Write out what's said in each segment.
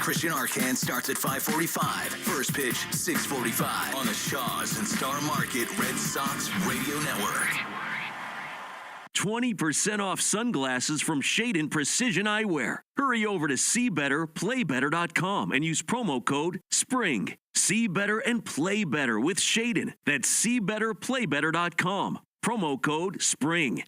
Christian Arcand starts at 5:45. First pitch, 6:45 on the Shaws and Star Market Red Sox Radio Network. 20% off sunglasses from Shadon Precision Eyewear. Hurry over to SeeBetterPlayBetter.com and use promo code SPRING. See better and play better with Shadon. That's SeeBetterPlayBetter.com. Promo code SPRING.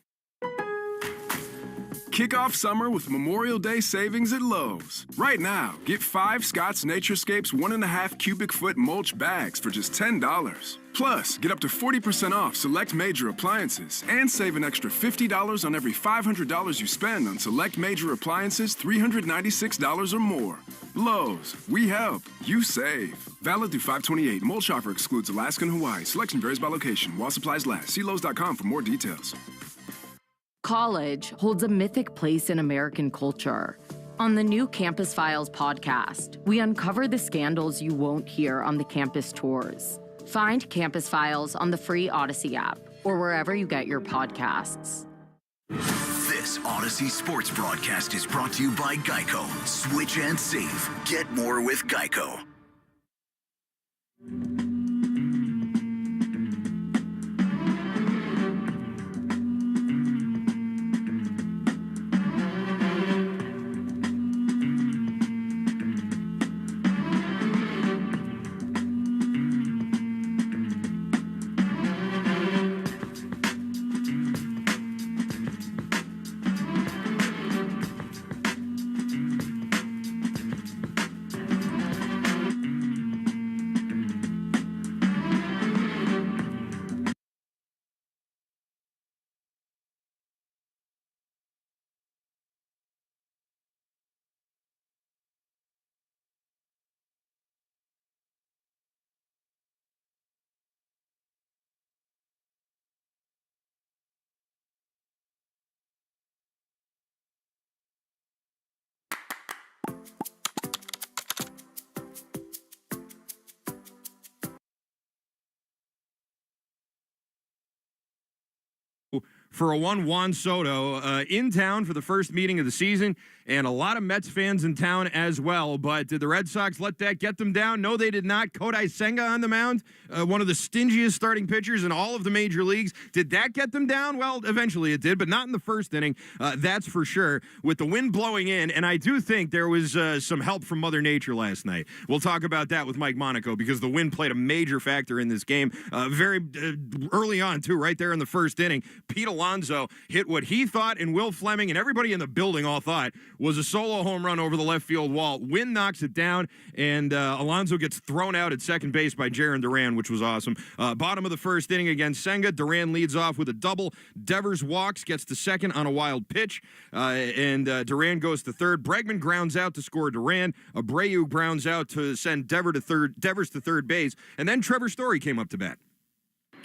Kick off summer with Memorial Day savings at Lowe's. Right now, get 5 Scott's Naturescapes 1.5 cubic foot mulch bags for just $10. Plus, get up to 40% off select major appliances and save an extra $50 on every $500 you spend on select major appliances $396 or more. Lowe's, we help, you save. Valid through 5/28. Mulch offer excludes Alaska and Hawaii. Selection varies by location. While supplies last. See Lowe's.com for more details. College holds a mythic place in American culture. On the new Campus Files podcast, we uncover the scandals you won't hear on the campus tours. Find Campus Files on the free Odyssey app or wherever you get your podcasts. This Odyssey Sports broadcast is brought to you by Geico. Switch and save. Get more with Geico. For a Juan Soto in town for the first meeting of the season, and a lot of Mets fans in town as well. But did the Red Sox let that get them down? No, they did not. Kodai Senga on the mound, one of the stingiest starting pitchers in all of the major leagues. Did that get them down? Well, eventually it did, but not in the first inning, that's for sure, with the wind blowing in. And I do think there was some help from Mother Nature last night. We'll talk about that with Mike Monaco, because the wind played a major factor in this game very early on, too, right there in the first inning. Pete Alonso hit what he thought, and Will Fleming and everybody in the building all thought was a solo home run over the left field wall. Wind knocks it down, and Alonso gets thrown out at second base by Duran, which was awesome. Bottom of the first inning against Senga, Duran leads off with a double. Devers walks, gets to second on a wild pitch, and Duran goes to third. Bregman grounds out to score Duran. Abreu grounds out to send Devers to third base, and then Trevor Story came up to bat.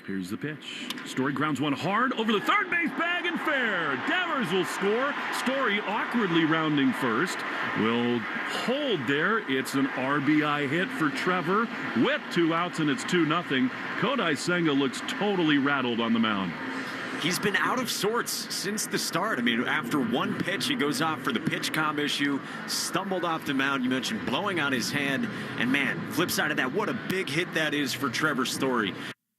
Here's the pitch. Story grounds one hard over the third base bag and fair. Devers will score. Story awkwardly rounding first. Will hold there. It's an RBI hit for Trevor. With 2 outs, and it's 2-0. Kodai Senga looks totally rattled on the mound. He's been out of sorts since the start. I mean, after one pitch, he goes off for the pitch comm issue, stumbled off the mound. You mentioned blowing on his hand. And man, flip side of that, what a big hit that is for Trevor Story.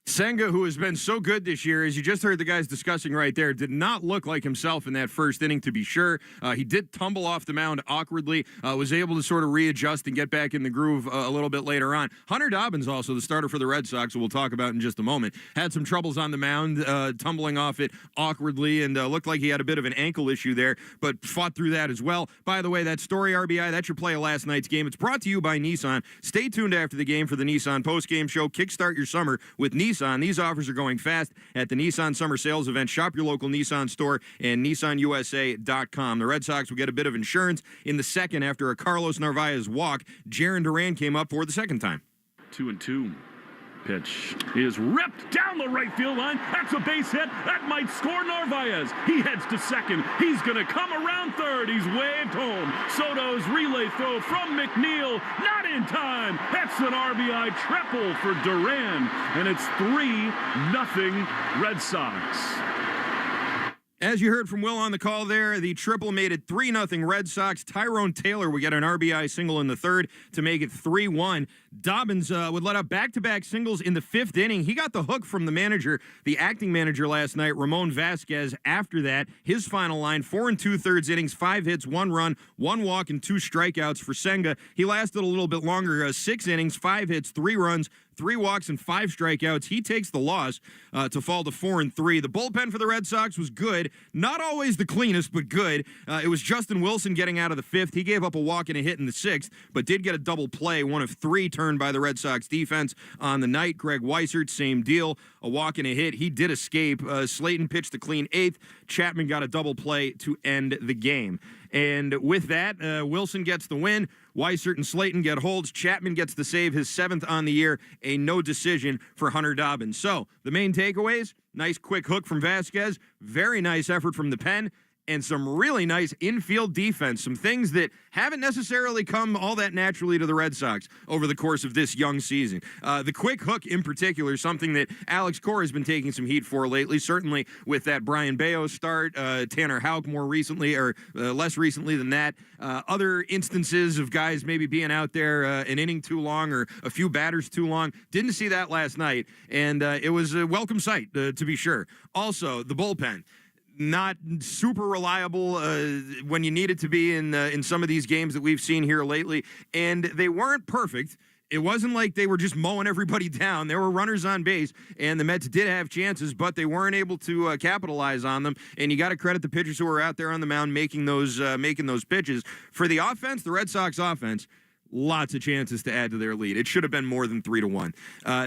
Senga, who has been so good this year, as you just heard the guys discussing right there, did not look like himself in that first inning, to be sure. He did tumble off the mound awkwardly, was able to sort of readjust and get back in the groove a little bit later on. Hunter Dobbins, also the starter for the Red Sox, who we'll talk about in just a moment, had some troubles on the mound, tumbling off it awkwardly, and looked like he had a bit of an ankle issue there, but fought through that as well. By the way, that Story RBI, that's your play of last night's game. It's brought to you by Nissan. Stay tuned after the game for the Nissan postgame show. Kickstart your summer with Nissan. These offers are going fast at the Nissan Summer Sales Event. Shop your local Nissan store and NissanUSA.com. The Red Sox will get a bit of insurance in the second after a Carlos Narvaez walk. Jarren Duran came up for the second time. 2-2. Pitch is ripped down the right field line. That's a base hit. That might score Narvaez. He heads to second. He's going to come around third. He's waved home. Soto's relay throw from McNeil. Not in time. That's an RBI triple for Duran. And it's 3-0 Red Sox. As you heard from Will on the call there, the triple made it 3-0 Red Sox. Tyrone Taylor would get an RBI single in the third to make it 3-1. Dobbins would let up back-to-back singles in the fifth inning. He got the hook from the manager, the acting manager last night, Ramon Vasquez. After that, his final line, 4 2/3 innings, 5 hits, 1 run, 1 walk, and 2 strikeouts for Senga. He lasted a little bit longer, 6 innings, 5 hits, 3 runs, 3 walks, and 5 strikeouts. He takes the loss to fall to 4-3. The bullpen for the Red Sox was good. Not always the cleanest, but good. It was Justin Wilson getting out of the fifth. He gave up a walk and a hit in the sixth, but did get a double play, 1 of 3 turned by the Red Sox defense on the night. Greg Weissert, same deal, a walk and a hit. He did escape. Slayton pitched a clean 8th. Chapman got a double play to end the game. And with that, Wilson gets the win. Weissert and Slayton get holds. Chapman gets the save, his 7th on the year, a no decision for Hunter Dobbins. So the main takeaways, nice quick hook from Vasquez, very nice effort from the pen, and some really nice infield defense, some things that haven't necessarily come all that naturally to the Red Sox over the course of this young season. The quick hook in particular, something that Alex Cora has been taking some heat for lately, certainly with that Brian Bayo start, Tanner Houck more recently, or less recently than that. Other instances of guys maybe being out there an inning too long or a few batters too long. Didn't see that last night, and it was a welcome sight, to be sure. Also, the bullpen. Not super reliable when you need it to be in some of these games that we've seen here lately, and they weren't perfect. It wasn't like they were just mowing everybody down. There were runners on base, and the Mets did have chances, but they weren't able to capitalize on them. And you got to credit the pitchers who were out there on the mound making those pitches. For the offense, the Red Sox offense, lots of chances to add to their lead. It should have been more than 3-1.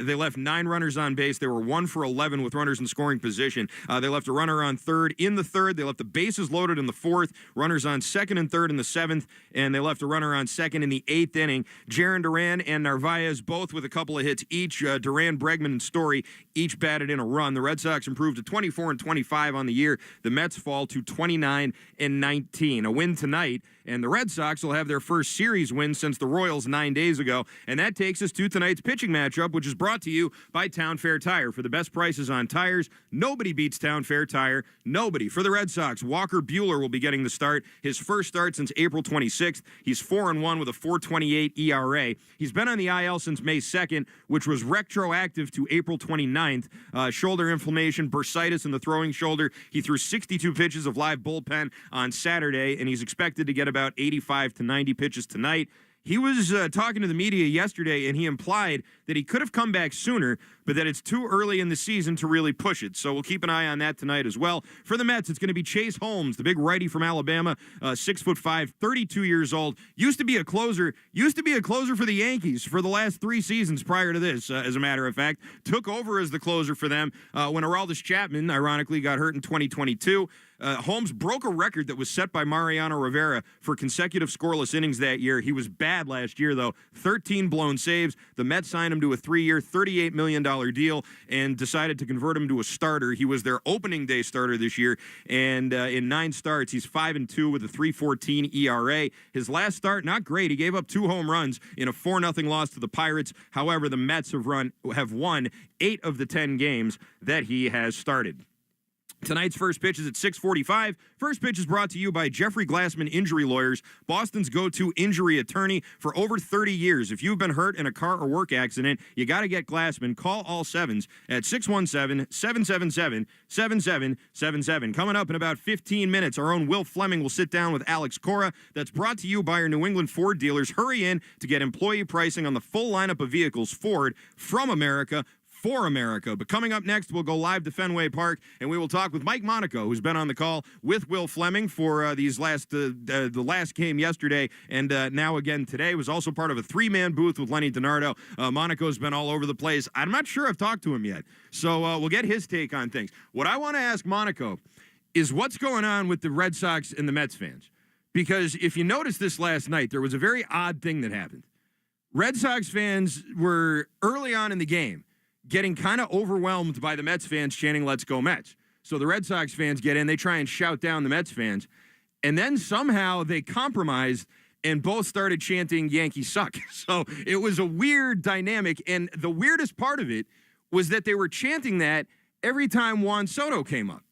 They left 9 runners on base. They were 1 for 11 with runners in scoring position. They left a runner on third in the third. They left the bases loaded in the fourth, runners on second and third in the seventh, and they left a runner on second in the 8th inning. Jaron Duran and Narvaez both with a couple of hits each. Duran, Bregman, and Story each batted in a run. The Red Sox improved to 24-25 on the year. The Mets fall to 29-19. A win tonight, and the Red Sox will have their first series win since the Royals 9 days ago. And that takes us to tonight's pitching matchup, which is brought to you by Town Fair Tire. For the best prices on tires, nobody beats Town Fair Tire. Nobody. For the Red Sox, Walker Buehler will be getting the start. His first start since April 26th. He's 4-1 with a 4.28 ERA. He's been on the IL since May 2nd, which was retroactive to April 29th. Shoulder inflammation, bursitis in the throwing shoulder. He threw 62 pitches of live bullpen on Saturday, and he's expected to get about 85 to 90 pitches tonight. He was talking to the media yesterday, and he implied that he could have come back sooner, but that it's too early in the season to really push it. So we'll keep an eye on that tonight as well. For the Mets, it's going to be Chase Holmes, the big righty from Alabama, 6'5", 32 years old. Used to be a closer for the Yankees for the last 3 seasons prior to this, as a matter of fact. Took over as the closer for them when Aroldis Chapman, ironically, got hurt in 2022. Holmes broke a record that was set by Mariano Rivera for consecutive scoreless innings that year. He was bad last year, though. 13 blown saves. The Mets signed him to a 3-year, $38 million deal and decided to convert him to a starter. He was their opening day starter this year, and in 9 starts, he's 5-2 with a 3.14 ERA. His last start, not great. He gave up 2 home runs in a 4-0 loss to the Pirates. However, the Mets have won 8 of the 10 games that he has started. Tonight's first pitch is at 6:45. First pitch is brought to you by Jeffrey Glassman Injury Lawyers, Boston's go-to injury attorney for over 30 years. If you've been hurt in a car or work accident, you got to get Glassman. Call all 7s at 617-777-7777. Coming up in about 15 minutes, our own Will Fleming will sit down with Alex Cora. That's brought to you by our New England Ford dealers. Hurry in to get employee pricing on the full lineup of vehicles Ford from America for America. But coming up next, we'll go live to Fenway Park, and we will talk with Mike Monaco, who's been on the call with Will Fleming for the last game yesterday, and now again today. Was also part of a 3-man booth with Lenny DiNardo. Monaco's been all over the place. I'm not sure I've talked to him yet, so we'll get his take on things. What I want to ask Monaco is what's going on with the Red Sox and the Mets fans, because if you noticed this last night, there was a very odd thing that happened. Red Sox fans were early on in the game getting kind of overwhelmed by the Mets fans chanting, "Let's go Mets." So the Red Sox fans get in, they try and shout down the Mets fans, and then somehow they compromised and both started chanting, "Yankees suck." So it was a weird dynamic, and the weirdest part of it was that they were chanting that every time Juan Soto came up.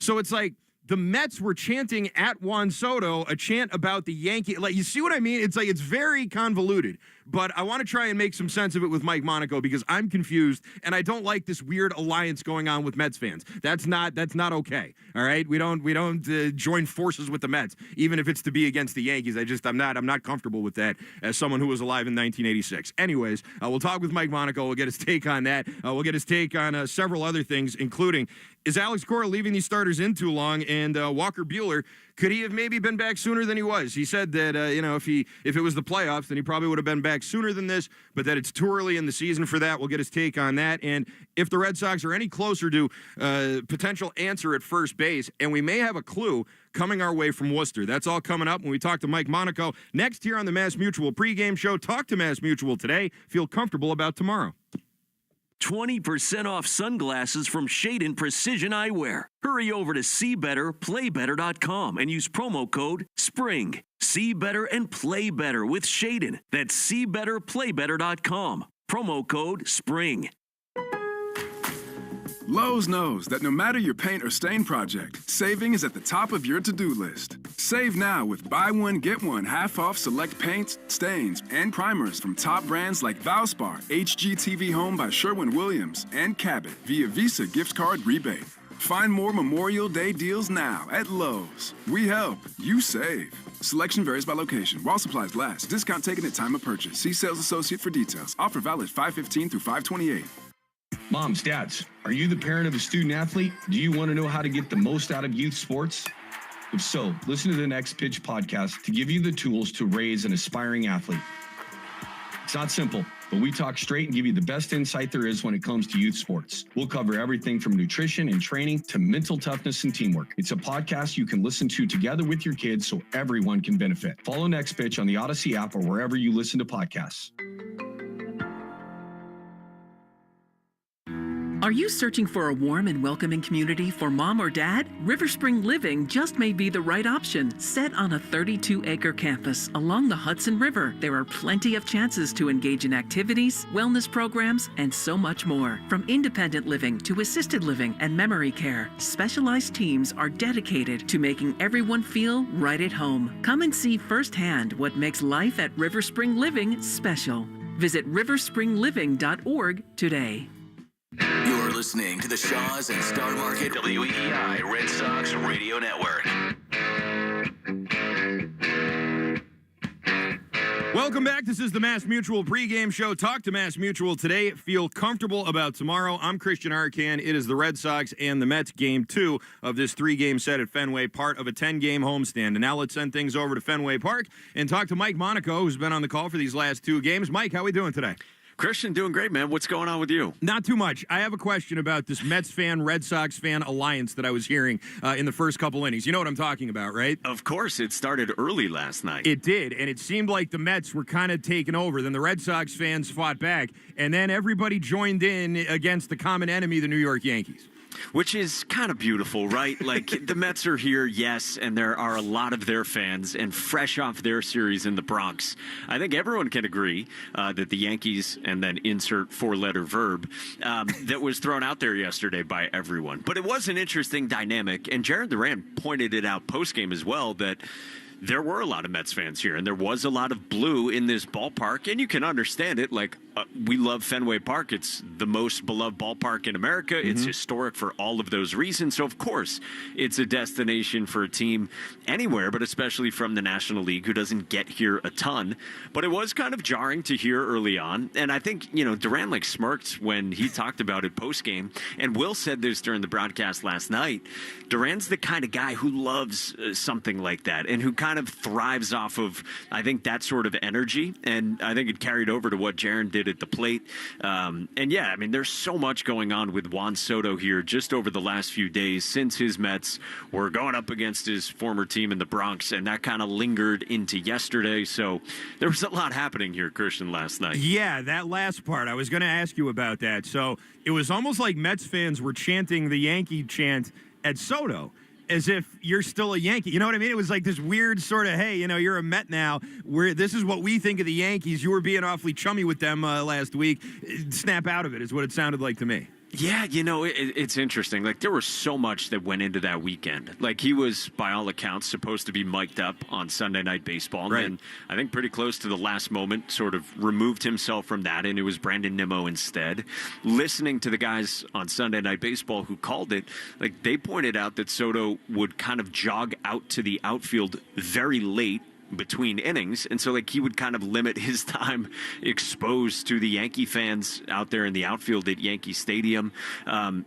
So it's like the Mets were chanting at Juan Soto a chant about the Yankee. Like, you see what I mean? It's like it's very convoluted. But I want to try and make some sense of it with Mike Monaco because I'm confused and I don't like this weird alliance going on with Mets fans. That's not okay. All right, we don't join forces with the Mets, even if it's to be against the Yankees. I'm not comfortable with that as someone who was alive in 1986. Anyways, we'll talk with Mike Monaco. We'll get his take on that. We'll get his take on several other things, including is Alex Cora leaving these starters in too long, and Walker Buehler, could he have maybe been back sooner than he was? He said that if it was the playoffs, then he probably would have been back sooner than this, but that it's too early in the season for that. We'll get his take on that, and if the Red Sox are any closer to potential answer at first base, and we may have a clue coming our way from Worcester. That's all coming up when we talk to Mike Monaco next here on the Mass Mutual pregame show. Talk to Mass Mutual today. Feel comfortable about tomorrow. 20% off sunglasses from Shadon Precision Eyewear. Hurry over to seebetterplaybetter.com and use promo code SPRING. See better and play better with Shadon. That's seebetterplaybetter.com. Promo code SPRING. Lowe's knows that no matter your paint or stain project, saving is at the top of your to-do list. Save now with buy one, get one half off select paints, stains, and primers from top brands like Valspar, HGTV Home by Sherwin-Williams, and Cabot via Visa gift card rebate. Find more Memorial Day deals now at Lowe's. We help, you save. Selection varies by location. While supplies last, discount taken at time of purchase. See sales associate for details. Offer valid 5/15 through 5/28. Moms, dads, are you the parent of a student athlete? Do you want to know how to get the most out of youth sports? If so, listen to the Next Pitch podcast to give you the tools to raise an aspiring athlete. It's not simple, but we talk straight and give you the best insight there is when it comes to youth sports. We'll cover everything from nutrition and training to mental toughness and teamwork. It's a podcast you can listen to together with your kids so everyone can benefit. Follow Next Pitch on the Odyssey app or wherever you listen to podcasts. Are you searching for a warm and welcoming community for mom or dad? River Spring Living just may be the right option. Set on a 32-acre campus along the Hudson River, there are plenty of chances to engage in activities, wellness programs, and so much more. From independent living to assisted living and memory care, specialized teams are dedicated to making everyone feel right at home. Come and see firsthand what makes life at River Spring Living special. Visit riverspringliving.org today. You're listening to the Shaws and Star Market WEI Red Sox Radio Network. Welcome back. This is the Mass Mutual pregame show. Talk to Mass Mutual today. Feel comfortable about tomorrow. I'm Christian Arcan. It is the Red Sox and the Mets game 2 of this 3-game set at Fenway, part of a 10-game homestand. And now let's send things over to Fenway Park and talk to Mike Monaco, who's been on the call for these last 2 games. Mike, how are we doing today? Christian, doing great, man. What's going on with you? Not too much. I have a question about this Mets fan, Red Sox fan alliance that I was hearing in the first couple innings. You know what I'm talking about, right? Of course. It started early last night. It did, and it seemed like the Mets were kind of taking over. Then the Red Sox fans fought back, and then everybody joined in against the common enemy, the New York Yankees. Which is kind of beautiful, right? Like, the Mets are here, yes, and there are a lot of their fans, and fresh off their series in the Bronx. I think everyone can agree that the Yankees, and then insert 4-letter verb, that was thrown out there yesterday by everyone. But it was an interesting dynamic, and Jared Duran pointed it out postgame as well, that there were a lot of Mets fans here, and there was a lot of blue in this ballpark, and you can understand it. Like, we love Fenway Park. It's the most beloved ballpark in America. Mm-hmm. It's historic for all of those reasons. So, of course, it's a destination for a team anywhere, but especially from the National League, who doesn't get here a ton. But it was kind of jarring to hear early on, and I think, Duran, smirked when he talked about it postgame, and Will said this during the broadcast last night. Duran's the kind of guy who loves something like that, and who kind of thrives off of, I think, that sort of energy, and I think it carried over to what Jaron did at the plate. There's so much going on with Juan Soto here just over the last few days since his Mets were going up against his former team in the Bronx, and that kind of lingered into yesterday. So there was a lot happening here, Christian, last night. Yeah, that last part, I was going to ask you about that. So it was almost like Mets fans were chanting the Yankee chant at Soto, as if you're still a Yankee. You know what I mean? It was like this weird sort of, hey, you're a Met now. This is what we think of the Yankees. You were being awfully chummy with them last week. Snap out of it is what it sounded like to me. Yeah, it's interesting. Like, there was so much that went into that weekend. Like, he was, by all accounts, supposed to be mic'd up on Sunday Night Baseball. Right. And I think pretty close to the last moment, sort of removed himself from that, and it was Brandon Nimmo instead. Listening to the guys on Sunday Night Baseball who called it, like, they pointed out that Soto would kind of jog out to the outfield very late between innings, and so like he would kind of limit his time exposed to the Yankee fans out there in the outfield at Yankee Stadium.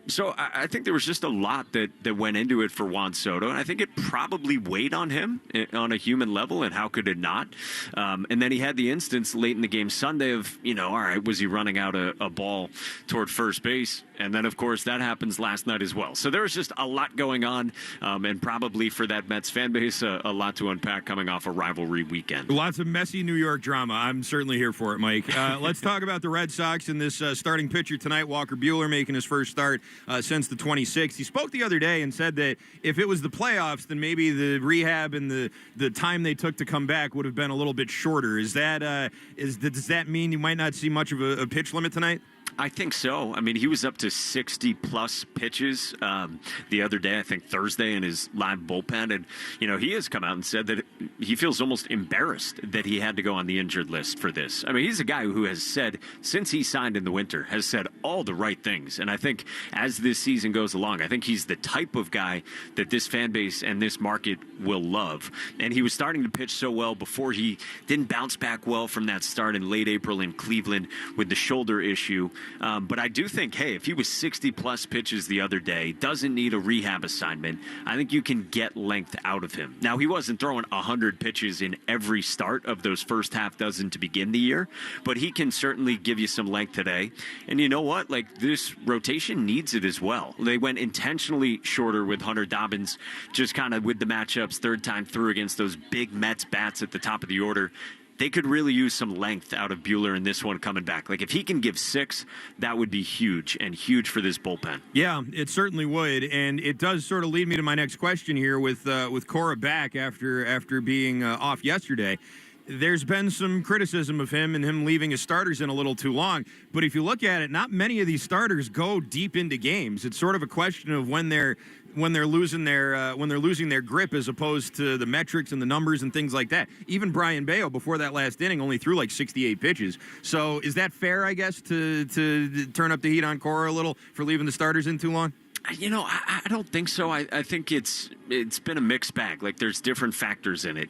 So I think there was just a lot that went into it for Juan Soto, and I think it probably weighed on him on a human level, and how could it not? And then he had the instance late in the game Sunday of, all right, was he running out a ball toward first base? And then, of course, that happens last night as well. So there was just a lot going on, and probably for that Mets fan base, a lot to unpack coming off a rivalry weekend. Lots of messy New York drama. I'm certainly here for it, Mike. Let's talk about the Red Sox and this starting pitcher tonight, Walker Buehler, making his first start since the 26th. He spoke the other day and said that if it was the playoffs, then maybe the rehab and the time they took to come back would have been a little bit shorter. Does that mean you might not see much of a pitch limit tonight? I think so. I mean, he was up to 60-plus pitches the other day, I think Thursday, in his live bullpen. And, he has come out and said that he feels almost embarrassed that he had to go on the injured list for this. I mean, he's a guy who has said, since he signed in the winter, has said all the right things. And I think as this season goes along, I think he's the type of guy that this fan base and this market will love. And he was starting to pitch so well before he didn't bounce back well from that start in late April in Cleveland with the shoulder issue. But I do think, hey, if he was 60-plus pitches the other day, doesn't need a rehab assignment, I think you can get length out of him. Now, he wasn't throwing 100 pitches in every start of those first half dozen to begin the year, but he can certainly give you some length today. And you know what? Like, this rotation needs it as well. They went intentionally shorter with Hunter Dobbins, just kind of with the matchups third time through against those big Mets bats at the top of the order. They could really use some length out of Buehler in this one coming back. Like, if he can give 6, that would be huge, and huge for this bullpen. Yeah, it certainly would, and it does sort of lead me to my next question here with Cora back after being off yesterday. There's been some criticism of him and him leaving his starters in a little too long. But if you look at it, not many of these starters go deep into games. It's sort of a question of when they're losing their grip, as opposed to the metrics and the numbers and things like that. Even Brian Bayo, before that last inning, only threw like 68 pitches. So is that fair, I guess, to turn up the heat on Cora a little for leaving the starters in too long? I don't think so. I think it's been a mixed bag. Like, there's different factors in it.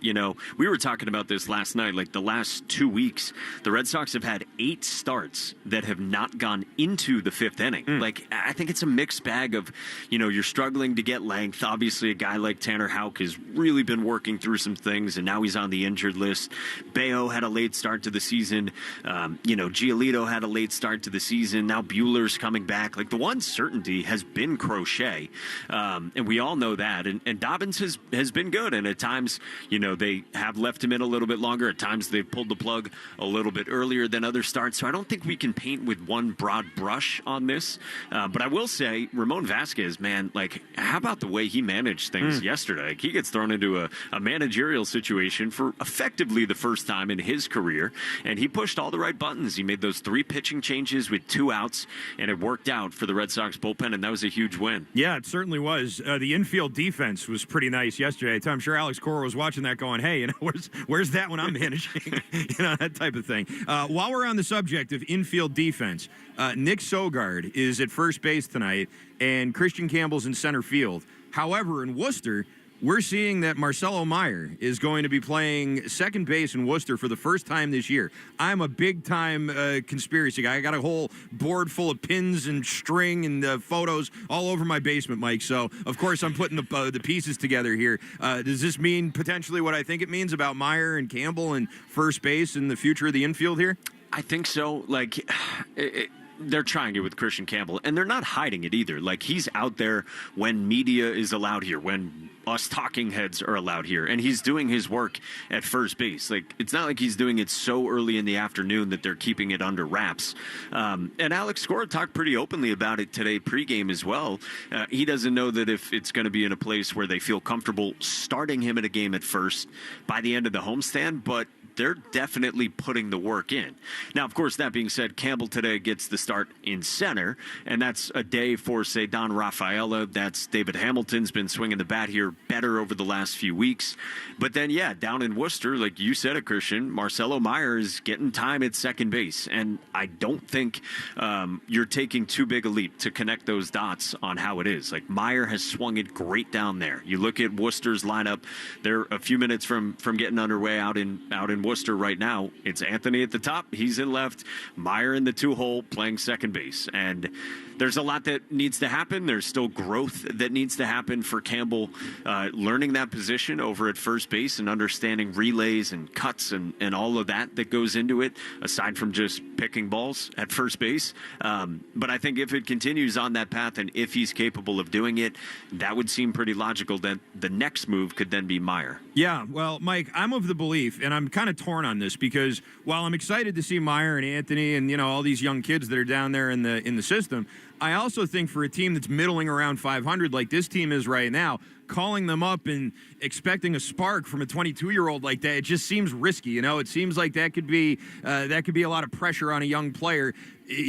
We were talking about this last night. Like, the last 2 weeks, the Red Sox have had 8 starts that have not gone into the 5th inning. Like, I think it's a mixed bag of, you're struggling to get length. Obviously, a guy like Tanner Houck has really been working through some things, and now he's on the injured list. Bayo had a late start to the season. Giolito had a late start to the season. Now Buehler's coming back. Like, the one certainty has been Crochet, and we all know that. And Dobbins has been good, and at times, they have left him in a little bit longer. At times, they've pulled the plug a little bit earlier than other starts. So I don't think we can paint with one broad brush on this. But I will say, Ramon Vasquez, man, like, how about the way he managed things yesterday? Like, he gets thrown into a managerial situation for effectively the first time in his career, and he pushed all the right buttons. He made those 3 pitching changes with 2 outs, and it worked out for the Red Sox bullpen, and that was a huge win. Yeah, it certainly was. The infield defense was pretty nice yesterday. I'm sure Alex Cora was watching that going, hey, where's that when I'm managing? That type of thing. While we're on the subject of infield defense, Nick Sogard is at first base tonight, and Christian Campbell's in center field. However, in Worcester, we're seeing that Marcelo Meyer is going to be playing second base in Worcester for the first time this year. I'm a big-time conspiracy guy. I got a whole board full of pins and string and photos all over my basement, Mike. So, of course, I'm putting the pieces together here. Does this mean potentially what I think it means about Meyer and Campbell and first base and the future of the infield here? I think so. Like, they're trying it with Christian Campbell, and they're not hiding it either. Like, he's out there when media is allowed here, when us talking heads are allowed here, and he's doing his work at first base. Like, it's not like he's doing it so early in the afternoon that they're keeping it under wraps. And Alex Cora talked pretty openly about it today pregame as well. He doesn't know that if it's going to be in a place where they feel comfortable starting him in a game at first by the end of the homestand, but they're definitely putting the work in. Now, of course, that being said, Campbell today gets the start in center, and that's a day for, say, Don Rafaela. That's David Hamilton's been swinging the bat here better over the last few weeks. But then, yeah, down in Worcester, like you said it, Christian, Marcelo Meyer is getting time at second base, and I don't think you're taking too big a leap to connect those dots on how it is. Like, Meyer has swung it great down there. You look at Worcester's lineup, they're a few minutes from getting underway out in Worcester right now. It's Anthony at the top. He's in left. Meyer in the 2-hole playing second base. And there's a lot that needs to happen. There's still growth that needs to happen for Campbell, learning that position over at first base and understanding relays and cuts and all of that goes into it, aside from just picking balls at first base. But I think if it continues on that path and if he's capable of doing it, that would seem pretty logical that the next move could then be Meyer. Yeah, well, Mike, I'm of the belief, and I'm kind of torn on this, because while I'm excited to see Meyer and Anthony and, all these young kids that are down there in the system, I also think for a team that's middling around 500 like this team is right now, calling them up and expecting a spark from a 22-year-old like that, it just seems risky. It seems like that could be a lot of pressure on a young player.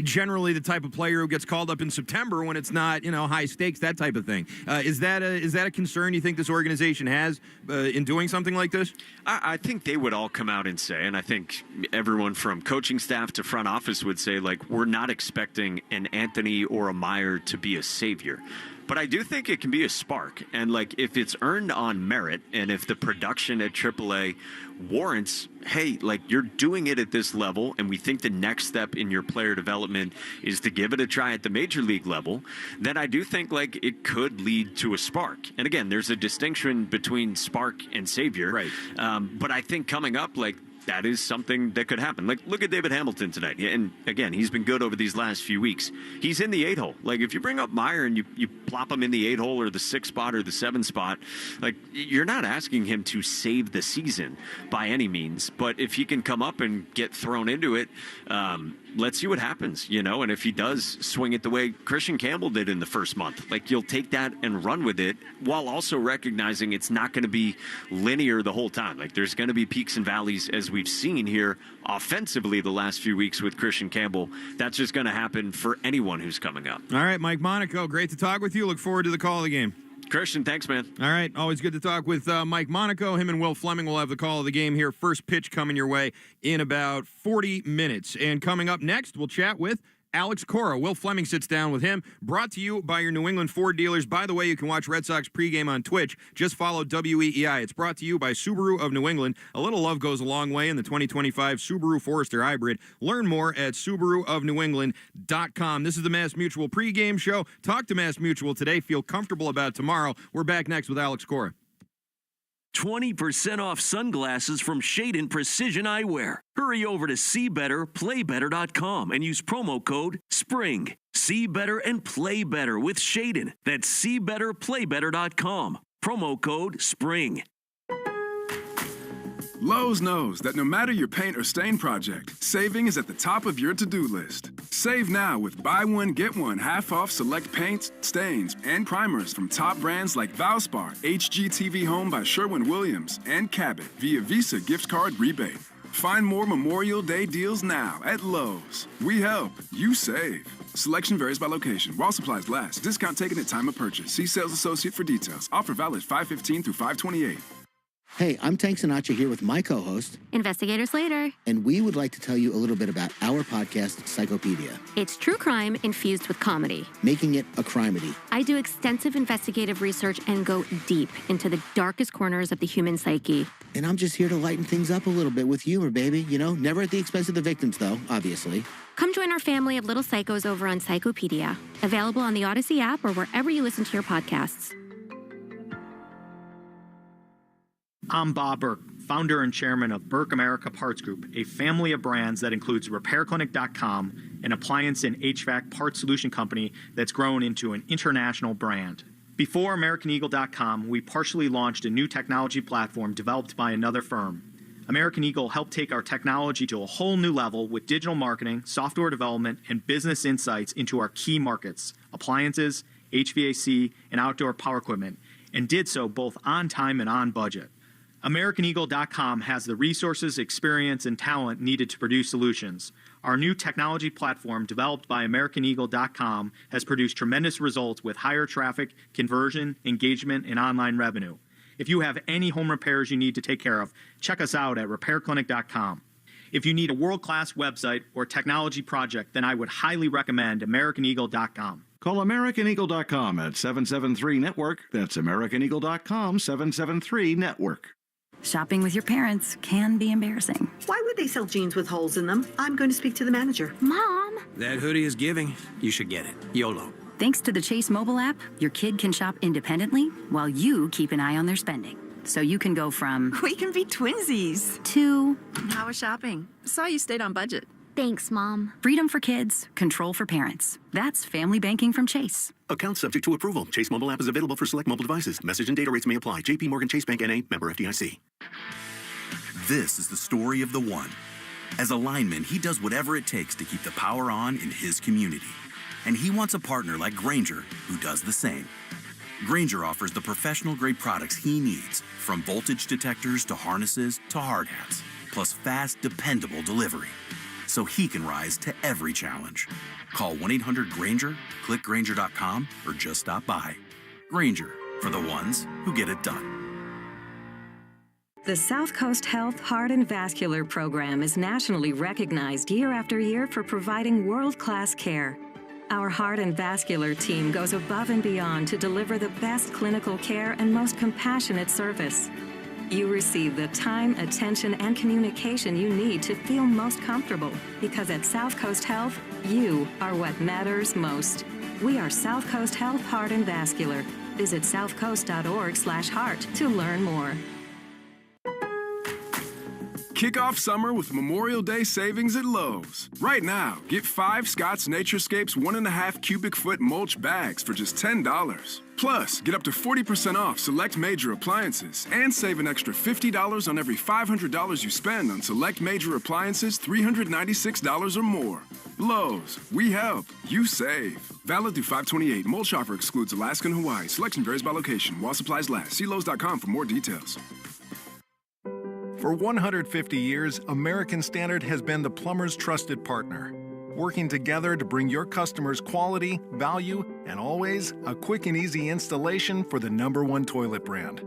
Generally, the type of player who gets called up in September when it's not, high stakes, that type of thing. Is that a concern you think this organization has in doing something like this? I think they would all come out and say, and I think everyone from coaching staff to front office would say, like, we're not expecting an Anthony or a Meyer to be a savior. But I do think it can be a spark. And, like, if it's earned on merit and if the production at AAA warrants, hey, like, you're doing it at this level and we think the next step in your player development is to give it a try at the major league level, then I do think, like, it could lead to a spark. And, again, there's a distinction between spark and savior. Right. But I think coming up, like, that is something that could happen. Like, look at David Hamilton tonight. And, again, he's been good over these last few weeks. He's in the 8-hole. Like, if you bring up Meyer and you plop him in the 8-hole or the 6 spot or the 7 spot, like, you're not asking him to save the season by any means. But if he can come up and get thrown into it, let's see what happens, And if he does swing it the way Christian Campbell did in the first month, like, you'll take that and run with it while also recognizing it's not going to be linear the whole time. Like, there's going to be peaks and valleys, as we've seen here offensively the last few weeks with Christian Campbell. That's just going to happen for anyone who's coming up. All right, Mike Monaco, great to talk with you. Look forward to the call of the game. Christian, thanks, man. All right, always good to talk with Mike Monaco. Him and Will Fleming will have the call of the game here. First pitch coming your way in about 40 minutes. And coming up next, we'll chat with Alex Cora. Will Fleming sits down with him. Brought to you by your New England Ford dealers. By the way, you can watch Red Sox pregame on Twitch. Just follow WEEI. It's brought to you by Subaru of New England. A little love goes a long way in the 2025 Subaru Forester Hybrid. Learn more at SubaruofNewEngland.com. This is the Mass Mutual pregame show. Talk to Mass Mutual today. Feel comfortable about tomorrow. We're back next with Alex Cora. 20% off sunglasses from Shadon Precision Eyewear. Hurry over to SeeBetterPlayBetter.com and use promo code SPRING. See better and play better with Shadon. That's SeeBetterPlayBetter.com. Promo code SPRING. Lowe's knows that no matter your paint or stain project, saving is at the top of your to-do list. Save now with buy one, get one half off select paints, stains, and primers from top brands like Valspar, HGTV Home by Sherwin-Williams, and Cabot via Visa gift card rebate. Find more Memorial Day deals now at Lowe's. We help, you save. Selection varies by location. While supplies last. Discount taken at time of purchase. See sales associate for details. Offer valid 5/15 through 5/28. Hey, I'm Tank Sinatra here with my co-host, Investigator Slater. And we would like to tell you a little bit about our podcast, Psychopedia. It's true crime infused with comedy. Making it a crimedy. I do extensive investigative research and go deep into the darkest corners of the human psyche. And I'm just here to lighten things up a little bit with humor, baby. Never at the expense of the victims, though, obviously. Come join our family of little psychos over on Psychopedia. Available on the Odyssey app or wherever you listen to your podcasts. I'm Bob Burke, founder and chairman of Burke America Parts Group, a family of brands that includes RepairClinic.com, an appliance and HVAC parts solution company that's grown into an international brand. Before AmericanEagle.com, we partially launched a new technology platform developed by another firm. American Eagle helped take our technology to a whole new level with digital marketing, software development, and business insights into our key markets, appliances, HVAC, and outdoor power equipment, and did so both on time and on budget. AmericanEagle.com has the resources, experience, and talent needed to produce solutions. Our new technology platform, developed by AmericanEagle.com, has produced tremendous results with higher traffic, conversion, engagement, and online revenue. If you have any home repairs you need to take care of, check us out at RepairClinic.com. If you need a world-class website or technology project, then I would highly recommend AmericanEagle.com. Call AmericanEagle.com at 773-NETWORK. That's AmericanEagle.com, 773-NETWORK. Shopping with your parents can be embarrassing. Why would they sell jeans with holes in them? I'm going to speak to the manager. Mom! That hoodie is giving. You should get it. YOLO. Thanks to the Chase mobile app, your kid can shop independently while you keep an eye on their spending. So you can go from... We can be twinsies. ...to... How was shopping? Saw you stayed on budget. Thanks, Mom. Freedom for kids, control for parents. That's family banking from Chase. Account subject to approval. Chase mobile app is available for select mobile devices. Message and data rates may apply. JP Morgan Chase Bank N.A. member FDIC. This is the story of the one. As a lineman, he does whatever it takes to keep the power on in his community. And he wants a partner like Grainger who does the same. Grainger offers the professional-grade products he needs, from voltage detectors to harnesses to hard hats, plus fast, dependable delivery, so he can rise to every challenge. Call 1-800-GRAINGER, click Grainger.com, or just stop by. Grainger, for the ones who get it done. The South Coast Health Heart and Vascular Program is nationally recognized year after year for providing world-class care. Our heart and vascular team goes above and beyond to deliver the best clinical care and most compassionate service. You receive the time, attention, and communication you need to feel most comfortable, because at South Coast Health, you are what matters most. We are South Coast Health Heart and Vascular. Visit southcoast.org/heart to learn more. Kick off summer with Memorial Day savings at Lowe's. Right now, get 5 Scott's Naturescapes 1.5 cubic foot mulch bags for just $10. Plus, get up to 40% off select major appliances and save an extra $50 on every $500 you spend on select major appliances $396 or more. Lowe's, we help, you save. Valid through 5/28. Mulch offer excludes Alaska and Hawaii. Selection varies by location while supplies last. See Lowe's.com for more details. For 150 years, American Standard has been the plumber's trusted partner, working together to bring your customers quality, value, and always a quick and easy installation for the #1 toilet brand.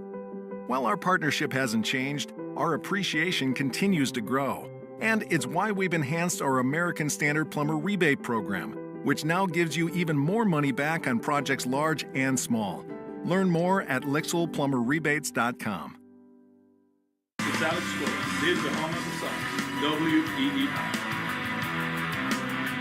While our partnership hasn't changed, our appreciation continues to grow. And it's why we've enhanced our American Standard Plumber Rebate Program, which now gives you even more money back on projects large and small. Learn more at LixellPlumberRebates.com. It's Alex Cora. This is the home of the Sox, WEEI.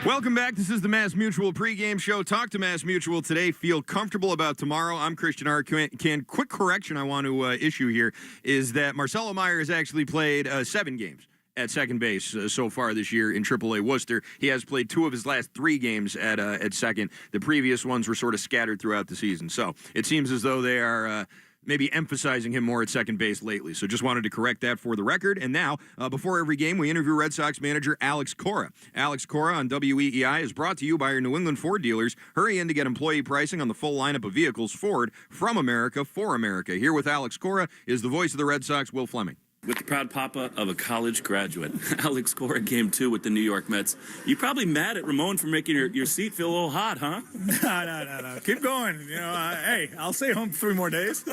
Welcome back. This is the Mass Mutual pregame show. Talk to Mass Mutual today. Feel comfortable about tomorrow. I'm Christian Arcand. Quick correction I want to issue here is that Marcelo Meyer has actually played 7 games at second base so far this year in AAA Worcester. He has played 2 of his last 3 games at second. The previous ones were sort of scattered throughout the season. So it seems as though they are maybe emphasizing him more at second base lately. So just wanted to correct that for the record. And now, before every game, we interview Red Sox manager Alex Cora. Alex Cora on WEEI is brought to you by your New England Ford dealers. Hurry in to get employee pricing on the full lineup of vehicles Ford, from America, for America. Here with Alex Cora is the voice of the Red Sox, Will Fleming. With the proud papa of a college graduate, Alex Cora, Game 2 with the New York Mets. You probably mad at Ramon for making your seat feel a little hot, huh? No. Keep going. You know, hey, I'll stay home 3 more days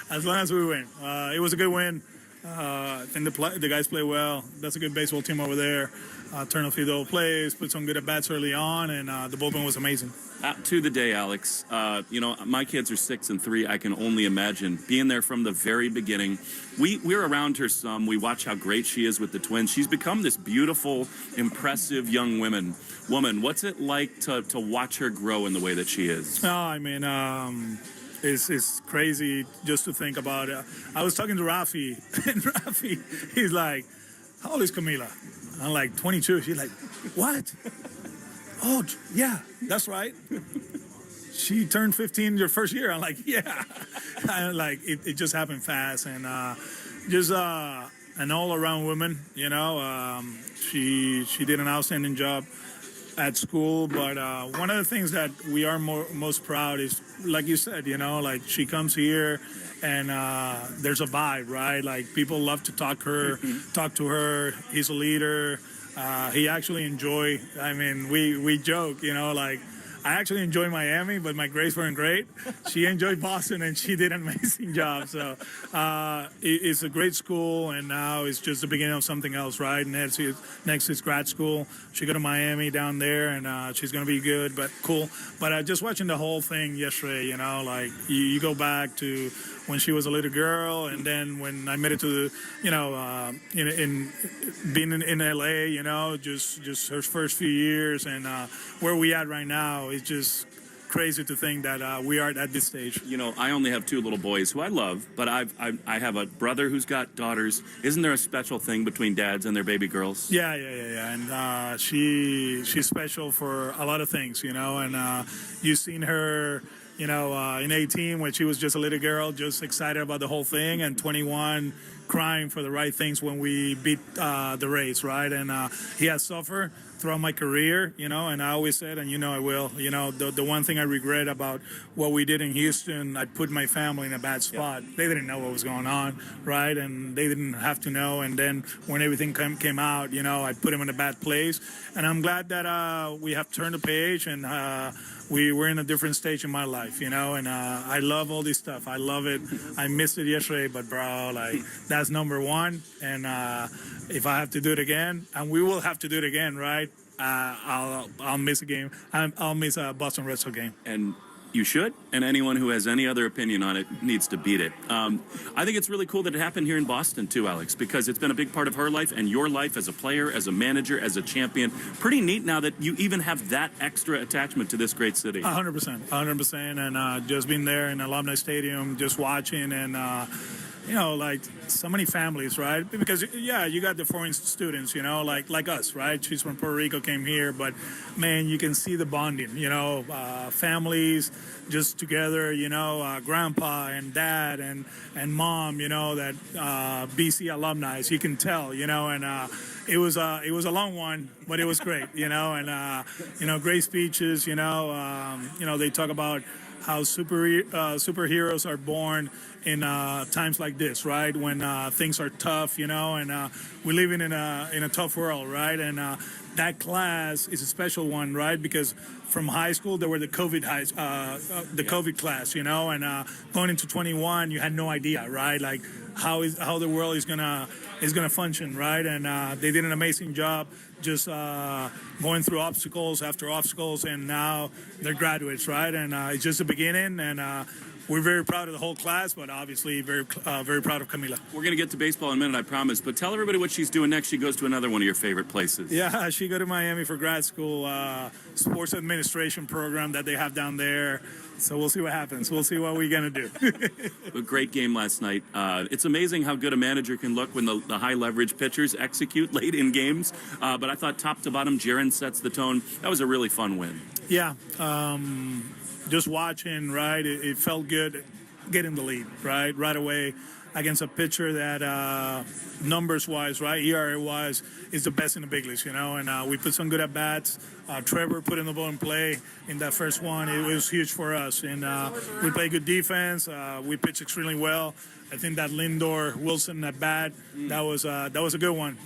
as long as we win. It was a good win. I think the guys play well. That's a good baseball team over there. Turn a few double plays, put some good at-bats early on, and the bullpen was amazing. To the day, Alex. My kids are 6 and 3. I can only imagine being there from the very beginning. We're around her some. We watch how great she is with the Twins. She's become this beautiful, impressive young woman. What's it like to watch her grow in the way that she is? It's crazy just to think about it. I was talking to Rafi, and Rafi, he's like, how old is Camila? I'm like, 22. She's like, what? Oh, yeah, that's right. She turned 15 your first year. I'm like, yeah. It just happened fast. And just an all-around woman, you know. She did an outstanding job at school. But one of the things that we are most proud is, like you said, like she comes here and there's a vibe, right? Like people love to talk to her. He's a leader. He actually enjoy. I mean, we joke, like. I actually enjoy Miami, but my grades weren't great. She enjoyed Boston, and she did an amazing job. So it's a great school, and now it's just the beginning of something else, right? Next is grad school. She go to Miami down there, and she's going to be good, but cool. But just watching the whole thing yesterday, like you go back to when she was a little girl, and then when I made it to the, in being in LA, just her first few years, and where we at right now. It's just crazy to think that we are at this stage. I only have 2 little boys who I love, but I have a brother who's got daughters. Isn't there a special thing between dads and their baby girls? Yeah. And she's special for a lot of things, and you've seen her, in 18 when she was just a little girl, just excited about the whole thing, and 21 crying for the right things when we beat the Rays, right? And he has suffered throughout my career, and I always said, and I will, the one thing I regret about what we did in Houston, I put my family in a bad spot. Yeah. They didn't know what was going on, right? And they didn't have to know. And then when everything came out, I put them in a bad place. And I'm glad that we have turned the page, and we were in a different stage in my life, and I love all this stuff. I love it. I missed it yesterday, but bro, that's number one. And if I have to do it again, and we will have to do it again, right? I'll miss a game. I'll miss a Boston Red Sox game. And you should, and anyone who has any other opinion on it needs to beat it. I think it's really cool that it happened here in Boston too, Alex, because it's been a big part of her life and your life as a player, as a manager, as a champion. Pretty neat now that you even have that extra attachment to this great city. 100%, and just being there in Alumni Stadium, just watching, and like so many families, right? Because, you got the foreign students, like us, right? She's from Puerto Rico, came here, but, man, you can see the bonding, families just together, grandpa and dad and mom, that BC alumni, you can tell, and it was a long one, but it was great, and, great speeches, they talk about how superheroes are born in times like this, right? When things are tough, and we're living in a tough world, right? And that class is a special one, right? Because from high school there were the COVID COVID class, and going into 21, you had no idea, right? Like how the world is gonna function, right? And they did an amazing job just going through obstacles after obstacles, and now they're graduates, right? And it's just the beginning, and we're very proud of the whole class, but obviously very proud of Camila. We're going to get to baseball in a minute, I promise, but tell everybody what she's doing next. She goes to another one of your favorite places. Yeah, she go to Miami for grad school, sports administration program that they have down there. So we'll see what happens. We'll see what we're going to do. A great game last night. It's amazing how good a manager can look when the high-leverage pitchers execute late in games. But I thought top to bottom, Jaron sets the tone. That was a really fun win. Yeah. Just watching, right, it felt good getting the lead, right away against a pitcher that numbers-wise, right, ERA-wise, is the best in the big leagues, and we put some good at-bats. Trevor put in the ball in play in that first one. It was huge for us, and we played good defense. We pitched extremely well. I think that Lindor-Wilson at bat, that was a good one,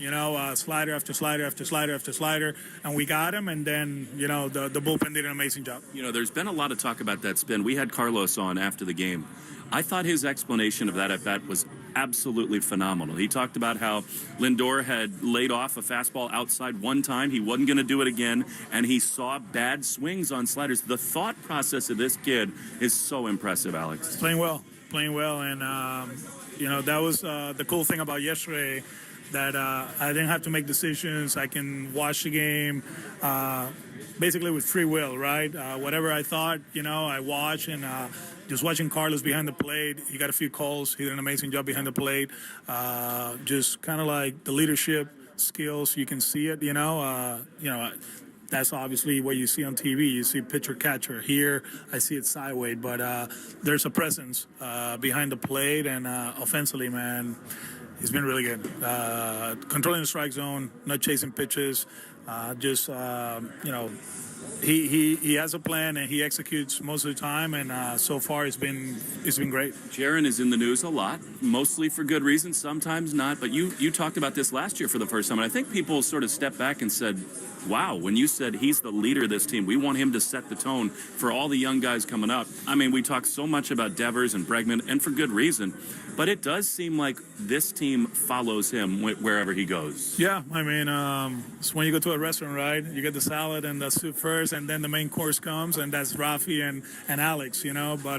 slider after slider after slider after slider, and we got him, and then, the bullpen did an amazing job. There's been a lot of talk about that spin. We had Carlos on after the game. I thought his explanation of that at bat was absolutely phenomenal. He talked about how Lindor had laid off a fastball outside one time. He wasn't going to do it again, and he saw bad swings on sliders. The thought process of this kid is so impressive, Alex. He's playing well, and that was the cool thing about yesterday, that I didn't have to make decisions. I can watch the game basically with free will, right? Whatever I thought, I watch, and just watching Carlos behind the plate, he got a few calls. He did an amazing job behind the plate. Just kind of like the leadership skills, you can see it, that's obviously what you see on TV. You see pitcher catcher. Here, I see it sideways, but there's a presence behind the plate, and offensively, man, he's been really good. Controlling the strike zone, not chasing pitches, He has a plan and he executes most of the time, and so far it's been great. Jaron is in the news a lot, mostly for good reasons, sometimes not. But you talked about this last year for the first time, and I think people sort of stepped back and said, wow, when you said he's the leader of this team, we want him to set the tone for all the young guys coming up. I mean, we talk so much about Devers and Bregman, and for good reason, but it does seem like this team follows him wherever he goes. Yeah, I mean, it's when you go to a restaurant, right? You get the salad and the soup first, and then the main course comes, and that's Rafi and Alex, but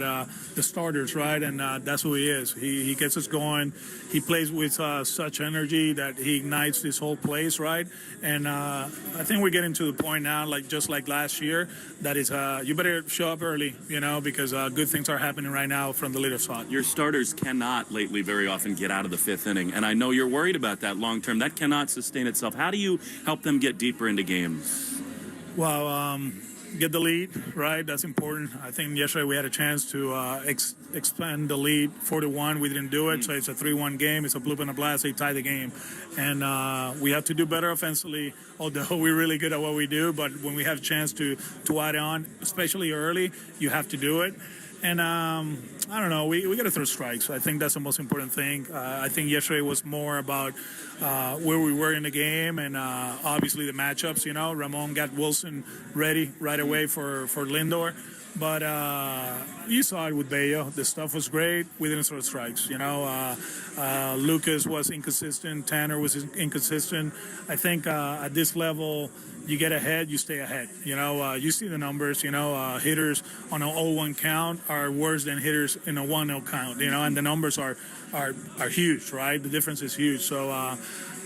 the starters, right? And that's who he is. He gets us going. He plays with such energy that he ignites this whole place, right? And I think we're getting to the point now, just like last year, that is you better show up early, because good things are happening right now from the leader spot. Your starters cannot lately very often get out of the fifth inning, and I know you're worried about that long term. That cannot sustain itself. How do you help them get deeper into games? Well, get the lead, right? That's important. I think yesterday we had a chance to expand the lead 4-1. We didn't do it, so it's a 3-1 game. It's a bloop and a blast. They tie the game. And we have to do better offensively, although we're really good at what we do. But when we have a chance to add on, especially early, you have to do it. And I don't know, we got to throw strikes. I think that's the most important thing. I think yesterday was more about where we were in the game and obviously the matchups. Ramon got Wilson ready right away for Lindor. But you saw it with Bello. The stuff was great. We didn't throw strikes. Lucas was inconsistent. Tanner was inconsistent. I think at this level, you get ahead, you stay ahead. You see the numbers. Hitters on an 0-1 count are worse than hitters in a 1-0 count. And the numbers are huge, right? The difference is huge. So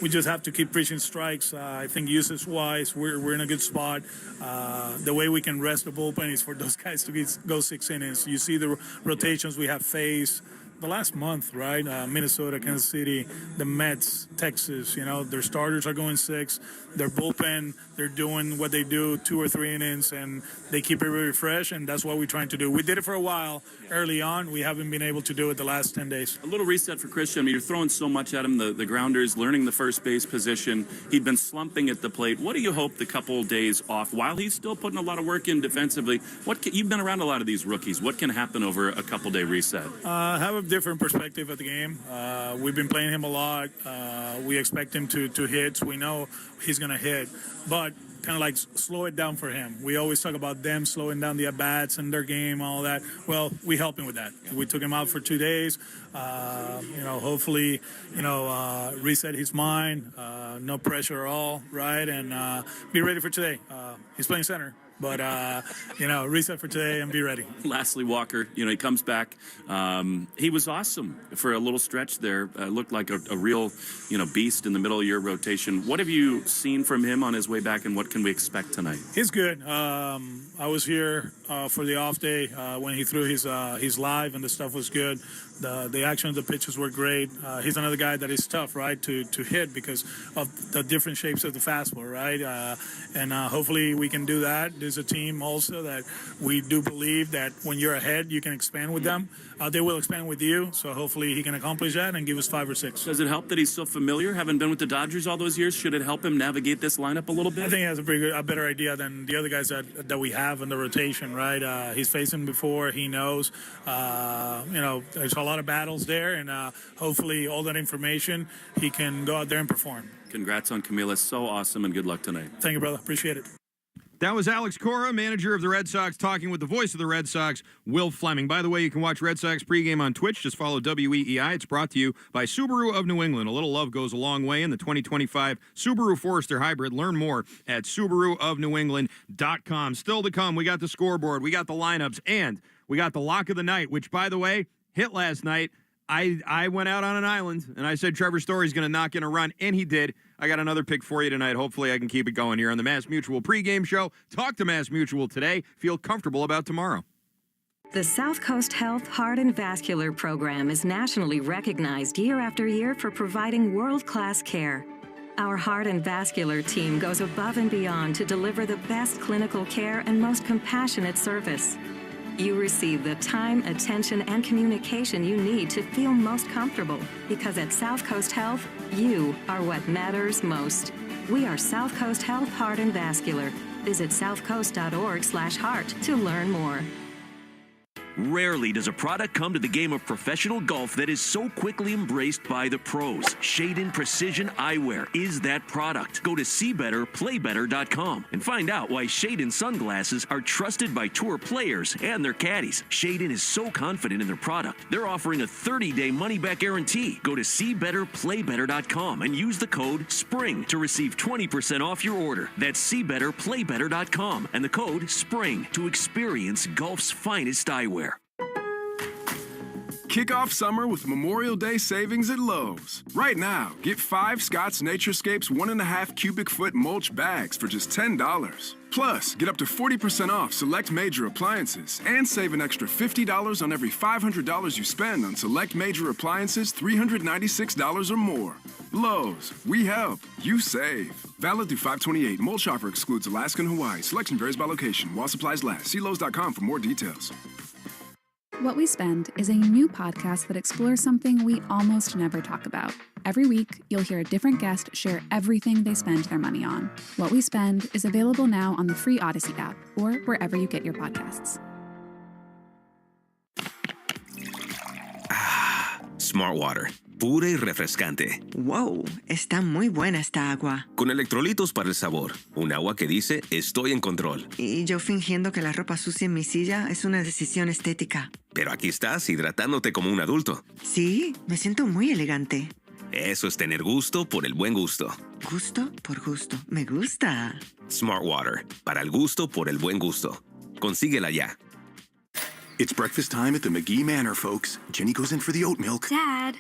we just have to keep preaching strikes. I think usage-wise, we're in a good spot. The way we can rest the bullpen is for those guys to go 6 innings. You see the rotations we have faced the last month, right? Minnesota, Kansas City, the Mets, Texas, their starters are going 6. Their bullpen, they're doing what they do, 2 or 3 innings, and they keep it really fresh, and that's what we're trying to do. We did it for a while early on. We haven't been able to do it the last 10 days. A little reset for Christian. I mean, you're throwing so much at him, the grounders, learning the first base position. He'd been slumping at the plate. What do you hope the couple days off, while he's still putting a lot of work in defensively, you've been around a lot of these rookies. What can happen over a couple-day reset? Have a different perspective of the game. We've been playing him a lot. We expect him to hit. We know he's going to hit, but kind of slow it down for him. We always talk about them slowing down the at-bats and their game, all that. Well, we help him with that. We took him out for 2 days. Hopefully, reset his mind. No pressure at all, right? And be ready for today. He's playing center. But, reset for today and be ready. Lastly, Walker, he comes back. He was awesome for a little stretch there. Looked like a real, beast in the middle of your rotation. What have you seen from him on his way back, and what can we expect tonight? He's good. I was here for the off day when he threw his live, and the stuff was good. The action of the pitches were great. He's another guy that is tough, right, to hit because of the different shapes of the fastball, right? And hopefully we can do that. There's a team also that we do believe that when you're ahead, you can expand with them. They will expand with you, so hopefully he can accomplish that and give us 5 or 6. Does it help that he's so familiar, having been with the Dodgers all those years? Should it help him navigate this lineup a little bit? I think he has a better idea than the other guys that we have in the rotation, right? He's faced him before. He knows. There's a lot of battles there, and hopefully all that information, he can go out there and perform. Congrats on Camila. So awesome, and good luck tonight. Thank you, brother. Appreciate it. That was Alex Cora, manager of the Red Sox, talking with the voice of the Red Sox, Will Fleming. By the way, you can watch Red Sox pregame on Twitch. Just follow WEEI. It's brought to you by Subaru of New England. A little love goes a long way in the 2025 Subaru Forester Hybrid. Learn more at SubaruofNewEngland.com. Still to come, we got the scoreboard, we got the lineups, and we got the lock of the night, which, by the way, hit last night. I went out on an island, and I said Trevor Story's going to knock in a run, and he did. I got another pick for you tonight. Hopefully I can keep it going here on the Mass Mutual pregame show. Talk to Mass Mutual today. Feel comfortable about tomorrow. The South Coast Health Heart and Vascular Program is nationally recognized year after year for providing world-class care. Our heart and vascular team goes above and beyond to deliver the best clinical care and most compassionate service. You receive the time, attention, and communication you need to feel most comfortable, because at South Coast Health, you are what matters most. We are South Coast Health, Heart, and Vascular. Visit southcoast.org/heart to learn more. Rarely does a product come to the game of professional golf that is so quickly embraced by the pros. Shaden Precision Eyewear is that product. Go to seebetterplaybetter.com and find out why Shaden sunglasses are trusted by tour players and their caddies. Shaden is so confident in their product, they're offering a 30-day money-back guarantee. Go to seebetterplaybetter.com and use the code SPRING to receive 20% off your order. That's seebetterplaybetter.com and the code SPRING to experience golf's finest eyewear. Kick off summer with Memorial Day savings at Lowe's. Right now, get 5 Scott's Naturescapes 1.5 cubic foot mulch bags for just $10. Plus, get up to 40% off select major appliances and save an extra $50 on every $500 you spend on select major appliances $396 or more. Lowe's, we help, you save. Valid through 5/28. Mulch offer excludes Alaska and Hawaii. Selection varies by location. While supplies last. See Lowe's.com for more details. What We Spend is a new podcast that explores something we almost never talk about. Every week, you'll hear a different guest share everything they spend their money on. What We Spend is available now on the free Odyssey app or wherever you get your podcasts. Smart Water. Pura y refrescante. Wow, está muy buena esta agua. Con electrolitos para el sabor. Un agua que dice, estoy en control. Y yo fingiendo que la ropa sucia en mi silla es una decisión estética. Pero aquí estás hidratándote como un adulto. Sí, me siento muy elegante. Eso es tener gusto por el buen gusto. Gusto por gusto. Me gusta. Smart Water. Para el gusto por el buen gusto. Consíguela ya. It's breakfast time at the McGee Manor, folks. Jenny goes in for the oat milk. Dad.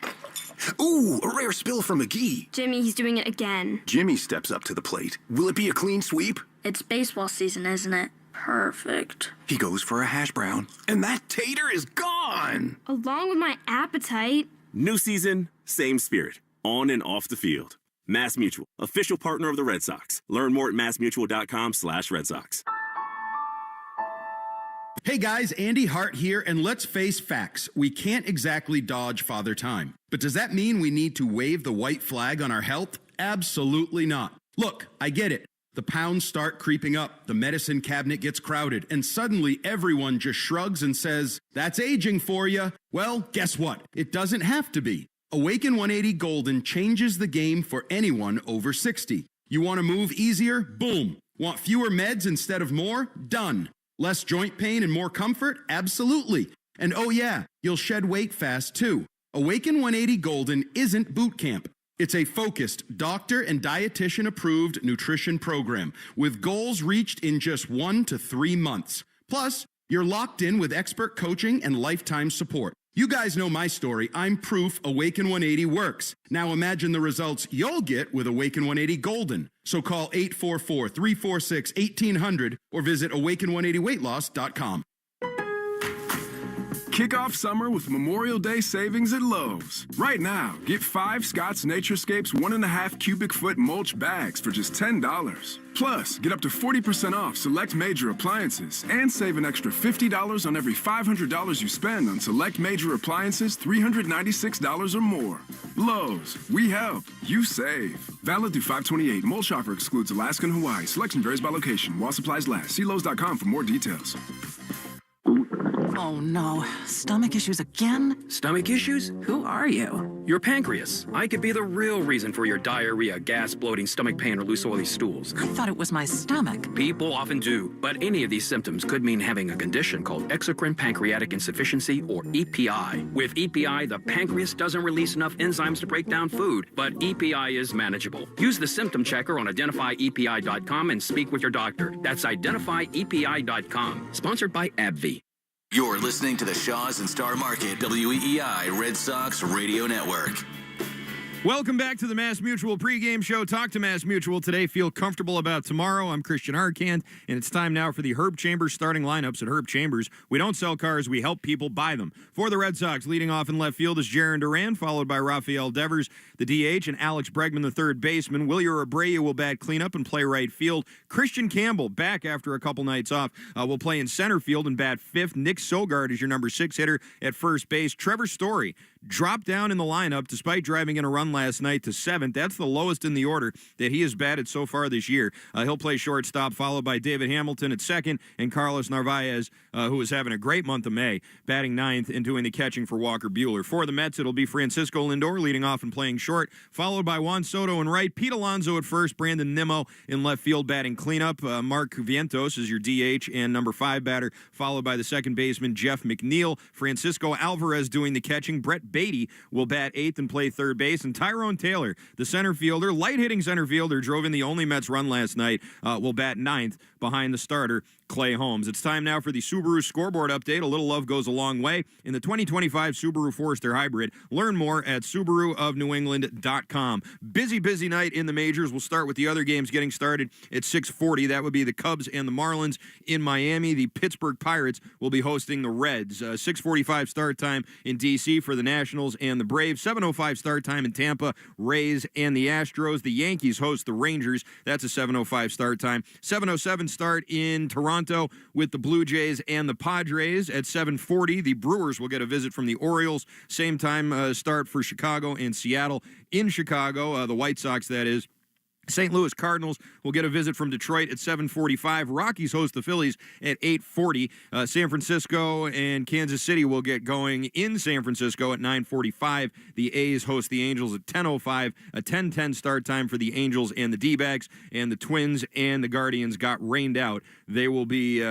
Ooh, a rare spill from McGee. Jimmy, he's doing it again. Jimmy steps up to the plate. Will it be a clean sweep? It's baseball season, isn't it? Perfect. He goes for a hash brown, and that tater is gone. Along with my appetite. New season, same spirit. On and off the field. Mass Mutual, official partner of the Red Sox. Learn more at massmutual.com/Red Sox. Hey guys, Andy Hart here, and let's face facts. We can't exactly dodge Father Time. But does that mean we need to wave the white flag on our health? Absolutely not. Look, I get it. The pounds start creeping up, the medicine cabinet gets crowded, and suddenly everyone just shrugs and says, that's aging for you. Well, guess what? It doesn't have to be. Awaken 180 Golden changes the game for anyone over 60. You want to move easier? Boom. Want fewer meds instead of more? Done. Less joint pain and more comfort? Absolutely. And oh yeah, you'll shed weight fast too. Awaken 180 Golden isn't boot camp. It's a focused, doctor and dietitian approved nutrition program with goals reached in just 1 to 3 months. Plus, you're locked in with expert coaching and lifetime support. You guys know my story. I'm proof Awaken 180 works. Now imagine the results you'll get with Awaken 180 Golden. So call 844-346-1800 or visit awaken180weightloss.com. Kick off summer with Memorial Day savings at Lowe's. Right now, get 5 Scott's Naturescapes 1.5 cubic foot mulch bags for just $10. Plus, get up to 40% off select major appliances and save an extra $50 on every $500 you spend on select major appliances $396 or more. Lowe's, we help, you save. Valid through 5/28. Mulch offer excludes Alaska and Hawaii. Selection varies by location. While supplies last. See Lowe's.com for more details. Oh no, stomach issues again? Stomach issues? Who are you? Your pancreas. I could be the real reason for your diarrhea, gas, bloating, stomach pain, or loose oily stools. I thought it was my stomach. People often do, but any of these symptoms could mean having a condition called exocrine pancreatic insufficiency, or EPI. With EPI, the pancreas doesn't release enough enzymes to break down food, but EPI is manageable. Use the symptom checker on identifyepi.com and speak with your doctor. That's identifyepi.com. Sponsored by AbbVie. You're listening to the Shaws and Star Market WEEI Red Sox Radio Network. Welcome back to the Mass Mutual pregame show. Talk to Mass Mutual today. Feel comfortable about tomorrow. I'm Christian Harkand, and it's time now for the Herb Chambers starting lineups at Herb Chambers. We don't sell cars, we help people buy them. For the Red Sox, leading off in left field is Jaron Duran, followed by Rafael Devers, the DH, and Alex Bregman, the third baseman. Wilyer Abreu will bat cleanup and play right field. Christian Campbell, back after a couple nights off, will play in center field and bat fifth. Nick Sogard is your number 6 hitter at first base. Trevor Story dropped down in the lineup despite driving in a run run last night to 7th. That's the lowest in the order that he has batted so far this year. He'll play shortstop, followed by David Hamilton at 2nd, and Carlos Narvaez, who is having a great month of May, batting 9th and doing the catching for Walker Buehler. For the Mets, it'll be Francisco Lindor leading off and playing short, followed by Juan Soto in right, Pete Alonso at first, Brandon Nimmo in left field batting cleanup. Mark Vientos is your DH and number 5 batter, followed by the second baseman Jeff McNeil. Francisco Alvarez doing the catching. Brett Beatty will bat 8th and play third base. And Tyrone Taylor, the center fielder, light-hitting center fielder, drove in the only Mets run last night, will bat 9th behind the starter, Clay Holmes. It's time now for the Subaru scoreboard update. A little love goes a long way in the 2025 Subaru Forester Hybrid. Learn more at SubaruofNewEngland.com. Busy night in the majors. We'll start with the other games getting started at 6:40. That would be the Cubs and the Marlins in Miami. The Pittsburgh Pirates will be hosting the Reds. 6:45 start time in D.C. for the Nationals and the Braves. 7:05 start time in Tampa, Rays and the Astros. The Yankees host the Rangers. That's a 7:05 start time. 7:07 start in Toronto with the Blue Jays and the Padres. At 7:40, the Brewers will get a visit from the Orioles. Same time start for Chicago and Seattle. In Chicago, the White Sox, that is. St. Louis Cardinals will get a visit from Detroit at 7:45. Rockies host the Phillies at 8:40. San Francisco and Kansas City will get going in San Francisco at 9:45. The A's host the Angels at 10:05. A 10:10 start time for the Angels and the D-backs. And the Twins and the Guardians got rained out. They will be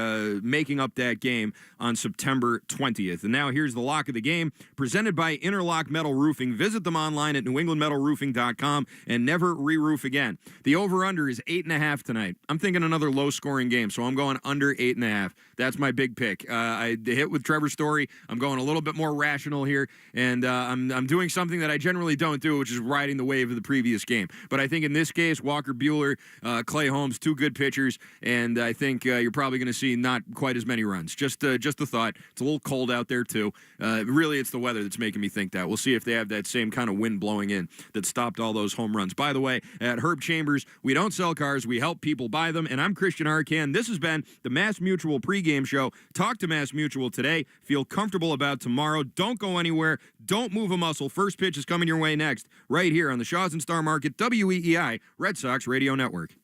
making up that game on September 20th. And now here's the lock of the game, presented by Interlock Metal Roofing. Visit them online at newenglandmetalroofing.com and never re-roof again. The over-under is 8.5 tonight. I'm thinking another low-scoring game, so I'm going under 8.5. That's my big pick. I hit with Trevor Story. I'm going a little bit more rational here, and I'm doing something that I generally don't do, which is riding the wave of the previous game. But I think in this case, Walker Buehler, Clay Holmes, 2 good pitchers, and I think you're probably going to see not quite as many runs. Just a thought. It's a little cold out there, too. Really, it's the weather that's making me think that. We'll see if they have that same kind of wind blowing in that stopped all those home runs. By the way, at Herb Chambers, we don't sell cars, we help people buy them, and I'm Christian Arcan. This has been the Mass Mutual pregame show. Talk to Mass Mutual today. Feel comfortable about tomorrow. Don't go anywhere. Don't move a muscle. First pitch is coming your way next, right here on the Shaws and Star Market, WEEI, Red Sox Radio Network.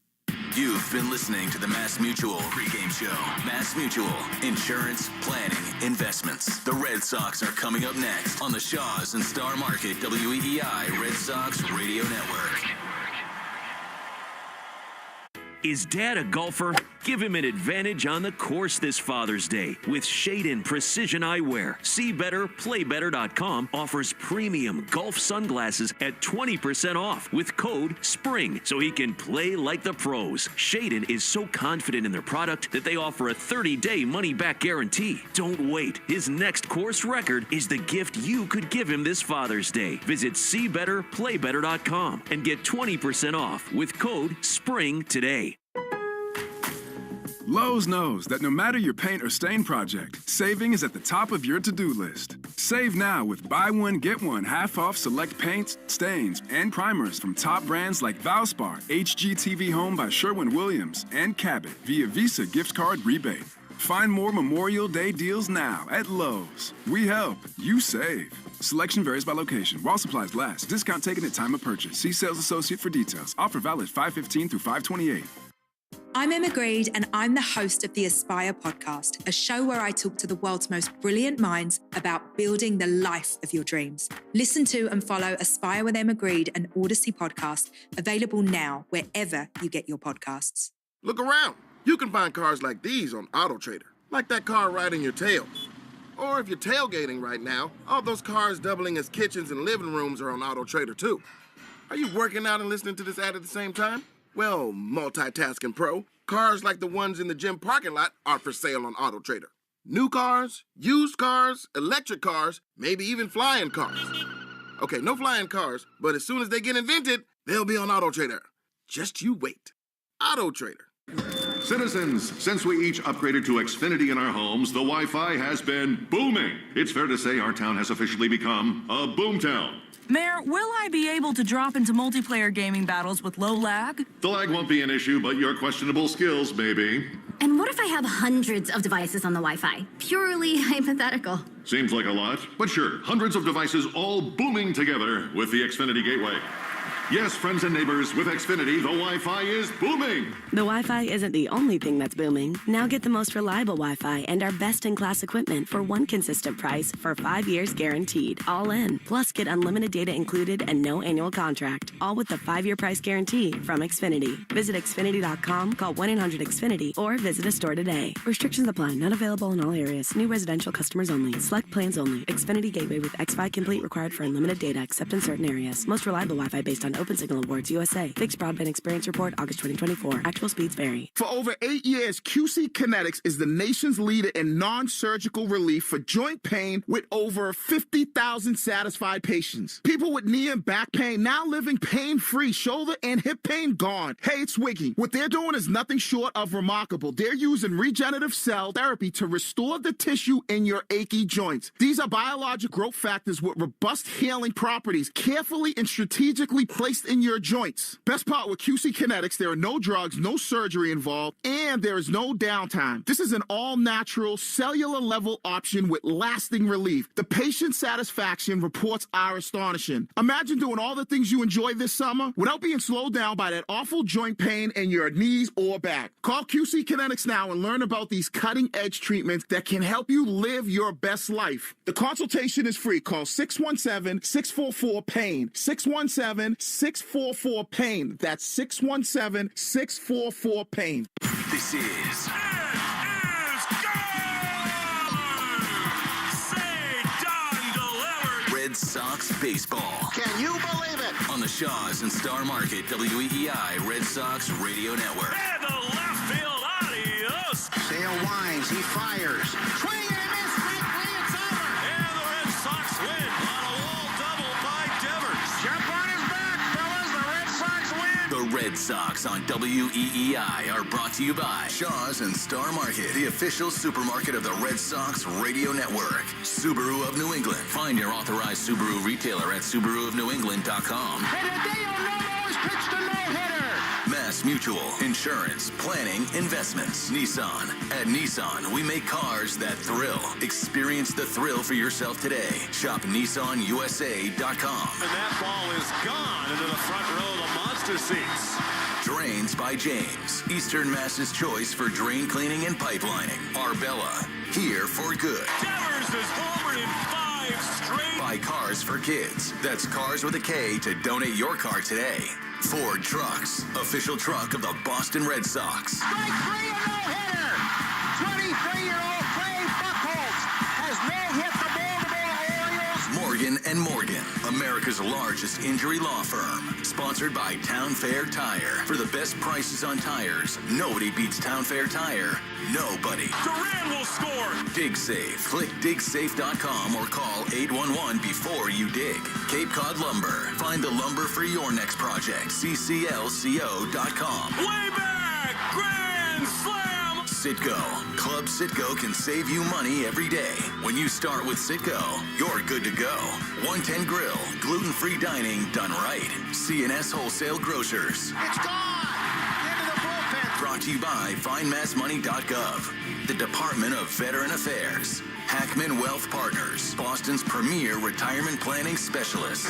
You've been listening to the Mass Mutual pregame show. Mass Mutual, insurance, planning, investments. The Red Sox are coming up next on the Shaws and Star Market, WEEI, Red Sox Radio Network. Is Dad a golfer? Give him an advantage on the course this Father's Day with Shade-In Precision Eyewear. SeeBetterPlayBetter.com offers premium golf sunglasses at 20% off with code SPRING so he can play like the pros. Shade-In is so confident in their product that they offer a 30-day money-back guarantee. Don't wait. His next course record is the gift you could give him this Father's Day. Visit SeeBetterPlayBetter.com and get 20% off with code SPRING today. Lowe's knows that no matter your paint or stain project, saving is at the top of your to-do list. Save now with buy one, get one half off select paints, stains, and primers from top brands like Valspar, HGTV Home by Sherwin-Williams, and Cabot via Visa gift card rebate. Find more Memorial Day deals now at Lowe's. We help, you save. Selection varies by location. While supplies last. Discount taken at time of purchase. See sales associate for details. Offer valid 5/15 through 5/28. I'm Emma Greed, and I'm the host of the Aspire podcast, a show where I talk to the world's most brilliant minds about building the life of your dreams. Listen to and follow Aspire with Emma Greed, an Odyssey podcast, available now wherever you get your podcasts. Look around. You can find cars like these on AutoTrader, like that car right in your tail. Or if you're tailgating right now, all those cars doubling as kitchens and living rooms are on AutoTrader too. Are you working out and listening to this ad at the same time? Well, multitasking pro, cars like the ones in the gym parking lot are for sale on AutoTrader. New cars, used cars, electric cars, maybe even flying cars. Okay, no flying cars, but as soon as they get invented, they'll be on AutoTrader. Just you wait. AutoTrader. Citizens, since we each upgraded to Xfinity in our homes, the Wi-Fi has been booming. It's fair to say our town has officially become a boomtown. Mayor, will I be able to drop into multiplayer gaming battles with low lag? The lag won't be an issue, but your questionable skills may be. And what if I have hundreds of devices on the Wi-Fi? Purely hypothetical. Seems like a lot, but sure, hundreds of devices all booming together with the Xfinity Gateway. Yes, friends and neighbors, with Xfinity, the Wi-Fi is booming. The Wi-Fi isn't the only thing that's booming. Now get the most reliable Wi-Fi and our best-in-class equipment for one consistent price for 5 years guaranteed. All in. Plus, get unlimited data included and no annual contract. All with the 5-year price guarantee from Xfinity. Visit Xfinity.com, call 1-800-XFINITY, or visit a store today. Restrictions apply. Not available in all areas. New residential customers only. Select plans only. Xfinity Gateway with X5 Complete required for unlimited data except in certain areas. Most reliable Wi-Fi based on Open Signal Awards USA. Fixed Broadband Experience Report, August 2024. Actual speeds vary. For over 8 years, QC Kinetics is the nation's leader in non-surgical relief for joint pain with over 50,000 satisfied patients. People with knee and back pain now living pain-free, shoulder and hip pain gone. Hey, it's Wiggy. What they're doing is nothing short of remarkable. They're using regenerative cell therapy to restore the tissue in your achy joints. These are biologic growth factors with robust healing properties, carefully and strategically placed in your joints. Best part with QC Kinetics, there are no drugs, no surgery involved, and there is no downtime. This is an all-natural, cellular-level option with lasting relief. The patient satisfaction reports are astonishing. Imagine doing all the things you enjoy this summer without being slowed down by that awful joint pain in your knees or back. Call QC Kinetics now and learn about these cutting-edge treatments that can help you live your best life. The consultation is free. Call 617-644-PAIN. 617-644-PAIN. That's 617-644-PAIN. This is Red Sox baseball. Can you believe it? On the Shaws and Star Market WEEI Red Sox Radio Network. And the left field, adios. Sale winds, he fires. Swing and a miss, strike three, it's over. And the Red Sox win on a wall double by Devers. Jump on his back, fellas, the Red Sox win. The Red Sox on WEEI are brought to you by Shaws and Star Market, the official supermarket of the Red Sox Radio Network. Subaru of New England. Find your authorized Subaru retailer at SubaruofNewEngland.com. And Hideo Nomo's pitched a no-hitter. Mass Mutual, insurance, planning, investments. Nissan. At Nissan, we make cars that thrill. Experience the thrill for yourself today. Shop NissanUSA.com. And that ball is gone into the front row of the monster seats. Drains by James. Eastern Mass's choice for drain cleaning and pipelining. Arbella. Here for good. Devers is homered in 5 straight. Buy cars for kids. That's Cars with a K to donate your car today. Ford Trucks. Official truck of the Boston Red Sox. Strike three, a no-hitter. 23-year-old Clay Buchholz has no-hit the Baltimore Orioles. Morgan & Morgan, America's largest injury law firm. Sponsored by Town Fair Tire. For the best prices on tires, nobody beats Town Fair Tire. Nobody. Duran will score. Dig Safe. Click digsafe.com or call 811 before you dig. Cape Cod Lumber. Find the lumber for your next project. cclco.com. Way back. Grand slam. Citgo. Club Citgo can save you money every day. When you start with Citgo, you're good to go. 110 Grill. Gluten-free dining done right. C&S Wholesale Grocers. It's gone. Into the bullpen. Brought to you by FindMassMoney.gov. The Department of Veteran Affairs. Hackman Wealth Partners. Boston's premier retirement planning specialist.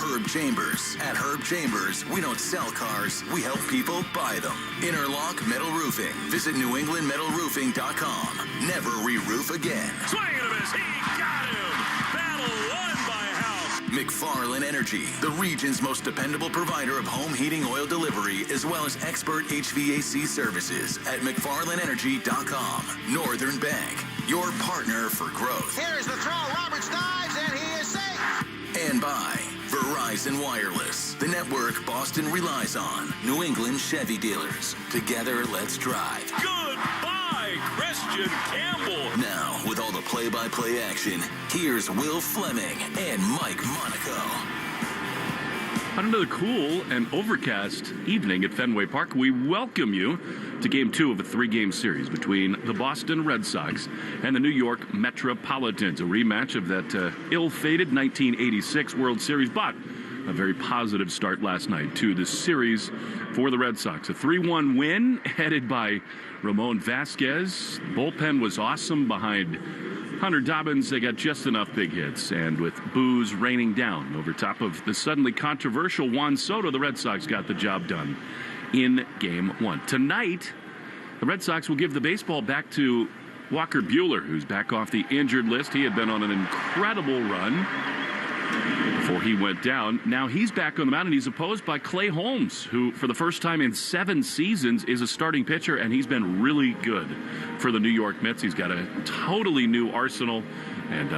Herb Chambers. At Herb Chambers, we don't sell cars, we help people buy them. Interlock Metal Roofing. Visit NewEnglandMetalRoofing.com. Never re-roof again. Swing and a miss. He got him. Battle won by House. McFarland Energy, the region's most dependable provider of home heating oil delivery, as well as expert HVAC services at McFarlandEnergy.com. Northern Bank, your partner for growth. Here's the throw. Roberts dives, and he is safe. And by Verizon Wireless, the network Boston relies on. New England Chevy dealers. Together, let's drive. Goodbye, Christian Campbell. Now, with all the play-by-play action, here's Will Fleming and Mike Monaco. On another cool and overcast evening at Fenway Park, we welcome you to Game 2 of a 3-game series between the Boston Red Sox and the New York Metropolitans, a rematch of that ill-fated 1986 World Series, but a very positive start last night to the series for the Red Sox. A 3-1 win headed by Ramon Vasquez. Bullpen was awesome behind Hunter Dobbins. They got just enough big hits, and with boos raining down over top of the suddenly controversial Juan Soto, the Red Sox got the job done in Game 1. Tonight, the Red Sox will give the baseball back to Walker Buehler, who's back off the injured list. He had been on an incredible run before he went down. Now he's back on the mound, and he's opposed by Clay Holmes, who for the first time in 7 seasons is a starting pitcher, and he's been really good for the New York Mets. He's got a totally new arsenal, and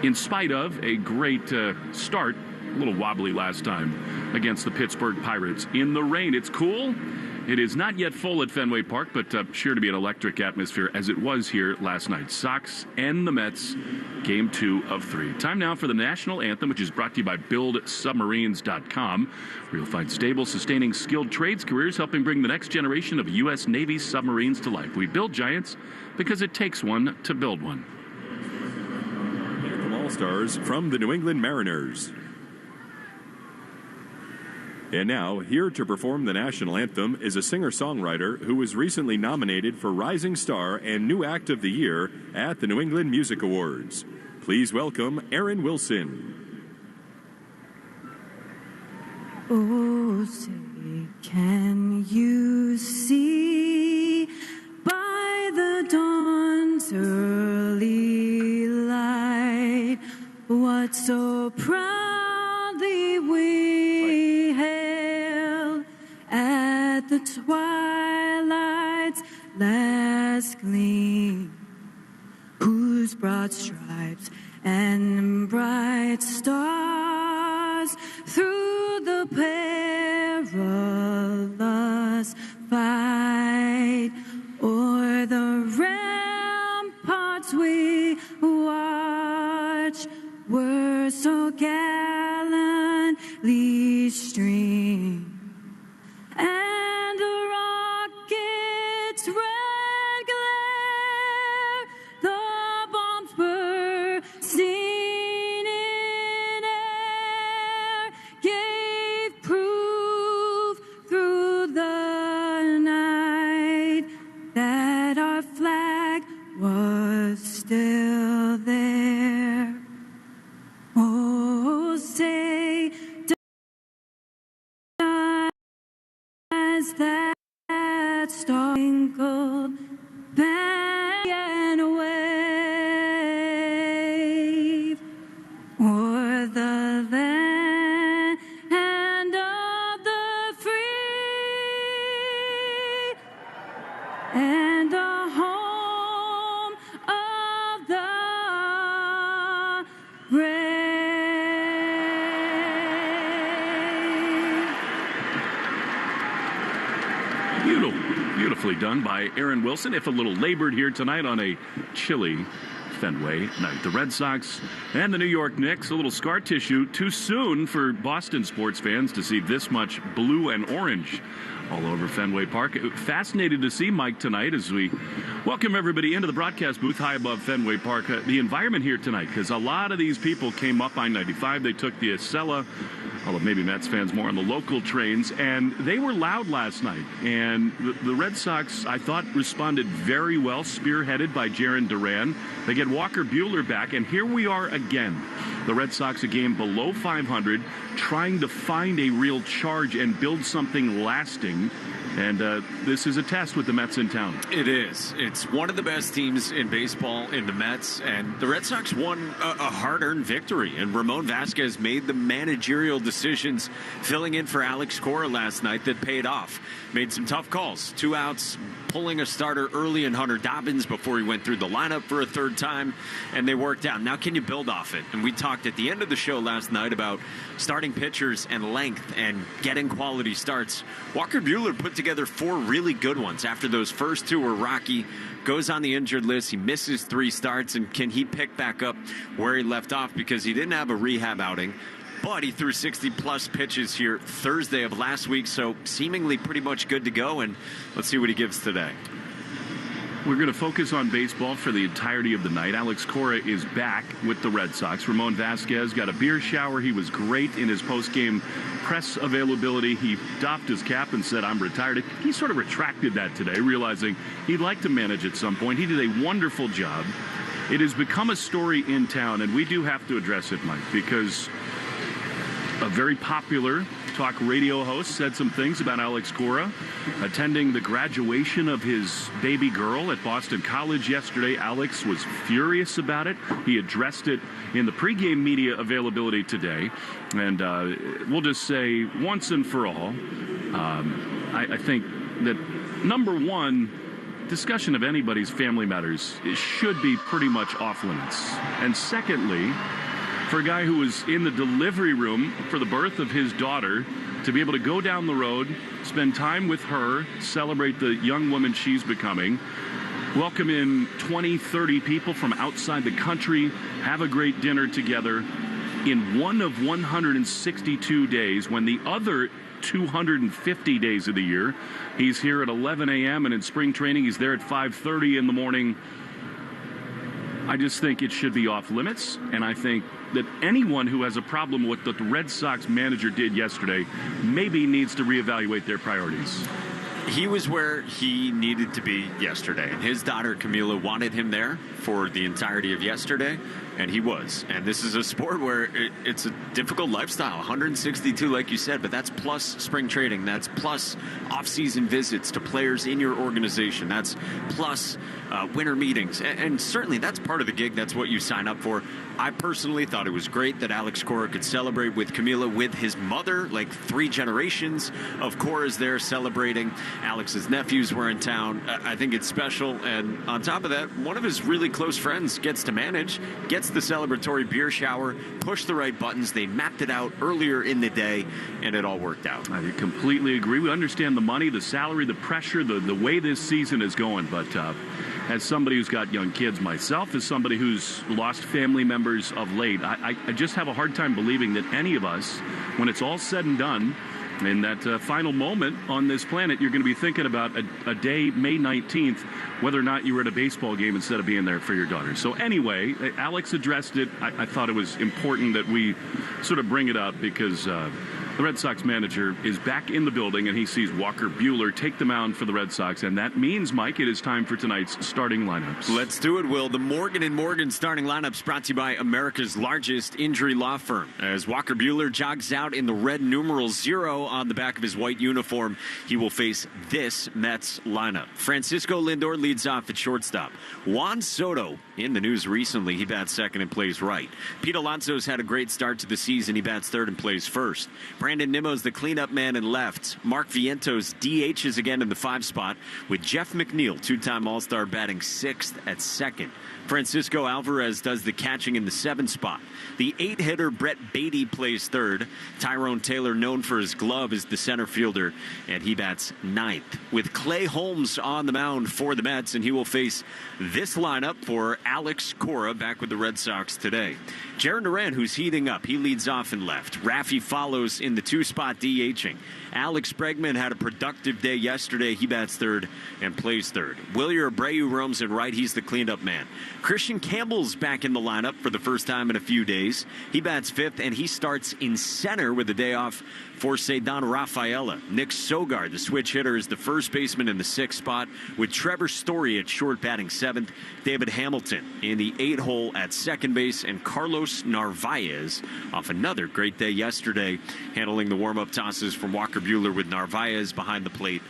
in spite of a great start, a little wobbly last time against the Pittsburgh Pirates in the rain. It's cool. It is not yet full at Fenway Park, but sure to be an electric atmosphere as it was here last night. Sox and the Mets, Game 2 of 3. Time now for the national anthem, which is brought to you by BuildSubmarines.com, where you'll find stable, sustaining, skilled trades careers helping bring the next generation of U.S. Navy submarines to life. We build giants because it takes one to build one. Anthem All-Stars from the New England Mariners. And now, here to perform the national anthem is a singer-songwriter who was recently nominated for Rising Star and New Act of the Year at the New England Music Awards. Please welcome Aaron Wilson. Oh, say, can you see by the dawn's early light what so proudly we hailed at the twilight's last gleam, whose broad stripes and bright stars through the perilous fight o'er the ramparts we watch were so gallantly streamed, and the rocket's red glare, the bombs bursting in air, gave proof through the night that our flag was still there. Oh, say does that star-spangled banner wave o'er the land of the free and the home of the brave. Beautifully done by Aaron Wilson, if a little labored here tonight on a chilly Fenway night. The Red Sox and the New York Knicks, a little scar tissue too soon for Boston sports fans to see this much blue and orange all over Fenway Park. Fascinated to see Mike tonight as we welcome everybody into the broadcast booth high above Fenway Park. The environment here tonight, because a lot of these people came up I-95. They took the Acela, although maybe Mets fans more on the local trains, and they were loud last night. And the Red Sox, I thought, responded very well, spearheaded by Duran. They get Walker Buehler back, and here we are again. The Red Sox, a game below 500, trying to find a real charge and build something lasting. And this is a test with the Mets in town. It is. It's one of the best teams in baseball in the Mets, and the Red Sox won a hard-earned victory. And Ramon Vasquez made the managerial decisions filling in for Alex Cora last night that paid off. Made some tough calls. 2 outs, pulling a starter early in Hunter Dobbins before he went through the lineup for a third time, and they worked out. Now can you build off it? And we talked at the end of the show last night about starting pitchers and length and getting quality starts. Walker Buehler put together 4 really good ones after those first 2 were rocky. Goes on the injured list. He misses 3 starts, and can he pick back up where he left off because he didn't have a rehab outing? but he threw 60-plus pitches here Thursday of last week, so seemingly pretty much good to go, and let's see what he gives today. We're going to focus on baseball for the entirety of the night. Alex Cora is back with the Red Sox. Ramon Vasquez got a beer shower. He was great in his post-game press availability. He doffed his cap and said, "I'm retired." He sort of retracted that today, realizing he'd like to manage at some point. He did a wonderful job. It has become a story in town, and we do have to address it, Mike, because a very popular talk radio host said some things about Alex Cora attending the graduation of his baby girl at Boston College yesterday. Alex was furious about it. He addressed it in the pregame media availability today. And we'll just say once and for all, I think that, number one, discussion of anybody's family matters should be pretty much off limits. And secondly, for a guy who was in the delivery room for the birth of his daughter, to be able to go down the road, spend time with her, celebrate the young woman she's becoming, welcome in 20, 30 people from outside the country, have a great dinner together in one of 162 days, when the other 250 days of the year, he's here at 11 a.m. and in spring training, he's there at 5:30 in the morning. I just think it should be off limits, and I think that anyone who has a problem with what the Red Sox manager did yesterday maybe needs to reevaluate their priorities. He was where he needed to be yesterday, and his daughter Camila wanted him there for the entirety of yesterday, and he was. And this is a sport where it's a difficult lifestyle, 162 like you said, but that's plus spring training, that's plus off-season visits to players in your organization, that's plus winter meetings, and certainly that's part of the gig. That's what you sign up for. I personally thought it was great that Alex Cora could celebrate with Camila, with his mother, like 3 generations of Coras there celebrating. Alex's nephews were in town. I think it's special, and on top of that, one of his really close friends gets to manage, gets the celebratory beer shower, push the right buttons. They mapped it out earlier in the day, and it all worked out. I completely agree. We understand the money, the salary, the pressure, the way this season is going, but as somebody who's got young kids myself, as somebody who's lost family members of late, I just have a hard time believing that any of us, when it's all said and done, in that final moment on this planet, you're going to be thinking about a day, May 19th, whether or not you were at a baseball game instead of being there for your daughter. So anyway, Alex addressed it. I thought it was important that we sort of bring it up because the Red Sox manager is back in the building, and he sees Walker Buehler take the mound for the Red Sox. And that means, Mike, it is time for tonight's starting lineups. Let's do it, Will. The Morgan & Morgan starting lineups brought to you by America's largest injury law firm. As Walker Buehler jogs out in the red numeral 0 on the back of his white uniform, he will face this Mets lineup. Francisco Lindor leads off at shortstop. Juan Soto in the news recently. He bats second and plays right. Pete Alonso's had a great start to the season. He bats third and plays first. Brandon Nimmo's the cleanup man in left. Mark Vientos DHs again in the 5 spot, with Jeff McNeil, 2-time All-Star, batting 6th at second. Francisco Alvarez does the catching in the 7 spot. The 8-hitter Brett Beatty plays third. Tyrone Taylor, known for his glove, is the center fielder, and he bats 9th. With Clay Holmes on the mound for the Mets, and he will face this lineup for Alex Cora back with the Red Sox today. Jaron Duran, who's heating up, he leads off in left. Raffy follows in the 2 spot DHing. Alex Bregman had a productive day yesterday. He bats third and plays third. Wilyer Abreu roams at right. He's the cleanup man. Christian Campbell's back in the lineup for the first time in a few days. He bats 5th, and he starts in center with a day off for Cedon Rafaela. Nick Sogard, the switch hitter, is the first baseman in the 6th spot, with Trevor Story at short batting 7th. David Hamilton in the 8-hole at second base, and Carlos Narvaez off another great day yesterday, handling the warm-up tosses from Walker Buehler, with Narvaez behind the plate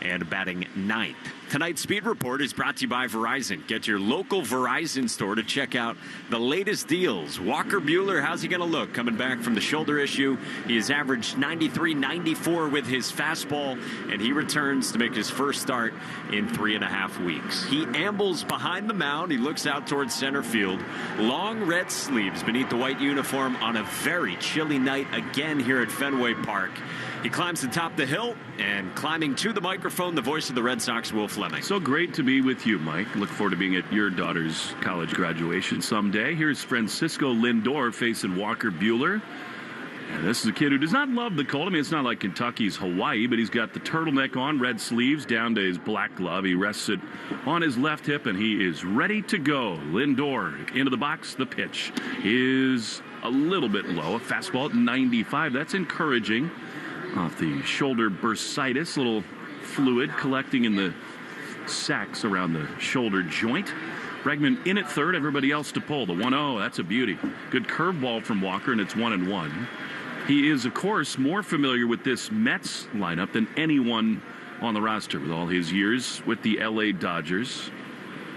and batting 9th. Tonight's Speed Report is brought to you by Verizon. Get your local Verizon store to check out the latest deals. Walker Buehler, how's he going to look? Coming back from the shoulder issue. He has averaged 93-94 with his fastball, and he returns to make his first start in 3.5 weeks. He ambles behind the mound. He looks out towards center field. Long red sleeves beneath the white uniform on a very chilly night again here at Fenway Park. He climbs to top the hill, and climbing to the microphone, the voice of the Red Sox, Will Fleming. So great to be with you, Mike. Look forward to being at your daughter's college graduation someday. Here's Francisco Lindor facing Walker Buehler. And this is a kid who does not love the cold. I mean, it's not like Kentucky's Hawaii, but he's got the turtleneck on, red sleeves down to his black glove. He rests it on his left hip, and he is ready to go. Lindor into the box. The pitch is a little bit low. A fastball at 95. That's encouraging. Off the shoulder bursitis, little fluid collecting in the sacs around the shoulder joint. Bregman in at third, everybody else to pull. The 1-0, that's a beauty. Good curveball from Walker, and it's 1-1. He is, of course, more familiar with this Mets lineup than anyone on the roster with all his years with the L.A. Dodgers.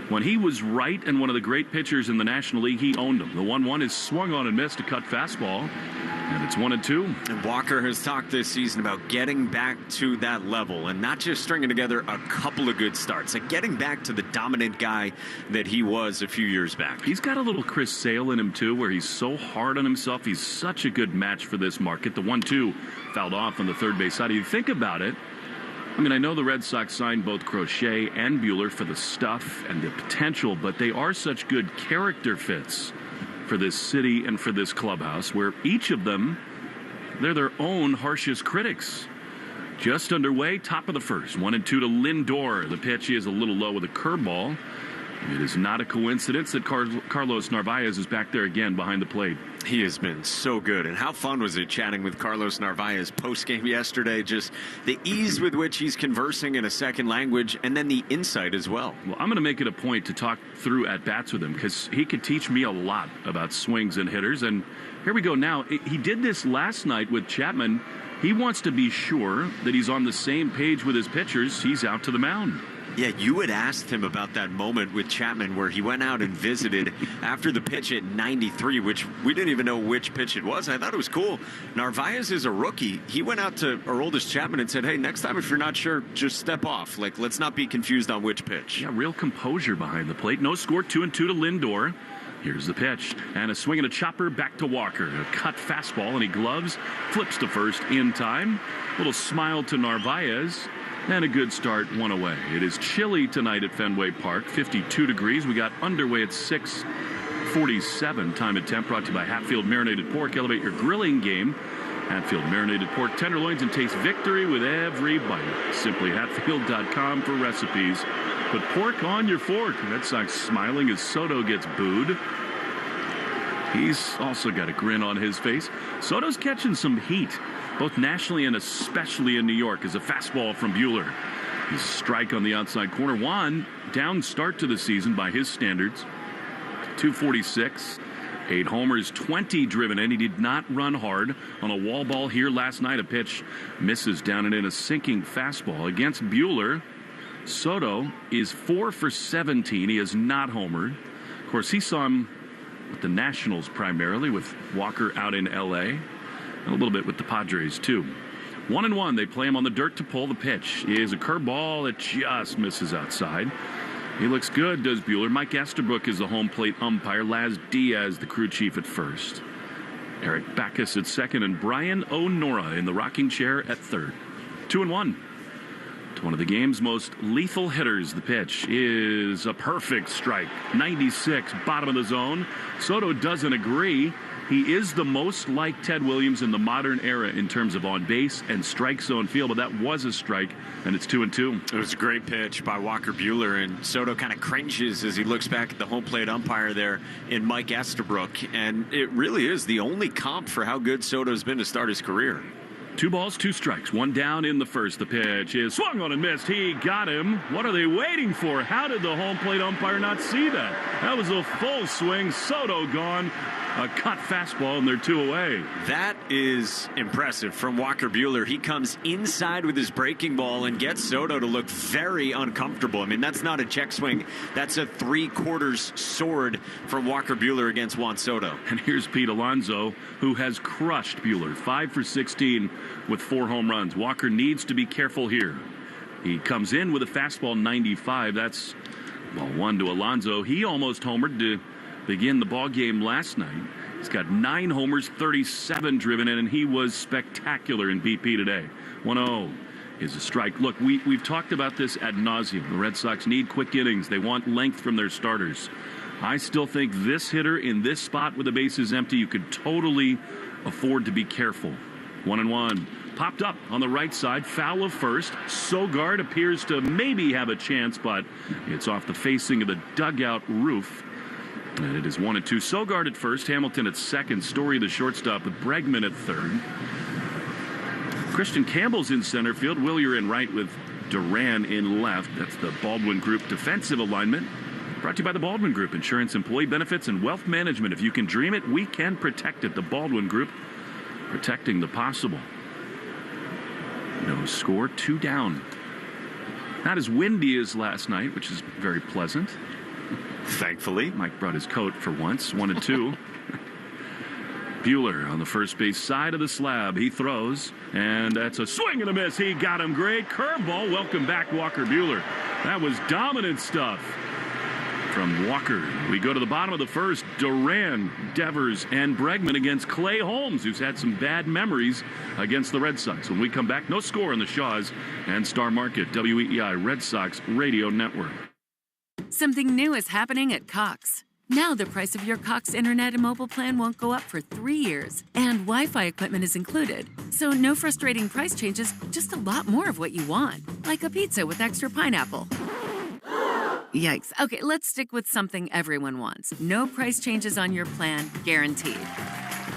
When he was right and one of the great pitchers in the National League, he owned him. The 1-1 is swung on and missed, a cut fastball. And it's 1-2. And Walker has talked this season about getting back to that level and not just stringing together a couple of good starts, like getting back to the dominant guy that he was a few years back. He's got a little Chris Sale in him, too, where he's so hard on himself. He's such a good match for this market. The 1-2 fouled off on the third base side. If you think about it, I mean, I know the Red Sox signed both Crochet and Buehler for the stuff and the potential, but they are such good character fits for this city and for this clubhouse, where each of them, they're their own harshest critics. Just underway, top of the first. 1-2 to Lindor. The pitch is a little low with a curveball. It is not a coincidence that Carlos Narvaez is back there again behind the plate. He has been so good. And how fun was it chatting with Carlos Narvaez post-game yesterday? Just the ease with which he's conversing in a second language, and then the insight as well. Well, I'm going to make it a point to talk through at-bats with him, because he could teach me a lot about swings and hitters. And here we go now. He did this last night with Chapman. He wants to be sure that he's on the same page with his pitchers. He's out to the mound. Yeah, you had asked him about that moment with Chapman where he went out and visited after the pitch at 93, which we didn't even know which pitch it was. I thought it was cool. Narvaez is a rookie. He went out to our oldest Chapman and said, hey, next time if you're not sure, just step off. Like, let's not be confused on which pitch. Yeah, real composure behind the plate. No score, 2-2 to Lindor. Here's the pitch. And a swing and a chopper back to Walker. A cut fastball, and he gloves, flips to first in time. Little smile to Narvaez. And a good start, one away. It is chilly tonight at Fenway Park, 52 degrees. We got underway at 6:47. Time and temp brought to you by Hatfield Marinated Pork. Elevate your grilling game. Hatfield Marinated Pork tenderloins, and taste victory with every bite. Simply Hatfield.com for recipes. Put pork on your fork. Red Sox smiling as Soto gets booed. He's also got a grin on his face. Soto's catching some heat, both nationally and especially in New York, as a fastball from Buehler. He's a strike on the outside corner. Juan, down start to the season by his standards. 246, 8 homers, 20 driven in. He did not run hard on a wall ball here last night. A pitch misses down and in, a sinking fastball. Against Buehler, Soto is 4 for 17. He has not homered. Of course, he saw him with the Nationals primarily, with Walker out in L.A., and a little bit with the Padres, too. 1-1. They play him on the dirt to pull. The pitch is a curveball that just misses outside. He looks good, does Buehler. Mike Estabrook is the home plate umpire. Laz Diaz, the crew chief, at first. Eric Backus at second, and Brian O'Nora in the rocking chair at third. 2-1. To one of the game's most lethal hitters. The pitch is a perfect strike. 96, bottom of the zone. Soto doesn't agree. He is the most like Ted Williams in the modern era in terms of on base and strike zone feel, but that was a strike, and it's 2-2. It was a great pitch by Walker Buehler, and Soto kind of cringes as he looks back at the home plate umpire there in Mike Estabrook, and it really is the only comp for how good Soto's been to start his career. 2 balls, 2 strikes, 1 down in the first. The pitch is swung on and missed. He got him. What are they waiting for? How did the home plate umpire not see that? That was a full swing. Soto gone. A cut fastball, and they're 2 away. That is impressive from Walker Buehler. He comes inside with his breaking ball and gets Soto to look very uncomfortable. I mean, that's not a check swing. That's a 3/4 sword from Walker Buehler against Juan Soto. And here's Pete Alonso, who has crushed Buehler. 5 for 16 with 4 home runs. Walker needs to be careful here. He comes in with a fastball 95. That's, well, 1 to Alonso. He almost homered to begin the ball game last night. He's got 9 homers, 37 driven in, and he was spectacular in BP today. 1-0 is a strike. Look, we've talked about this ad nauseum. The Red Sox need quick innings. They want length from their starters. I still think this hitter in this spot with the bases empty, you could totally afford to be careful. 1-1. Popped up on the right side, foul of first. Sogard appears to maybe have a chance, but it's off the facing of the dugout roof. And it is 1-2. Sogard at first, Hamilton at second, Story the shortstop with Bregman at third. Christian Campbell's in center field, Buehler in right with Duran in left. That's the Baldwin Group defensive alignment. Brought to you by the Baldwin Group, insurance, employee benefits, and wealth management. If you can dream it, we can protect it. The Baldwin Group, protecting the possible. No score, 2 down. Not as windy as last night, which is very pleasant. Thankfully. Mike brought his coat for once. 1-2. Buehler on the first base side of the slab. He throws, and that's a swing and a miss. He got him great. Curveball. Welcome back, Walker Buehler. That was dominant stuff from Walker. We go to the bottom of the first. Duran, Devers, and Bregman against Clay Holmes, who's had some bad memories against the Red Sox. When we come back, no score on the Shaws and Star Market, WEEI Red Sox Radio Network. Something new is happening at Cox. Now the price of your Cox internet and mobile plan won't go up for 3 years, and Wi-Fi equipment is included. So no frustrating price changes, just a lot more of what you want, like a pizza with extra pineapple. Yikes. Okay, let's stick with something everyone wants. No price changes on your plan, guaranteed.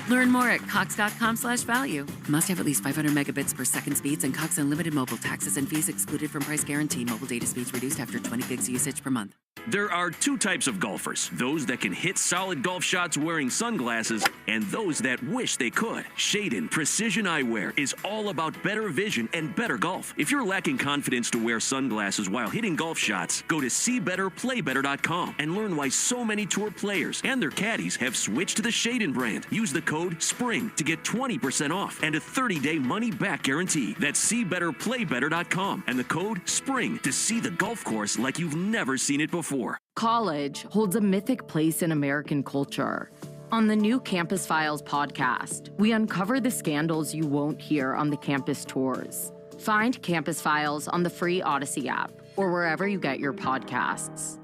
Learn more at cox.com/value. Must have at least 500 megabits per second speeds and Cox Unlimited mobile taxes and fees excluded from price guarantee. Mobile data speeds reduced after 20 gigs usage per month. There are 2 types of golfers, those that can hit solid golf shots wearing sunglasses and those that wish they could. Shaden Precision Eyewear is all about better vision and better golf. If you're lacking confidence to wear sunglasses while hitting golf shots, go to seebetterplaybetter.com and learn why so many tour players and their caddies have switched to the Shaden brand. Use the code SPRING to get 20% off and a 30-day money-back guarantee. That's seebetterplaybetter.com and the code SPRING to see the golf course like you've never seen it before. College holds a mythic place in American culture. On the new Campus Files podcast, we uncover the scandals you won't hear on the campus tours. Find Campus Files on the free Odyssey app or wherever you get your podcasts.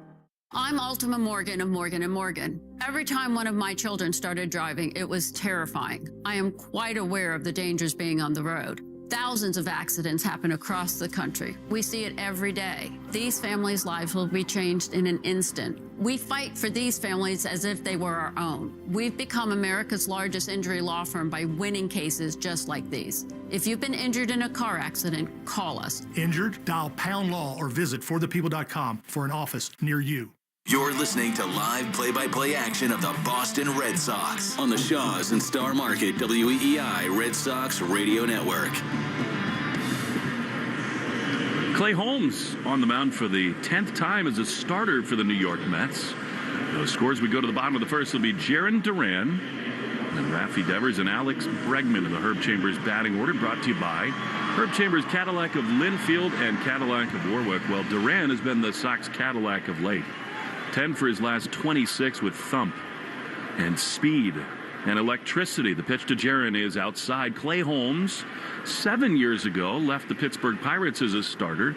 I'm Ultima Morgan of Morgan & Morgan. Every time one of my children started driving, it was terrifying. I am quite aware of the dangers being on the road. Thousands of accidents happen across the country. We see it every day. These families' lives will be changed in an instant. We fight for these families as if they were our own. We've become America's largest injury law firm by winning cases just like these. If you've been injured in a car accident, call us. Injured? Dial #law or visit forthepeople.com for an office near you. You're listening to live play-by-play action of the Boston Red Sox on the Shaws and Star Market WEEI Red Sox Radio Network. Clay Holmes on the mound for the 10th time as a starter for the New York Mets. Those scores, we go to the bottom of the first. It'll be Jarren Duran, and Rafi Devers and Alex Bregman in the Herb Chambers batting order, brought to you by Herb Chambers Cadillac of Linfield and Cadillac of Warwick. Well, Duran has been the Sox Cadillac of late. 10 for his last 26 with thump and speed and electricity. The pitch to Jarren is outside. Clay Holmes, 7 years ago, left the Pittsburgh Pirates as a starter.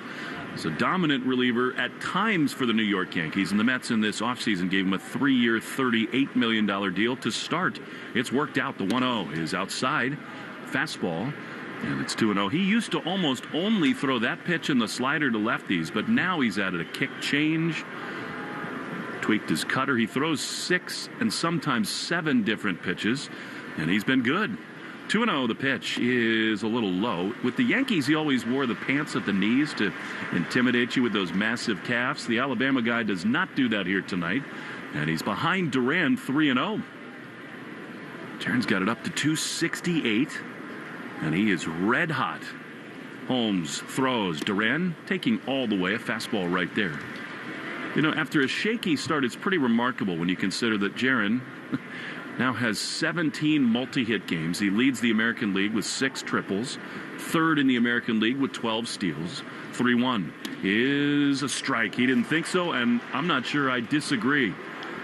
He's a dominant reliever at times for the New York Yankees, and the Mets in this offseason gave him a 3-year, $38 million deal to start. It's worked out. The 1-0 is outside. Fastball. And it's 2-0. He used to almost only throw that pitch and the slider to lefties, but now he's added a kick change. Tweaked his cutter. He throws 6 and sometimes 7 different pitches, and he's been good. 2-0, the pitch is a little low. With the Yankees, he always wore the pants at the knees to intimidate you with those massive calves. The Alabama guy does not do that here tonight, and he's behind Duran 3-0. Duran's got it up to 268, and he is red hot. Holmes throws. Duran taking all the way, a fastball right there. You know, after a shaky start, it's pretty remarkable when you consider that Jarren now has 17 multi-hit games. He leads the American League with 6 triples, third in the American League with 12 steals. 3-1 is a strike. He didn't think so, and I'm not sure I disagree.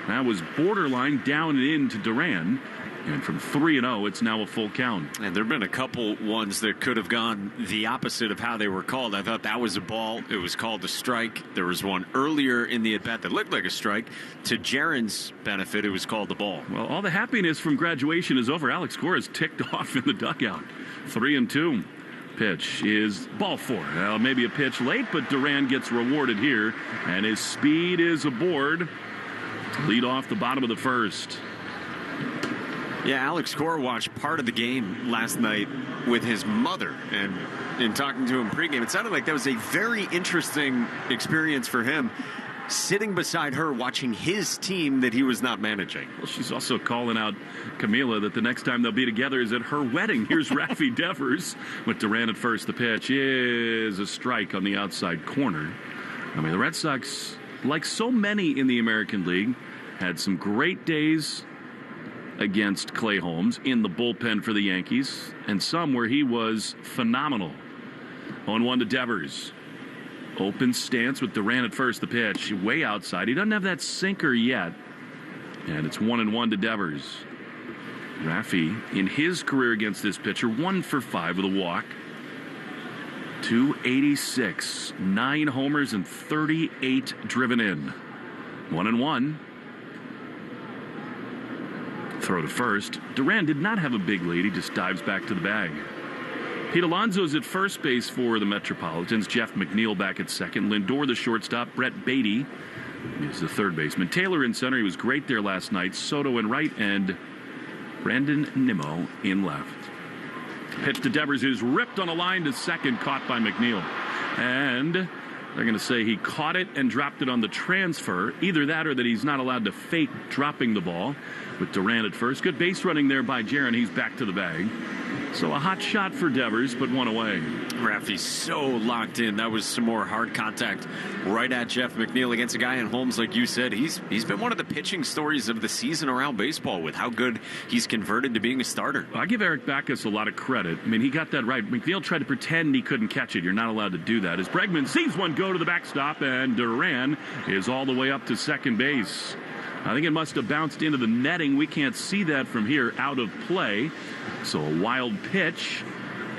That was borderline down and in to Duran. And from 3-0, it's now a full count. And there have been a couple ones that could have gone the opposite of how they were called. I thought that was a ball. It was called a strike. There was one earlier in the at-bat that looked like a strike. To Jaron's benefit, it was called the ball. Well, all the happiness from graduation is over. Alex Cora is ticked off in the dugout. 3-2. Pitch is ball 4. Well, maybe a pitch late, but Duran gets rewarded here. And his speed is aboard. Lead off the bottom of the first. Yeah, Alex Cora watched part of the game last night with his mother, and in talking to him pregame, it sounded like that was a very interesting experience for him, sitting beside her watching his team that he was not managing. Well, she's also calling out Camila that the next time they'll be together is at her wedding. Here's Rafi Devers with Duran at first. The pitch is a strike on the outside corner. I mean, the Red Sox, like so many in the American League, had some great days against Clay Holmes in the bullpen for the Yankees, and some where he was phenomenal. 0-1 to Devers. Open stance with Duran at first. The pitch way outside. He doesn't have that sinker yet. And it's 1-1 to Devers. Rafi, in his career against this pitcher, 1 for 5 with a walk. 286. 9 homers and 38 driven in. 1-1. Throw to first. Duran did not have a big lead. He just dives back to the bag. Pete Alonso's at first base for the Metropolitans. Jeff McNeil back at second. Lindor, the shortstop. Brett Beatty is the third baseman. Taylor in center. He was great there last night. Soto in right and Brandon Nimmo in left. Pitch to Devers is ripped on a line to second, caught by McNeil. And they're going to say he caught it and dropped it on the transfer. Either that or that he's not allowed to fake dropping the ball. With Duran at first. Good base running there by Jaron. He's back to the bag. So a hot shot for Devers, but one away. Rafi's so locked in. That was some more hard contact right at Jeff McNeil against a guy in Holmes, like you said. He's been one of the pitching stories of the season around baseball with how good he's converted to being a starter. I give Eric Backus a lot of credit. I mean, he got that right. McNeil tried to pretend he couldn't catch it. You're not allowed to do that. As Bregman sees one go to the backstop, and Duran is all the way up to second base. I think it must have bounced into the netting. We can't see that from here, out of play. So a wild pitch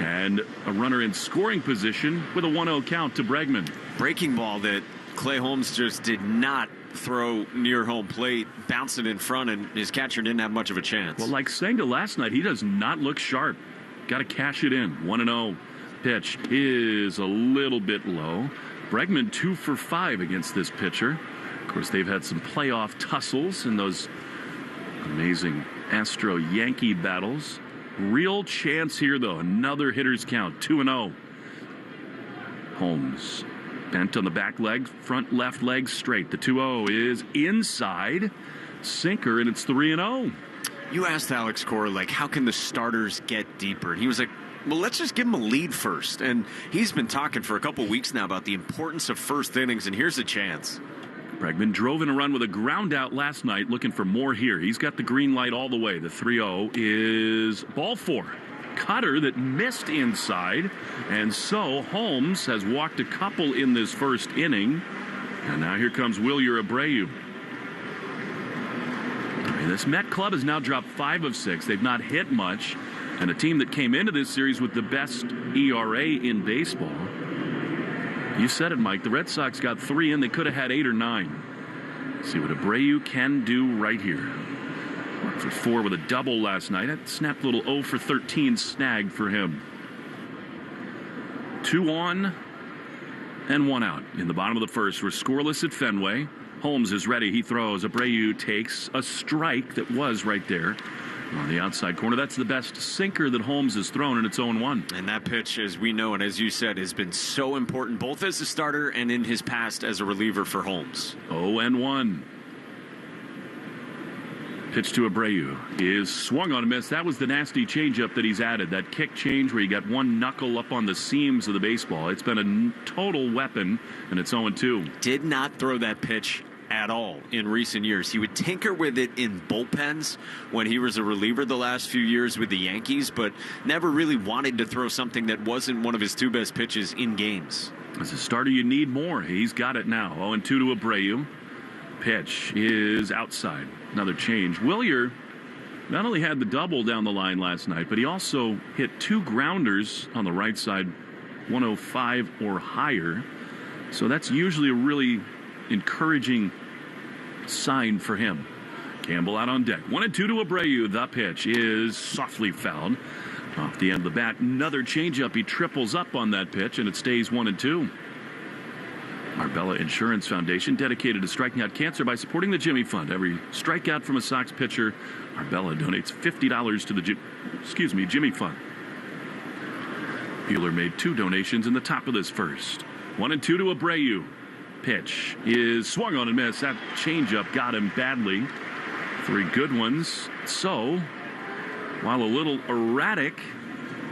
and a runner in scoring position with a 1-0 count to Bregman. Breaking ball that Clay Holmes just did not throw near home plate, bounced it in front, and his catcher didn't have much of a chance. Well, like Senga last night, he does not look sharp. Got to cash it in. 1-0. Pitch is a little bit low. Bregman 2 for 5 against this pitcher. Of course, they've had some playoff tussles in those amazing Astro-Yankee battles. Real chance here, though. Another hitter's count. 2-0. Holmes bent on the back leg, front left leg straight. The 2-0 is inside. Sinker, and it's 3-0. You asked Alex Cora, like, how can the starters get deeper? And he was like, well, let's just give him a lead first. And he's been talking for a couple weeks now about the importance of first innings, and here's a chance. Bregman drove in a run with a ground out last night, looking for more here. He's got the green light all the way. The 3-0 is ball 4. Cutter that missed inside. And so Holmes has walked a couple in this first inning. And now here comes Buehler Abreu. This Met club has now dropped 5 of 6. They've not hit much. And a team that came into this series with the best ERA in baseball. You said it, Mike. The Red Sox got 3 in. They could have had 8 or 9. See what Abreu can do right here. 1 for 4 with a double last night. That snapped little 0 for 13 snag for him. 2 on and 1 out in the bottom of the first. We're scoreless at Fenway. Holmes is ready. He throws. Abreu takes a strike that was right there on the outside corner. That's the best sinker that Holmes has thrown, and it's 0-1. And that pitch, as we know and as you said, has been so important both as a starter and in his past as a reliever for Holmes. 0-1. Pitch to Abreu is swung on a miss. That was the nasty changeup that he's added. That kick change where he got one knuckle up on the seams of the baseball. It's been a total weapon, and it's 0-2. Did not throw that pitch at all in recent years. He would tinker with it in bullpens when he was a reliever the last few years with the Yankees, but never really wanted to throw something that wasn't one of his 2 best pitches in games. As a starter, you need more. He's got it now. 0-2 to Abreu. Pitch is outside. Another change. Buehler not only had the double down the line last night, but he also hit 2 grounders on the right side, 105 or higher. So that's usually a really encouraging sign for him. Campbell out on deck. 1-2 to Abreu. The pitch is softly fouled. Off the end of the bat, another changeup. He triples up on that pitch, and it stays 1-2. Arbella Insurance Foundation, dedicated to striking out cancer by supporting the Jimmy Fund. Every strikeout from a Sox pitcher, Arbella donates $50 to the Jimmy Fund. Buehler made 2 donations in the top of this first. 1-2 to Abreu. Pitch is swung on and missed. That changeup got him badly. 3 good ones. So, while a little erratic,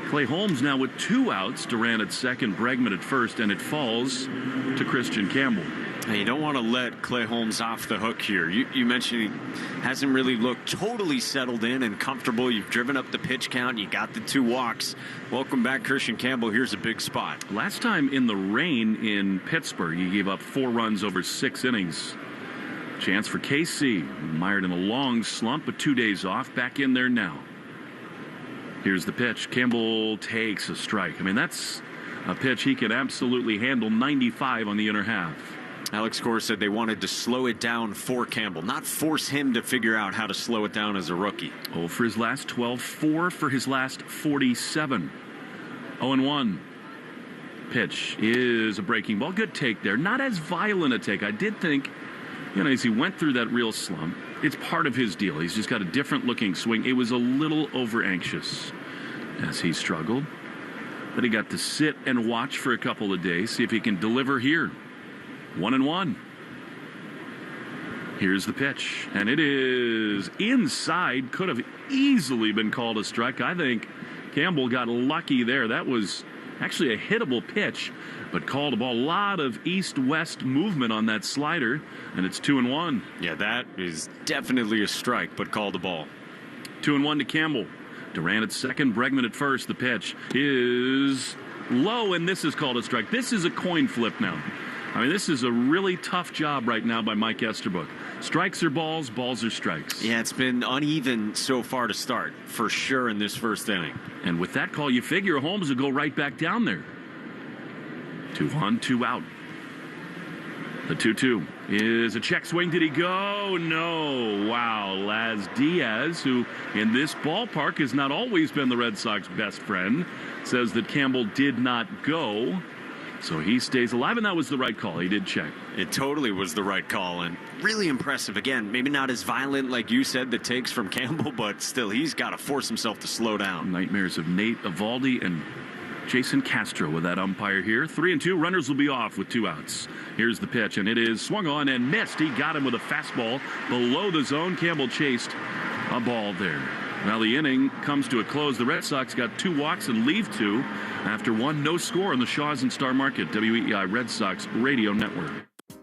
Clay Holmes now with 2 outs. Duran at second, Bregman at first, and it falls to Christian Campbell. Hey, you don't want to let Clay Holmes off the hook here. You mentioned he hasn't really looked totally settled in and comfortable. You've driven up the pitch count. You got the 2 walks. Welcome back, Christian Campbell. Here's a big spot. Last time in the rain in Pittsburgh, he gave up 4 runs over 6 innings. Chance for KC. Mired in a long slump, but 2 days off. Back in there now. Here's the pitch. Campbell takes a strike. I mean, that's a pitch he can absolutely handle. 95 on the inner half. Alex Cora said they wanted to slow it down for Campbell, not force him to figure out how to slow it down as a rookie. 0 for his last 12, 4 for his last 47. 0-1. Pitch is a breaking ball. Good take there. Not as violent a take. I did think, as he went through that real slump, it's part of his deal. He's just got a different looking swing. It was a little over anxious as he struggled. But he got to sit and watch for a couple of days, see if he can deliver here. 1-1. Here's the pitch, and it is inside. Could have easily been called a strike. I think Campbell got lucky there. That was actually a hittable pitch, but called a ball. A lot of east-west movement on that slider, and it's 2-1. Yeah, that is definitely a strike, but called a ball. 2-1 to Campbell. Duran at second, Bregman at first. The pitch is low, and this is called a strike. This is a coin flip now. I mean, this is a really tough job right now by Mike Esterbrook. Strikes are balls, balls are strikes. Yeah, it's been uneven so far to start, for sure, in this first inning. And with that call, you figure Holmes will go right back down there. 2-1, 2 out. The 2-2 is a check swing. Did he go? No. Wow. Laz Diaz, who in this ballpark has not always been the Red Sox best friend, says that Campbell did not go. So he stays alive, and that was the right call. He did check. It totally was the right call, and really impressive. Again, maybe not as violent, like you said, the takes from Campbell, but still, he's got to force himself to slow down. Nightmares of Nate Eovaldi and Jason Castro with that umpire here. 3-2. Runners will be off with 2 outs. Here's the pitch, and it is swung on and missed. He got him with a fastball below the zone. Campbell chased a ball there. Now the inning comes to a close. The Red Sox got 2 walks and leave 2 after 1 no score on the Shaws and Star Market WEEI Red Sox Radio Network.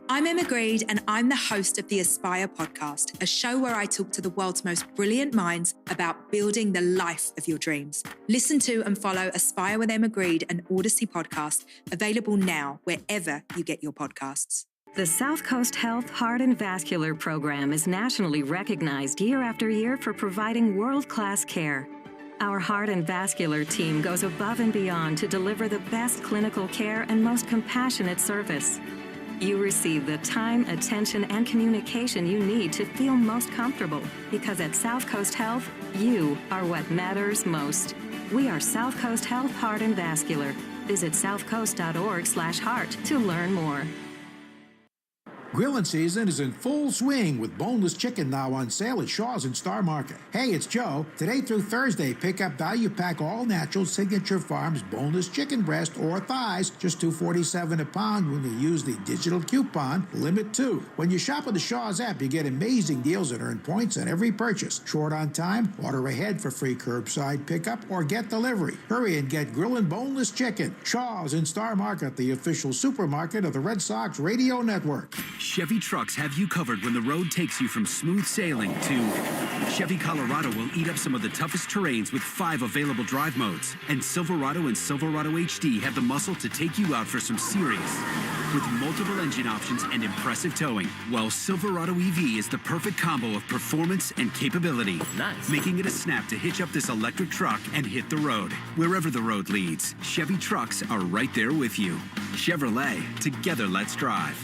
I'm Emma Greed, and I'm the host of the Aspire podcast, a show where I talk to the world's most brilliant minds about building the life of your dreams. Listen to and follow Aspire with Emma Greed, an Odyssey podcast, available now wherever you get your podcasts. The South Coast Health Heart and Vascular Program is nationally recognized year after year for providing world-class care. Our heart and vascular team goes above and beyond to deliver the best clinical care and most compassionate service. You receive the time, attention, and communication you need to feel most comfortable, because at South Coast Health, you are what matters most. We are South Coast Health Heart and Vascular. Visit southcoast.org/heart to learn more. Grilling season is in full swing with boneless chicken now on sale at Shaw's and Star Market. Hey, it's Joe. Today through Thursday, pick up value pack all-natural Signature Farms boneless chicken breast or thighs, just $2.47 a pound when you use the digital coupon Limit 2. When you shop with the Shaw's app, you get amazing deals and earn points on every purchase. Short on time? Order ahead for free curbside pickup or get delivery. Hurry and get grillin' boneless chicken. Shaw's and Star Market, the official supermarket of the Red Sox Radio Network. Chevy trucks have you covered when the road takes you from smooth sailing to Chevy Colorado will eat up some of the toughest terrains with 5 available drive modes. And Silverado and Silverado HD have the muscle to take you out for some serious with multiple engine options and impressive towing. While Silverado EV is the perfect combo of performance and capability. Nice. Making it a snap to hitch up this electric truck and hit the road. Wherever the road leads, Chevy trucks are right there with you. Chevrolet, together let's drive.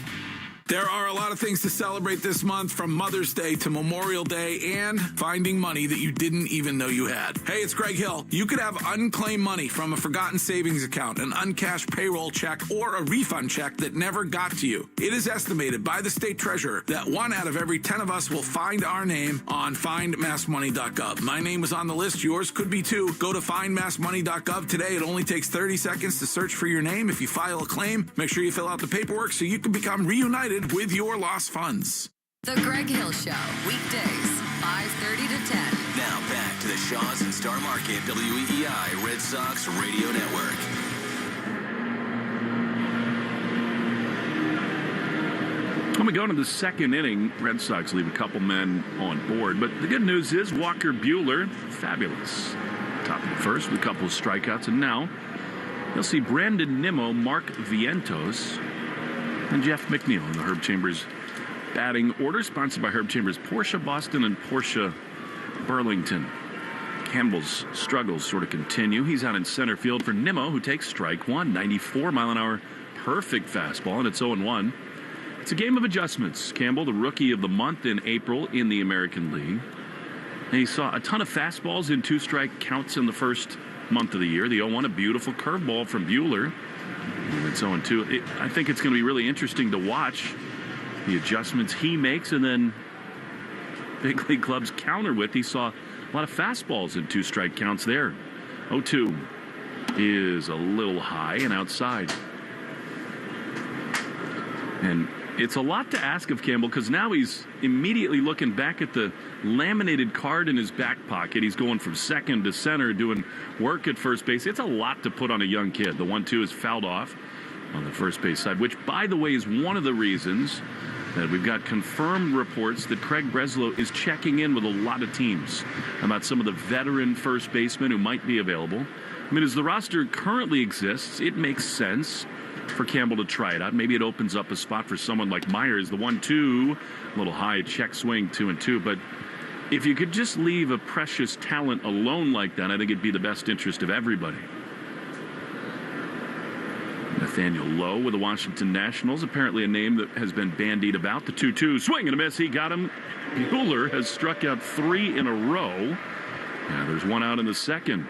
There are a lot of things to celebrate this month, from Mother's Day to Memorial Day and finding money that you didn't even know you had. Hey, it's Greg Hill. You could have unclaimed money from a forgotten savings account, an uncashed payroll check, or a refund check that never got to you. It is estimated by the state treasurer that 1 out of every 10 of us will find our name on findmassmoney.gov. My name is on the list. Yours could be too. Go to findmassmoney.gov today. It only takes 30 seconds to search for your name. If you file a claim, make sure you fill out the paperwork so you can become reunited with your lost funds. The Greg Hill Show, weekdays, 5:30 to 10. Now back to the Shaws and Star Market WEEI Red Sox Radio Network. When we go into the second inning, Red Sox leave a couple men on board. But the good news is Walker Buehler, fabulous. Top of the first with a couple of strikeouts. And now you'll see Brandon Nimmo, Mark Vientos, and Jeff McNeil in the Herb Chambers batting order, sponsored by Herb Chambers Porsche Boston and Porsche Burlington. Campbell's struggles sort of continue. He's out in center field for Nimmo, who takes strike one. 94-mile-an-hour perfect fastball, and it's 0-1. It's a game of adjustments. Campbell, the rookie of the month in April in the American League. And he saw a ton of fastballs in 2-strike counts in the first month of the year. The 0-1, a beautiful curveball from Buehler. And it's 0-2. I think it's going to be really interesting to watch the adjustments he makes and then big league clubs counter with. He saw a lot of fastballs in 2-strike counts there. 0-2 is a little high and outside. And it's a lot to ask of Campbell because now he's immediately looking back at the laminated card in his back pocket. He's going from second to center, doing work at first base. It's a lot to put on a young kid. The 1-2 is fouled off on the first base side, which, by the way, is one of the reasons that we've got confirmed reports that Craig Breslow is checking in with a lot of teams about some of the veteran first basemen who might be available. I mean, as the roster currently exists, it makes sense for Campbell to try it out. Maybe it opens up a spot for someone like Myers. The 1-2, a little high, check swing, 2-2. But if you could just leave a precious talent alone like that, I think it'd be the best interest of everybody. Nathaniel Lowe with the Washington Nationals, apparently a name that has been bandied about. The 2-2, swing and a miss. He got him. Buehler has struck out 3 in a row. Yeah, there's 1 out in the second.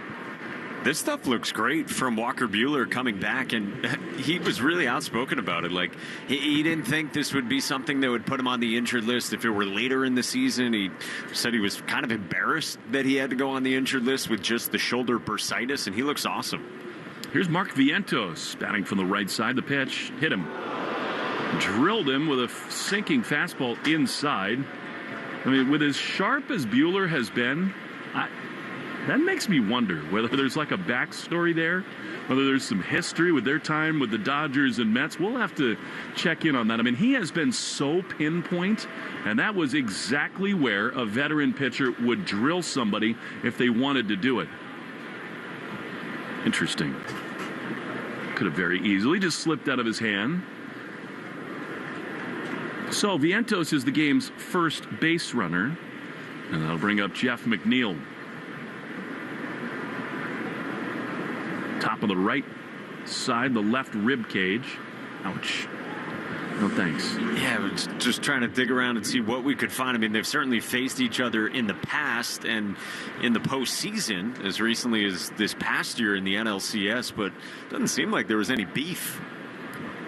This stuff looks great from Walker Buehler coming back, and he was really outspoken about it. Like, he didn't think this would be something that would put him on the injured list if it were later in the season. He said he was kind of embarrassed that he had to go on the injured list with just the shoulder bursitis, and he looks awesome. Here's Mark Vientos batting from the right side. The pitch hit him. Drilled him with a sinking fastball inside. I mean, with as sharp as Buehler has been, that makes me wonder whether there's like a backstory there, whether there's some history with their time with the Dodgers and Mets. We'll have to check in on that. I mean, he has been so pinpoint, and that was exactly where a veteran pitcher would drill somebody if they wanted to do it. Interesting. Could have very easily just slipped out of his hand. So Vientos is the game's first base runner, and that'll bring up Jeff McNeil. Top of the right side, the left rib cage. Ouch. No thanks. Yeah, we're just trying to dig around and see what we could find. I mean, they've certainly faced each other in the past and in the postseason as recently as this past year in the NLCS, but it doesn't seem like there was any beef.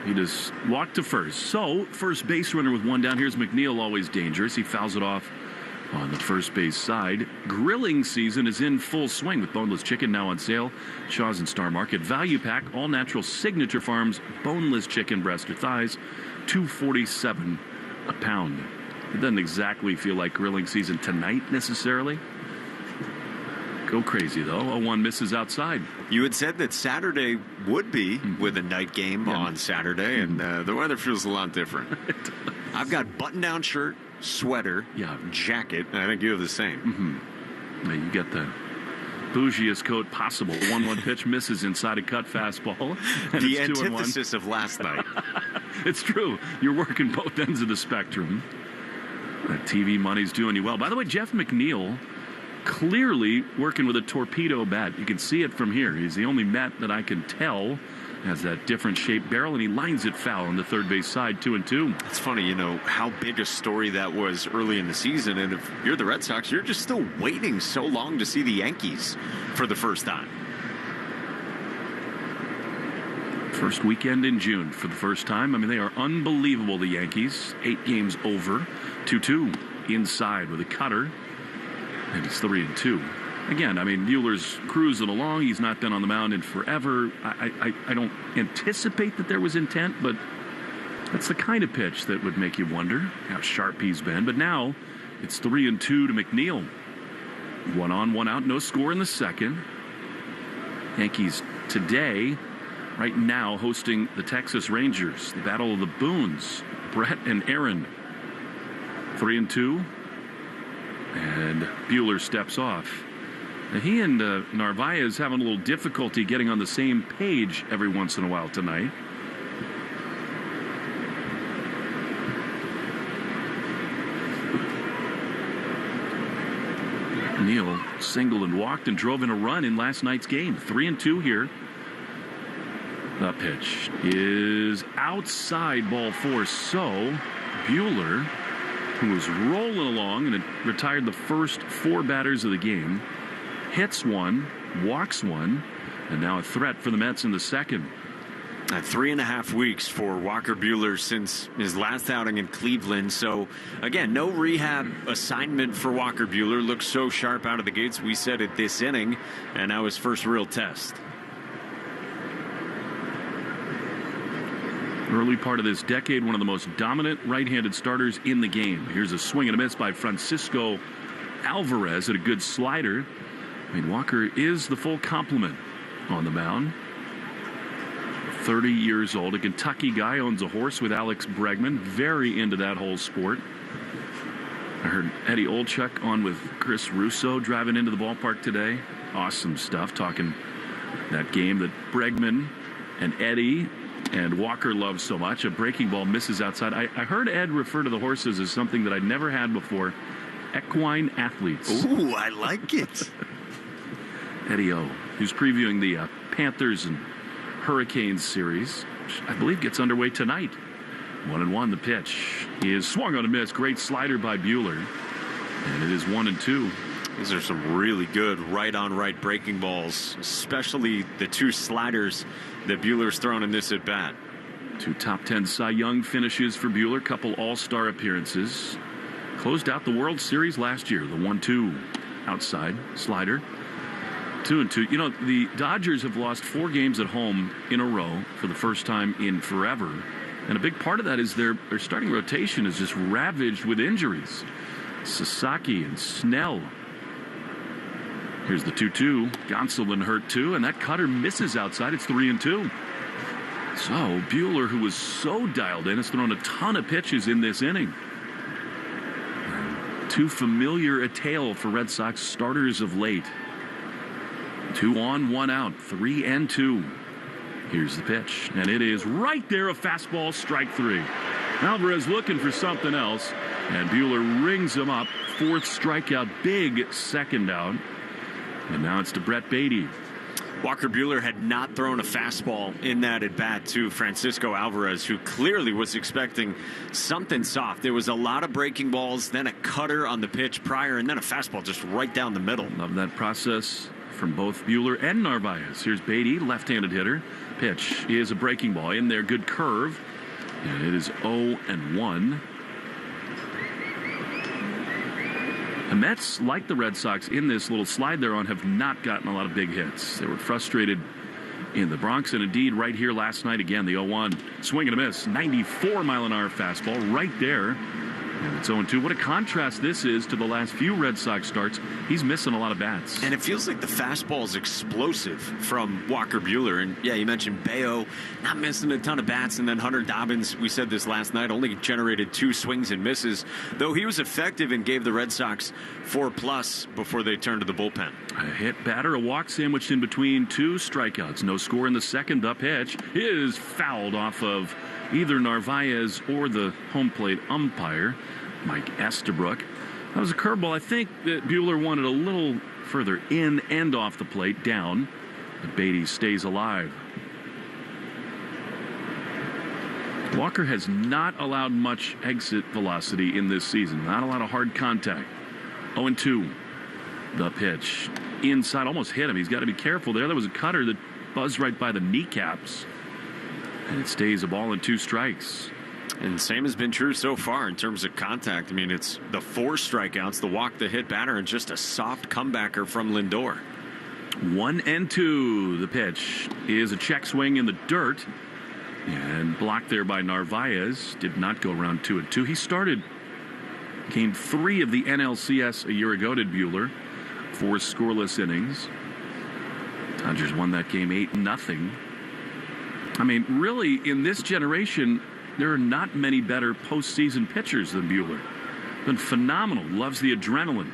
He just walked to first. So, first base runner with 1 down. Here's McNeil, always dangerous. He fouls it off on the first base side. Grilling season is in full swing with boneless chicken now on sale. Shaw's and Star Market. Value pack, all natural Signature Farms, boneless chicken breast or thighs, $2.47 a pound. It doesn't exactly feel like grilling season tonight necessarily. Go crazy, though. 0-1 misses outside. You had said that Saturday would be with a night game on Saturday, and the weather feels a lot different. I've got button-down shirt, sweater, jacket, and I think you have the same. Mm-hmm. Yeah, you get the bougiest coat possible. 1-1 pitch misses inside a cut fastball. And The it's 2-1. antithesis of last night. It's true. You're working both ends of the spectrum. That TV money's doing you well. By the way, Jeff McNeil clearly working with a torpedo bat. You can see it from here. He's the only Met that I can tell has that different shaped barrel, and he lines it foul on the third base side, 2-2. It's funny, how big a story that was early in the season. And if you're the Red Sox, you're just still waiting so long to see the Yankees for the first time. First weekend in June for the first time. I mean, they are unbelievable, the Yankees. 8 games over, 2-2 inside with a cutter. And it's 3-2. Again, I mean, Buehler's cruising along. He's not been on the mound in forever. I don't anticipate that there was intent, but that's the kind of pitch that would make you wonder how sharp he's been. But now it's 3-2 to McNeil. 1 on, 1 out, no score in the second. Yankees today, right now, hosting the Texas Rangers, the Battle of the Boons. Brett and Aaron, 3-2. And Buehler steps off. Now, he and Narvaez having a little difficulty getting on the same page every once in a while tonight. Neal singled and walked and drove in a run in last night's game. 3-2 here. The pitch is outside, ball 4. So Buehler, who was rolling along and had retired the first 4 batters of the game, hits one, walks one, and now a threat for the Mets in the second. 3.5 weeks for Walker Buehler since his last outing in Cleveland. So, again, no rehab assignment for Walker Buehler. Looks so sharp out of the gates. We said it this inning, and now his first real test. Early part of this decade, one of the most dominant right-handed starters in the game. Here's a swing and a miss by Francisco Alvarez at a good slider. I mean, Walker is the full complement on the mound. 30 years old, a Kentucky guy, owns a horse with Alex Bregman. Very into that whole sport. I heard Eddie Olczyk on with Chris Russo driving into the ballpark today. Awesome stuff, talking that game that Bregman and Eddie and Walker loves so much. A breaking ball misses outside. I heard Ed refer to the horses as something that I'd never had before. Equine athletes. Ooh, I like it. Eddie O, who's previewing the Panthers and Hurricanes series, which I believe gets underway tonight. 1-1. The pitch is swung on a miss. Great slider by Buehler. And it is 1-2. These are some really good right-on-right breaking balls, especially the 2 sliders that Buehler's thrown in this at-bat. 2 top 10 Cy Young finishes for Buehler. Couple all-star appearances. Closed out the World Series last year. The 1-2 outside slider. 2-2. You know, the Dodgers have lost 4 games at home in a row for the first time in forever. And a big part of that is their starting rotation is just ravaged with injuries. Sasaki and Snell. Here's the 2-2. Gonsolin hurt too, and that cutter misses outside. It's 3-2. So Buehler, who was so dialed in, has thrown a ton of pitches in this inning. Too familiar a tale for Red Sox starters of late. 2 on, 1 out, 3-2. Here's the pitch, and it is right there, a fastball, strike 3. Alvarez looking for something else, and Buehler rings him up. 4th strikeout, big second out. And now it's to Brett Beatty. Walker Buehler had not thrown a fastball in that at-bat to Francisco Alvarez, who clearly was expecting something soft. There was a lot of breaking balls, then a cutter on the pitch prior, and then a fastball just right down the middle. Love that process from both Buehler and Narvaez. Here's Beatty, left-handed hitter. Pitch is a breaking ball in there. Good curve. And it is 0-1. The Mets, like the Red Sox in this little slide they're on, have not gotten a lot of big hits. They were frustrated in the Bronx, and indeed right here last night again, the 0-1. Swing and a miss. 94-mile-an-hour fastball right there. And it's 0-2. What a contrast this is to the last few Red Sox starts. He's missing a lot of bats. And it feels like the fastball is explosive from Walker Buehler. And, yeah, you mentioned Bayo not missing a ton of bats. And then Hunter Dobbins, we said this last night, only generated 2 swings and misses, though he was effective and gave the Red Sox 4+ before they turned to the bullpen. A hit batter, a walk sandwiched in between 2 strikeouts. No score in the second. The pitch is fouled off of either Narvaez or the home plate umpire, Mike Estabrook. That was a curveball. I think that Buehler wanted a little further in and off the plate, down. But Beatty stays alive. Walker has not allowed much exit velocity in this season. Not a lot of hard contact. 0-2. The pitch. Inside, almost hit him. He's got to be careful there. There was a cutter that buzzed right by the kneecaps. And it stays a ball and 2 strikes. And same has been true so far in terms of contact. I mean, it's the 4 strikeouts, the walk, the hit batter, and just a soft comebacker from Lindor. 1-2. The pitch is a check swing in the dirt. And blocked there by Narvaez. Did not go around 2-2. He started game 3 of the NLCS a year ago, did Buehler. 4 scoreless innings. Dodgers won that game 8-0. I mean, really, in this generation, there are not many better postseason pitchers than Buehler. Been phenomenal. Loves the adrenaline.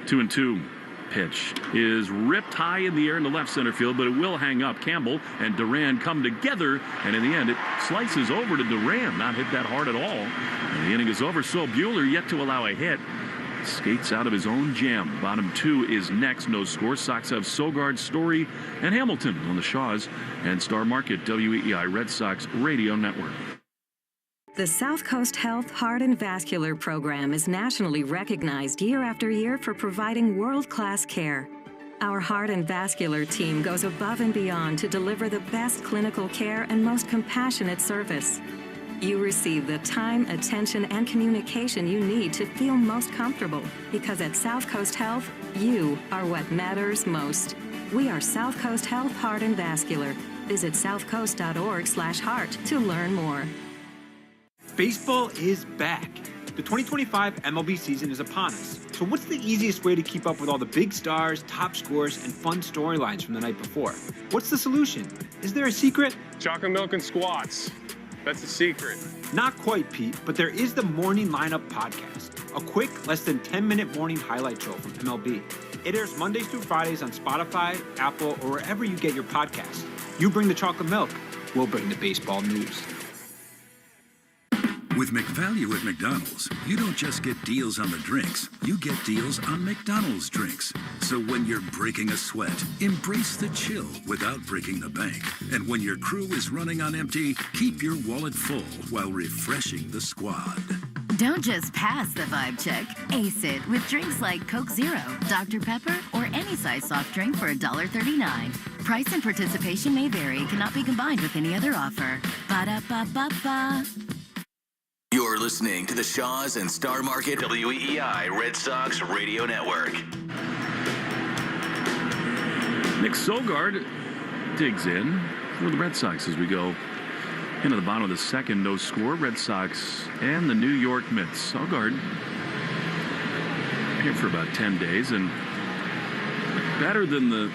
2-2. Pitch is ripped high in the air in the left center field, but it will hang up. Campbell and Duran come together, and in the end, it slices over to Duran. Not hit that hard at all. And the inning is over. So Buehler, yet to allow a hit, skates out of his own jam. Bottom 2 is next. No score. Sox have Sogard, Story, and Hamilton on the Shaws and Star Market WEEI Red Sox Radio Network. The South Coast Health Heart and Vascular Program is nationally recognized year after year for providing world-class care. Our heart and vascular team goes above and beyond to deliver the best clinical care and most compassionate service. You receive the time, attention, and communication you need to feel most comfortable, because at South Coast Health, you are what matters most. We are South Coast Health Heart and Vascular. Visit southcoast.org/heart to learn more. Baseball is back. The 2025 MLB season is upon us. So what's the easiest way to keep up with all the big stars, top scores, and fun storylines from the night before? What's the solution? Is there a secret? Chocolate milk and squats. That's the secret. Not quite, Pete, but there is the Morning Lineup podcast, a quick, less than 10-minute morning highlight show from MLB. It airs Mondays through Fridays on Spotify, Apple, or wherever you get your podcasts. You bring the chocolate milk, we'll bring the baseball news. With McValue at McDonald's, you don't just get deals on the drinks, you get deals on McDonald's drinks. So when you're breaking a sweat, embrace the chill without breaking the bank. And when your crew is running on empty, keep your wallet full while refreshing the squad. Don't just pass the vibe check. Ace it with drinks like Coke Zero, Dr. Pepper, or any size soft drink for $1.39. Price and participation may vary. Cannot be combined with any other offer. Ba-da-ba-ba-ba. You're listening to the Shaws and Star Market WEEI Red Sox Radio Network. Nick Sogard digs in for the Red Sox as we go into the bottom of the second. No score. Red Sox and the New York Mets. Sogard here for about 10 days and better than the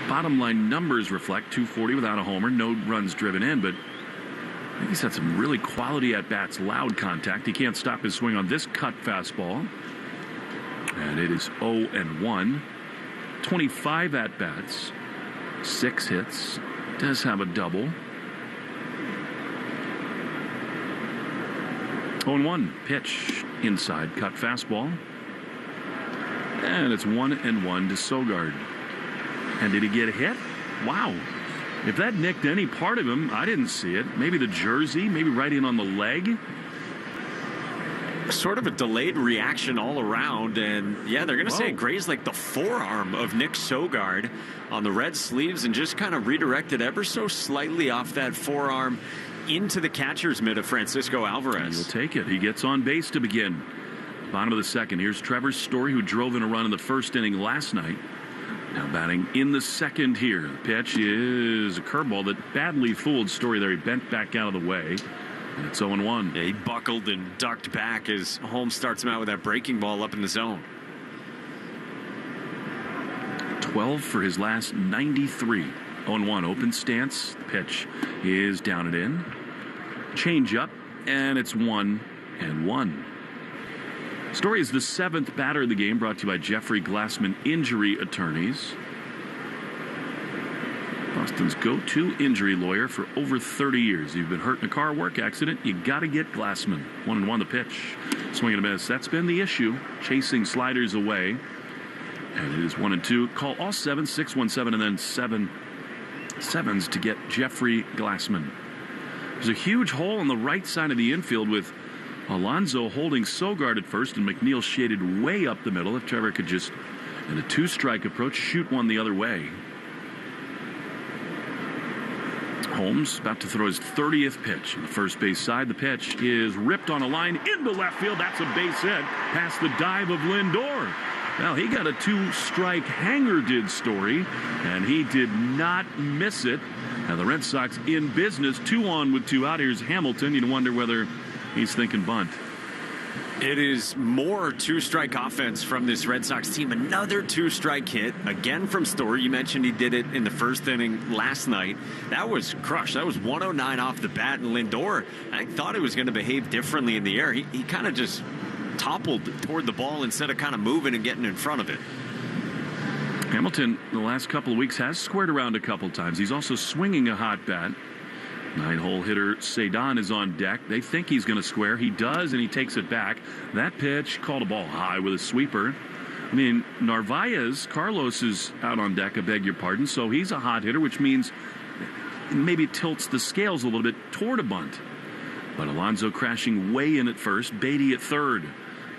bottom line numbers reflect. 240 without a homer. No runs driven in, but I think he's had some really quality at-bats, loud contact. He can't stop his swing on this cut fastball. And it is 0-1. 25 at-bats, 6 hits. Does have a double. 0-1. Pitch inside, cut fastball. And it's 1-1 to Sogard. And did he get hit? Wow. If that nicked any part of him, I didn't see it. Maybe the jersey, maybe right in on the leg. Sort of a delayed reaction all around. And, yeah, they're going to say it grazed like the forearm of Nick Sogard on the red sleeves and just kind of redirected ever so slightly off that forearm into the catcher's mitt of Francisco Alvarez. He'll take it. He gets on base to begin. Bottom of the second. Here's Trevor Story, who drove in a run in the first inning last night. Now batting in the second here. The pitch is a curveball that badly fooled Story there. He bent back out of the way. And it's 0-1. Yeah, he buckled and ducked back as Holmes starts him out with that breaking ball up in the zone. 12 for his last 93. 0-1, open stance. The pitch is down and in. Change up, and it's 1-1. Story is the 7th batter of the game, brought to you by Jeffrey Glassman Injury Attorneys. Boston's go-to injury lawyer for over 30 years. You've been hurt in a car work accident, you got to get Glassman. 1-1 the pitch. Swing and a miss. That's been the issue. Chasing sliders away. And it is 1-2. Call all 7-617 and then 7-7s to get Jeffrey Glassman. There's a huge hole on the right side of the infield with Alonso holding Sogard at first and McNeil shaded way up the middle. If Trevor could just, in a 2-strike approach, shoot one the other way. Holmes about to throw his 30th pitch. On the first base side, the pitch is ripped on a line into left field. That's a base hit past the dive of Lindor. Well, he got a 2-strike hanger did story, and he did not miss it. Now the Red Sox in business, 2 on with 2 out. Here's Hamilton. You'd wonder whether he's thinking bunt. It is more 2-strike offense from this Red Sox team. Another 2-strike hit, again from Story. You mentioned he did it in the first inning last night. That was crushed. That was 109 off the bat, and Lindor, I thought he was going to behave differently in the air. He kind of just toppled toward the ball instead of kind of moving and getting in front of it. Hamilton, the last couple of weeks, has squared around a couple times. He's also swinging a hot bat. 9-hole hitter Cedon is on deck. They think he's going to square. He does, and he takes it back. That pitch called a ball high with a sweeper. I mean, Narvaez, Carlos is out on deck, I beg your pardon, so he's a hot hitter, which means maybe tilts the scales a little bit toward a bunt. But Alonso crashing way in at first, Beatty at third.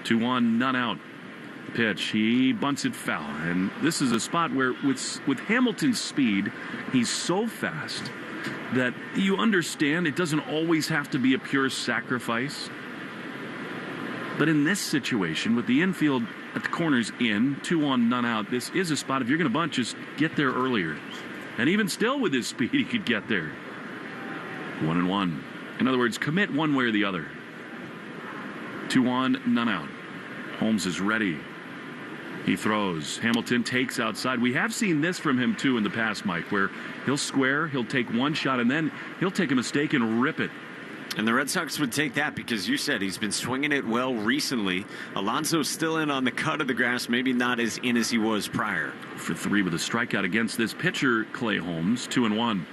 2-1, none out. Pitch, he bunts it foul. And this is a spot where with Hamilton's speed, he's so fast that you understand it doesn't always have to be a pure sacrifice. But in this situation, with the infield at the corners in, 2 on, none out, this is a spot, if you're going to bunt, just get there earlier. And even still with his speed, he could get there. 1-1. In other words, commit one way or the other. 2 on, none out. Holmes is ready. He throws. Hamilton takes outside. We have seen this from him, too, in the past, Mike, where he'll square, he'll take one shot, and then he'll take a mistake and rip it. And the Red Sox would take that because you said he's been swinging it well recently. Alonso's still in on the cut of the grass, maybe not as in as he was prior. For 3 with a strikeout against this pitcher, Clay Holmes, 2-1.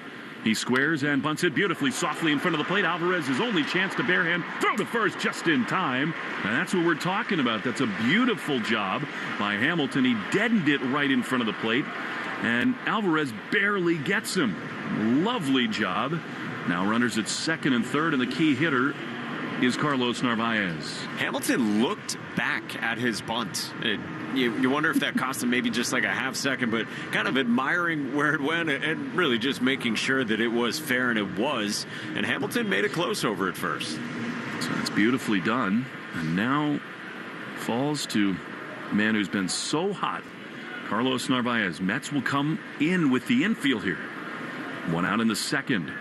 He squares and bunts it beautifully, softly in front of the plate. Alvarez, his only chance to barehand, throw to first just in time. And that's what we're talking about. That's a beautiful job by Hamilton. He deadened it right in front of the plate. And Alvarez barely gets him. Lovely job. Now runners at second and third, and the key hitter is Carlos Narvaez. Hamilton looked back at his bunt. You wonder if that cost him maybe just like a half second, but kind of admiring where it went and really just making sure that it was fair, and it was. And Hamilton made it close over at first. So that's beautifully done. And now falls to a man who's been so hot, Carlos Narvaez. Mets will come in with the infield here. 1 out in the second.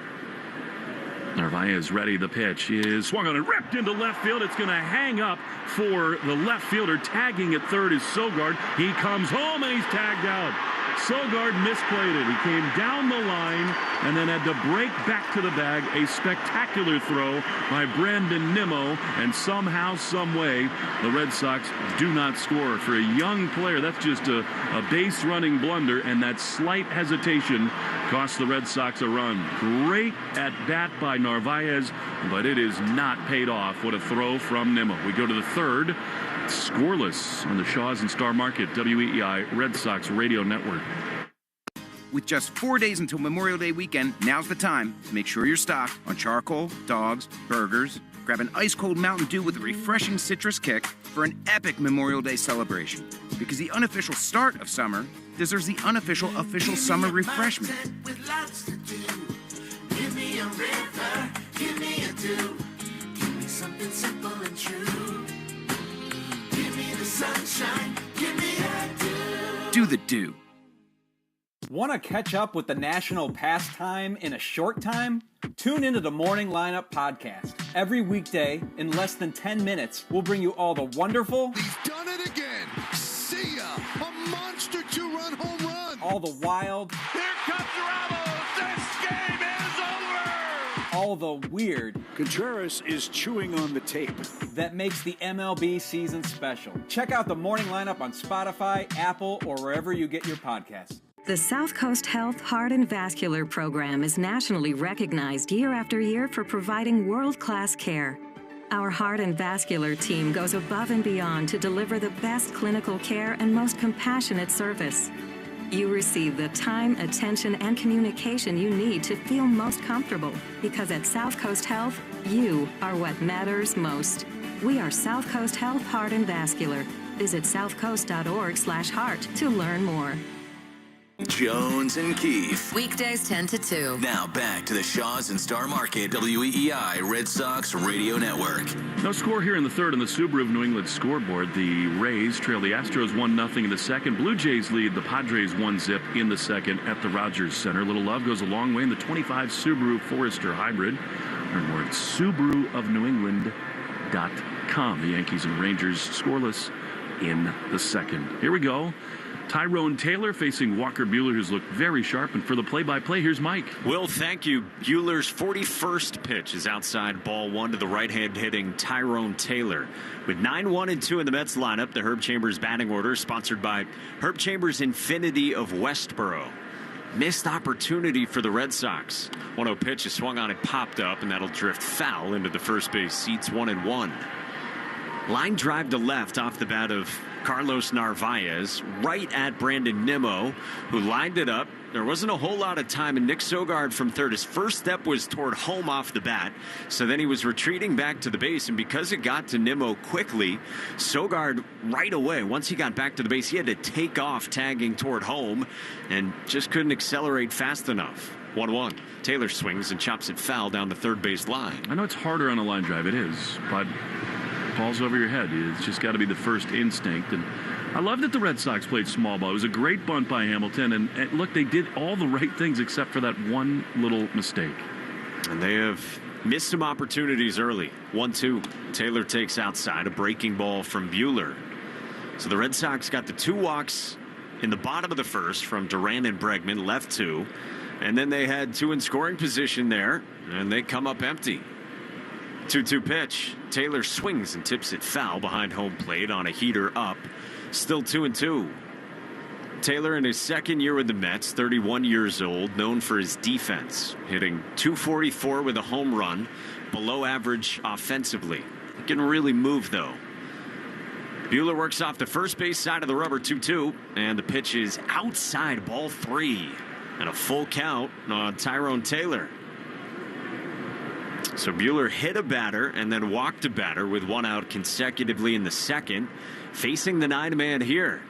Narvaez ready. The pitch is swung on and ripped into left field. It's going to hang up for the left fielder. Tagging at third is Sogard. He comes home and he's tagged out. Sogard misplayed it. He came down the line and then had to break back to the bag. A spectacular throw by Brandon Nimmo, and somehow, some way, the Red Sox do not score. For a young player, that's just a base running blunder, and that slight hesitation cost the Red Sox a run. Great at bat by Narvaez, but it is not paid off. What a throw from Nimmo. We go to the third. Scoreless on the Shaws and Star Market, WEEI Red Sox Radio Network. With just 4 days until Memorial Day weekend, now's the time to make sure you're stocked on charcoal, dogs, burgers. Grab an ice-cold Mountain Dew with a refreshing citrus kick for an epic Memorial Day celebration. Because the unofficial start of summer deserves the unofficial official summer refreshment. With lots to do. Give me a river, give me a dew. Give me something simple and true. Give me the sunshine, give me a dew. Do the dew. Want to catch up with the national pastime in a short time? Tune into the Morning Lineup Podcast. Every weekday, in less than 10 minutes, we'll bring you all the wonderful... He's done it again! See ya! A monster two-run home run! All the wild... Here comes Ramos! This game is over! All the weird... Contreras is chewing on the tape. That makes the MLB season special. Check out the Morning Lineup on Spotify, Apple, or wherever you get your podcasts. The South Coast Health Heart and Vascular Program is nationally recognized year after year for providing world-class care. Our heart and vascular team goes above and beyond to deliver the best clinical care and most compassionate service. You receive the time, attention, and communication you need to feel most comfortable, because at South Coast Health, you are what matters most. We are South Coast Health Heart and Vascular. Visit southcoast.org/heart to learn more. Jones and Keefe. Weekdays 10 to 2. Now back to the Shaws and Star Market WEEI Red Sox Radio Network. No score here in the third on the Subaru of New England scoreboard. The Rays trail the Astros 1-0 in the second. Blue Jays lead the Padres 1-0 in the second at the Rogers Center. Little love goes a long way in the 25 Subaru Forester Hybrid. Learn more at SubaruofNewEngland.com. The Yankees and Rangers scoreless in the second. Here we go. Tyrone Taylor facing Walker Buehler, who's looked very sharp. And for the play-by-play, here's Mike. Will, thank you. Buehler's 41st pitch is outside ball one to the right-hand hitting Tyrone Taylor. With 9-1-2 in the Mets lineup, the Herb Chambers batting order sponsored by Herb Chambers Infinity of Westboro. Missed opportunity for the Red Sox. 1-0 pitch is swung on and popped up, and that'll drift foul into the first base seats 1-1. Line drive to left off the bat of Carlos Narvaez, right at Brandon Nimmo, who lined it up. There wasn't a whole lot of time, and Nick Sogard from third. His first step was toward home off the bat, so then he was retreating back to the base, and because it got to Nimmo quickly, Sogard right away, once he got back to the base, he had to take off tagging toward home and just couldn't accelerate fast enough. 1-1. Taylor swings and chops it foul down the third base line. I know it's harder on a line drive. It is, but ball's over your head. It's just got to be the first instinct. And I love that the Red Sox played small ball. It was a great bunt by Hamilton. And look, they did all the right things except for that one little mistake. And they have missed some opportunities early. 1-2. Taylor takes outside a breaking ball from Buehler. So the Red Sox got the 2 walks in the bottom of the first from Duran and Bregman, left 2. And then they had 2 in scoring position there, and they come up empty. 2-2 pitch. Taylor swings and tips it foul behind home plate on a heater up. Still 2-2. Taylor in his second year with the Mets, 31 years old, known for his defense, hitting .244 with a home run, below average offensively. He can really move, though. Buehler works off the first base side of the rubber, 2-2, and the pitch is outside ball 3, and a full count on Tyrone Taylor. So Buehler hit a batter and then walked a batter with 1 out consecutively in the second, facing the 9-man here.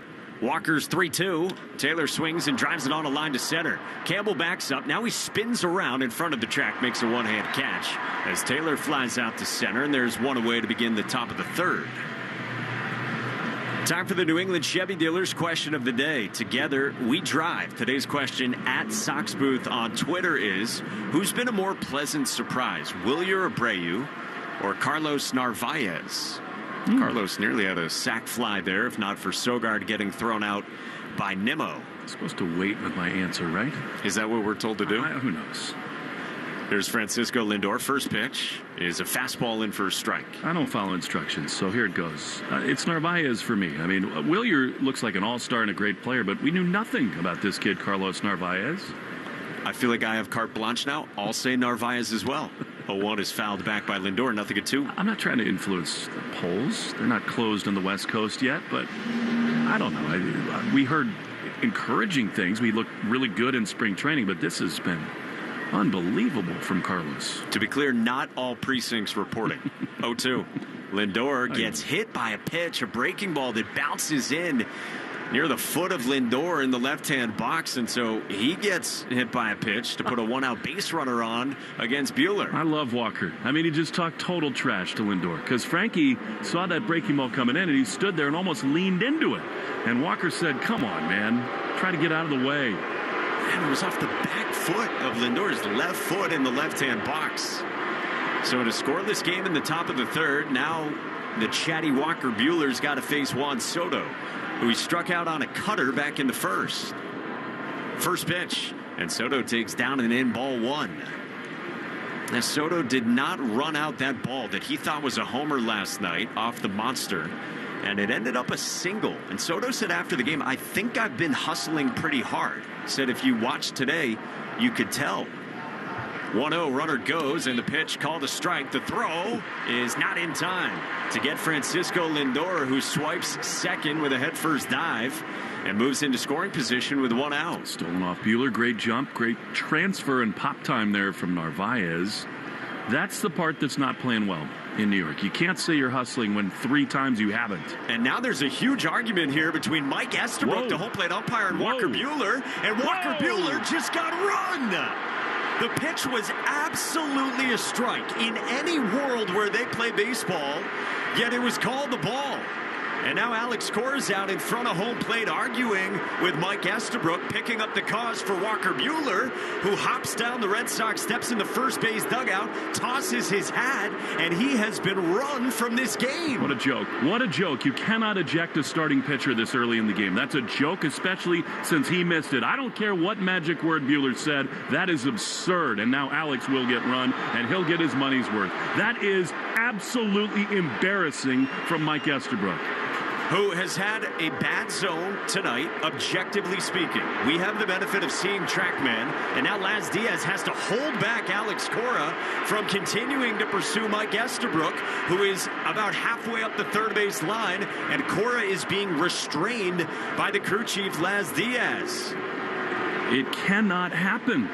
Walker's 3-2. Taylor swings and drives it on a line to center. Campbell backs up. Now he spins around in front of the track, makes a one-hand catch as Taylor flies out to center, and there's one away to begin the top of the third. Time for the New England Chevy Dealers question of the day. Together, we drive. Today's question at Sox Booth on Twitter is, who's been a more pleasant surprise, Wilyer Abreu or Carlos Narvaez? Carlos nearly had a sac fly there, if not for Sogard getting thrown out by Nimmo. I'm supposed to wait with my answer, right? Is that what we're told to do? Who knows? There's Francisco Lindor. First pitch is a fastball in for a strike. I don't follow instructions, so here it goes. It's Narvaez for me. I mean, Wilyer looks like an all-star and a great player, but we knew nothing about this kid, Carlos Narvaez. I feel like I have carte blanche now. I'll say Narvaez as well. 0-1 is fouled back by Lindor. Nothing at 2. I'm not trying to influence the polls. They're not closed on the West Coast yet, but I don't know. We heard encouraging things. We looked really good in spring training, but this has been unbelievable from Carlos. To be clear, not all precincts reporting. 0-2. Lindor gets hit by a pitch, a breaking ball that bounces in near the foot of Lindor in the left-hand box, and so he gets hit by a pitch to put a 1-out base runner on against Buehler. I love Walker. I mean, he just talked total trash to Lindor because Frankie saw that breaking ball coming in, and he stood there and almost leaned into it. And Walker said, come on, man, try to get out of the way. And it was off the back foot of Lindor's left foot in the left-hand box. So in a scoreless game in the top of the third, now the chatty Walker Buehler's got to face Juan Soto, who he struck out on a cutter back in the first. First pitch, and Soto takes down and in, ball one. Now, Soto did not run out that ball that he thought was a homer last night off the monster, and it ended up a single. And Soto said after the game, I think I've been hustling pretty hard. Said if you watched today, you could tell. 1-0, runner goes, and the pitch called a strike. The throw is not in time to get Francisco Lindor, who swipes second with a headfirst dive and moves into scoring position with 1 out. Stolen off Buehler. Great jump, great transfer and pop time there from Narvaez. That's the part that's not playing well in New York. You can't say you're hustling when 3 times you haven't. And now there's a huge argument here between Mike Estabrook, the home plate umpire, and Walker Buehler. And Walker Buehler just got run. The pitch was absolutely a strike in any world where they play baseball, yet it was called the ball. And now Alex Cora's out in front of home plate arguing with Mike Estabrook, picking up the cause for Walker Buehler, who hops down the Red Sox steps in the first base dugout, tosses his hat, and he has been run from this game. What a joke. What a joke. You cannot eject a starting pitcher this early in the game. That's a joke, especially since he missed it. I don't care what magic word Buehler said. That is absurd. And now Alex will get run, and he'll get his money's worth. That is absolutely embarrassing from Mike Estabrook, who has had a bad zone tonight, objectively speaking. We have the benefit of seeing TrackMan, and now Laz Diaz has to hold back Alex Cora from continuing to pursue Mike Estabrook, who is about halfway up the third base line, and Cora is being restrained by the crew chief, Laz Diaz. It cannot happen.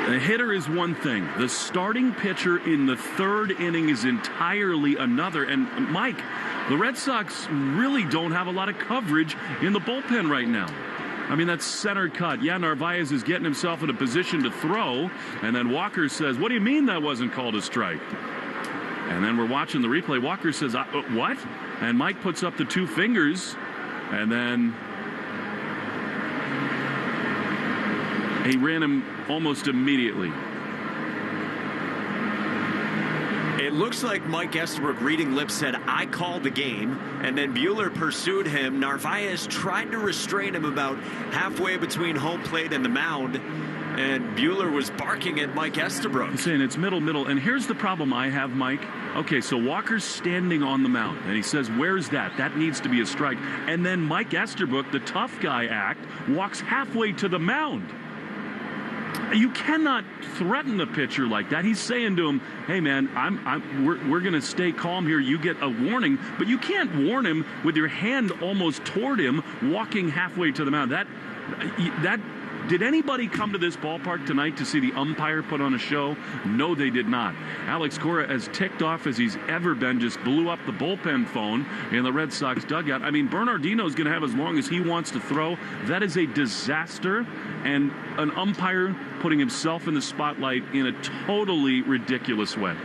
The hitter is one thing. The starting pitcher in the third inning is entirely another. And Mike, the Red Sox really don't have a lot of coverage in the bullpen right now. I mean, that's center cut. Yeah, Narvaez is getting himself in a position to throw. And then Walker says, what do you mean that wasn't called a strike? And then we're watching the replay. Walker says, what? And Mike puts up the 2 fingers. And then he ran him almost immediately. It looks like Mike Estabrook, reading lips, said, I called the game, and then Buehler pursued him. Narvaez tried to restrain him about halfway between home plate and the mound, and Buehler was barking at Mike Estabrook. He's saying it's middle, and here's the problem I have, Mike. Okay, so Walker's standing on the mound, and he says, where's that? That needs to be a strike. And then Mike Estabrook, the tough guy act, walks halfway to the mound. You cannot threaten a pitcher like that. He's saying to him, hey, man, we're going to stay calm here. You get a warning, but you can't warn him with your hand almost toward him walking halfway to the mound. Did anybody come to this ballpark tonight to see the umpire put on a show? No, they did not. Alex Cora, as ticked off as he's ever been, just blew up the bullpen phone in the Red Sox dugout. I mean, Bernardino's going to have as long as he wants to throw. That is a disaster, and an umpire putting himself in the spotlight in a totally ridiculous way.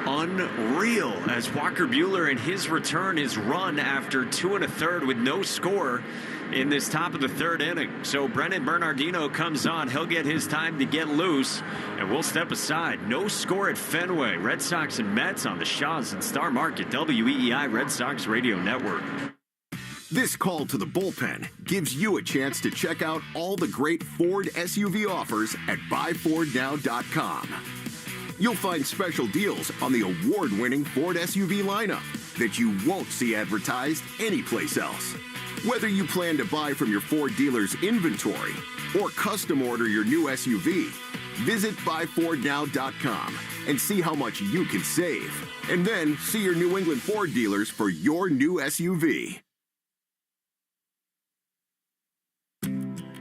Unreal, as Walker Buehler in his return is run after 2 1/3 with no score in this top of the third inning. So Brennan Bernardino comes on. He'll get his time to get loose, and we'll step aside. No score at Fenway. Red Sox and Mets on the Shaws and Star Market, WEEI Red Sox Radio Network. This call to the bullpen gives you a chance to check out all the great Ford SUV offers at buyfordnow.com. You'll find special deals on the award-winning Ford SUV lineup that you won't see advertised anyplace else. Whether you plan to buy from your Ford dealer's inventory or custom order your new SUV, visit buyfordnow.com and see how much you can save. And then see your New England Ford dealers for your new SUV.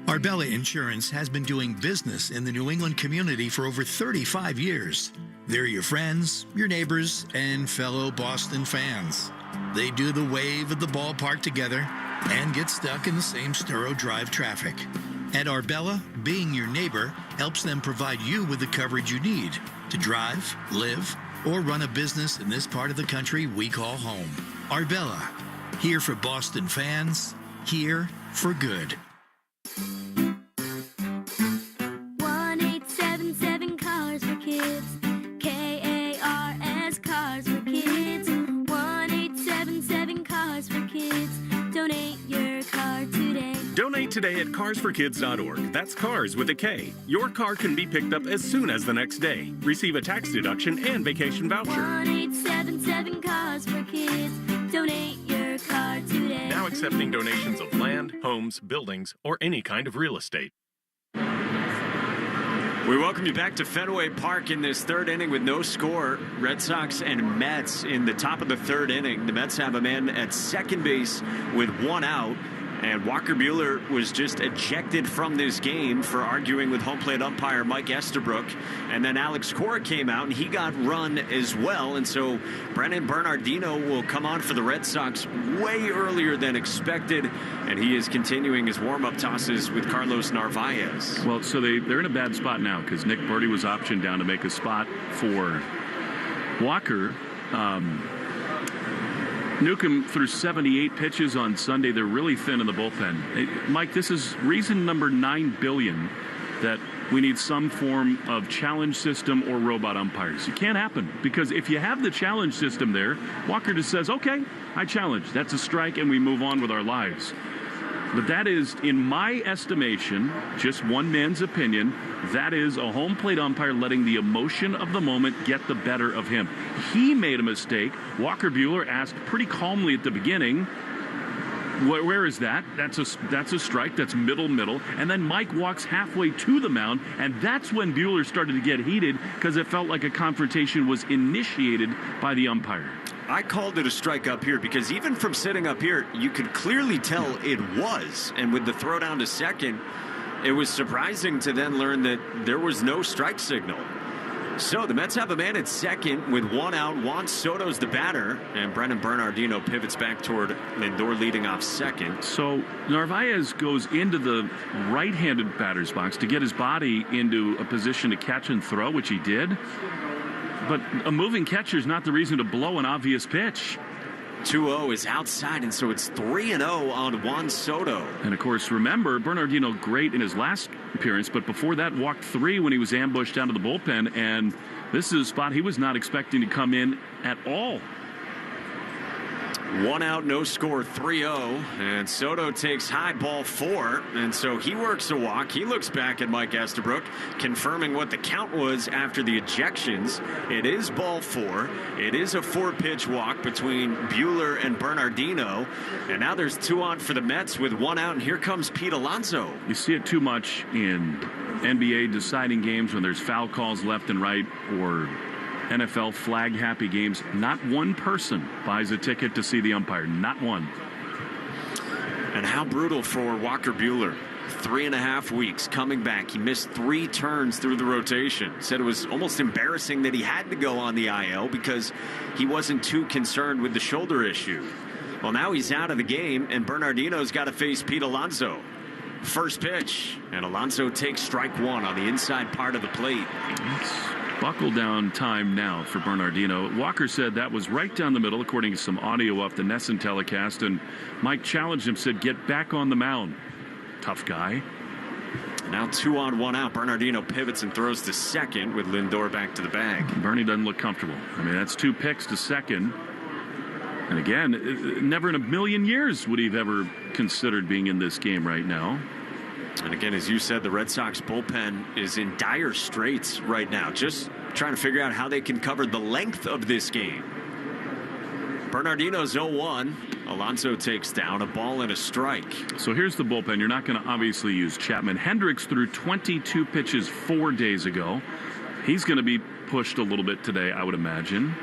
Arbella Insurance has been doing business in the New England community for over 35 years. They're your friends, your neighbors, and fellow Boston fans. They do the wave at the ballpark together and get stuck in the same Storrow Drive traffic. At Arbella, being your neighbor helps them provide you with the coverage you need to drive, live, or run a business in this part of the country we call home. Arbella, here for Boston fans, here for good. 1877 Cars for Kids. KARS Cars for Kids. 1877 Cars for Kids. Donate your car today. Donate today at carsforkids.org. That's cars with a K. Your car can be picked up as soon as the next day. Receive a tax deduction and vacation voucher. 1877 Cars for Kids. Donate your car today. Now accepting donations of land, homes, buildings, or any kind of real estate. We welcome you back to Fenway Park in this third inning with no score. Red Sox and Mets in the top of the third inning. The Mets have a man at second base with one out. And Walker Buehler was just ejected from this game for arguing with home plate umpire Mike Estabrook. And then Alex Cora came out, and he got run as well. And so Brennan Bernardino will come on for the Red Sox way earlier than expected. And he is continuing his warm-up tosses with Carlos Narvaez. Well, so they're in a bad spot now because Nick Birdie was optioned down to make a spot for Walker. Newcomb threw 78 pitches on Sunday. They're really thin in the bullpen. Mike, this is reason number 9 billion that we need some form of challenge system or robot umpires. It can't happen because if you have the challenge system there, Walker just says, okay, I challenge. That's a strike, and we move on with our lives. But that is, in my estimation, just one man's opinion, that is a home plate umpire letting the emotion of the moment get the better of him. He made a mistake. Walker Buehler asked pretty calmly at the beginning, where is that? That's a strike. That's middle. And then Mike walks halfway to the mound, and that's when Buehler started to get heated because it felt like a confrontation was initiated by the umpire. I called it a strike up here because even from sitting up here, you could clearly tell it was. And with the throw down to second, it was surprising to then learn that there was no strike signal. So the Mets have a man at second with one out. Juan Soto's the batter, and Brennan Bernardino pivots back toward Lindor leading off second. So Narvaez goes into the right-handed batter's box to get his body into a position to catch and throw, which he did. But a moving catcher is not the reason to blow an obvious pitch. 2-0 is outside, and so it's 3-0 on Juan Soto. And, of course, remember, Bernardino great in his last appearance, but before that walked 3 when he was ambushed down to the bullpen, and this is a spot he was not expecting to come in at all. 1 out, no score, 3-0, and Soto takes high, ball 4, and so he works a walk. He looks back at Mike Estabrook, confirming what the count was after the ejections. It is ball 4. It is a 4-pitch walk between Buehler and Bernardino, and now there's 2 on for the Mets with 1 out, and here comes Pete Alonso. You see it too much in NBA deciding games when there's foul calls left and right, or NFL flag happy games. Not one person buys a ticket to see the umpire. Not one. And how brutal for Walker Buehler. 3.5 weeks coming back. He missed 3 turns through the rotation. Said it was almost embarrassing that he had to go on the IL because he wasn't too concerned with the shoulder issue. Well, now he's out of the game, and Bernardino's got to face Pete Alonso. First pitch, and Alonso takes strike 1 on the inside part of the plate. Buckle down time now for Bernardino. Walker said that was right down the middle, according to some audio off the Nesson telecast, and Mike challenged him, said, get back on the mound. Tough guy. Now 2 on, 1 out. Bernardino pivots and throws to second with Lindor back to the bag. Bernie doesn't look comfortable. I mean, that's 2 picks to second. And again, never in a million years would he have ever considered being in this game right now. And again, as you said, the Red Sox bullpen is in dire straits right now. Just trying to figure out how they can cover the length of this game. Bernardino's 0-1. Alonso takes down a ball and a strike. So here's the bullpen. You're not going to obviously use Chapman. Hendricks threw 22 pitches 4 days ago. He's going to be pushed a little bit today, I would imagine.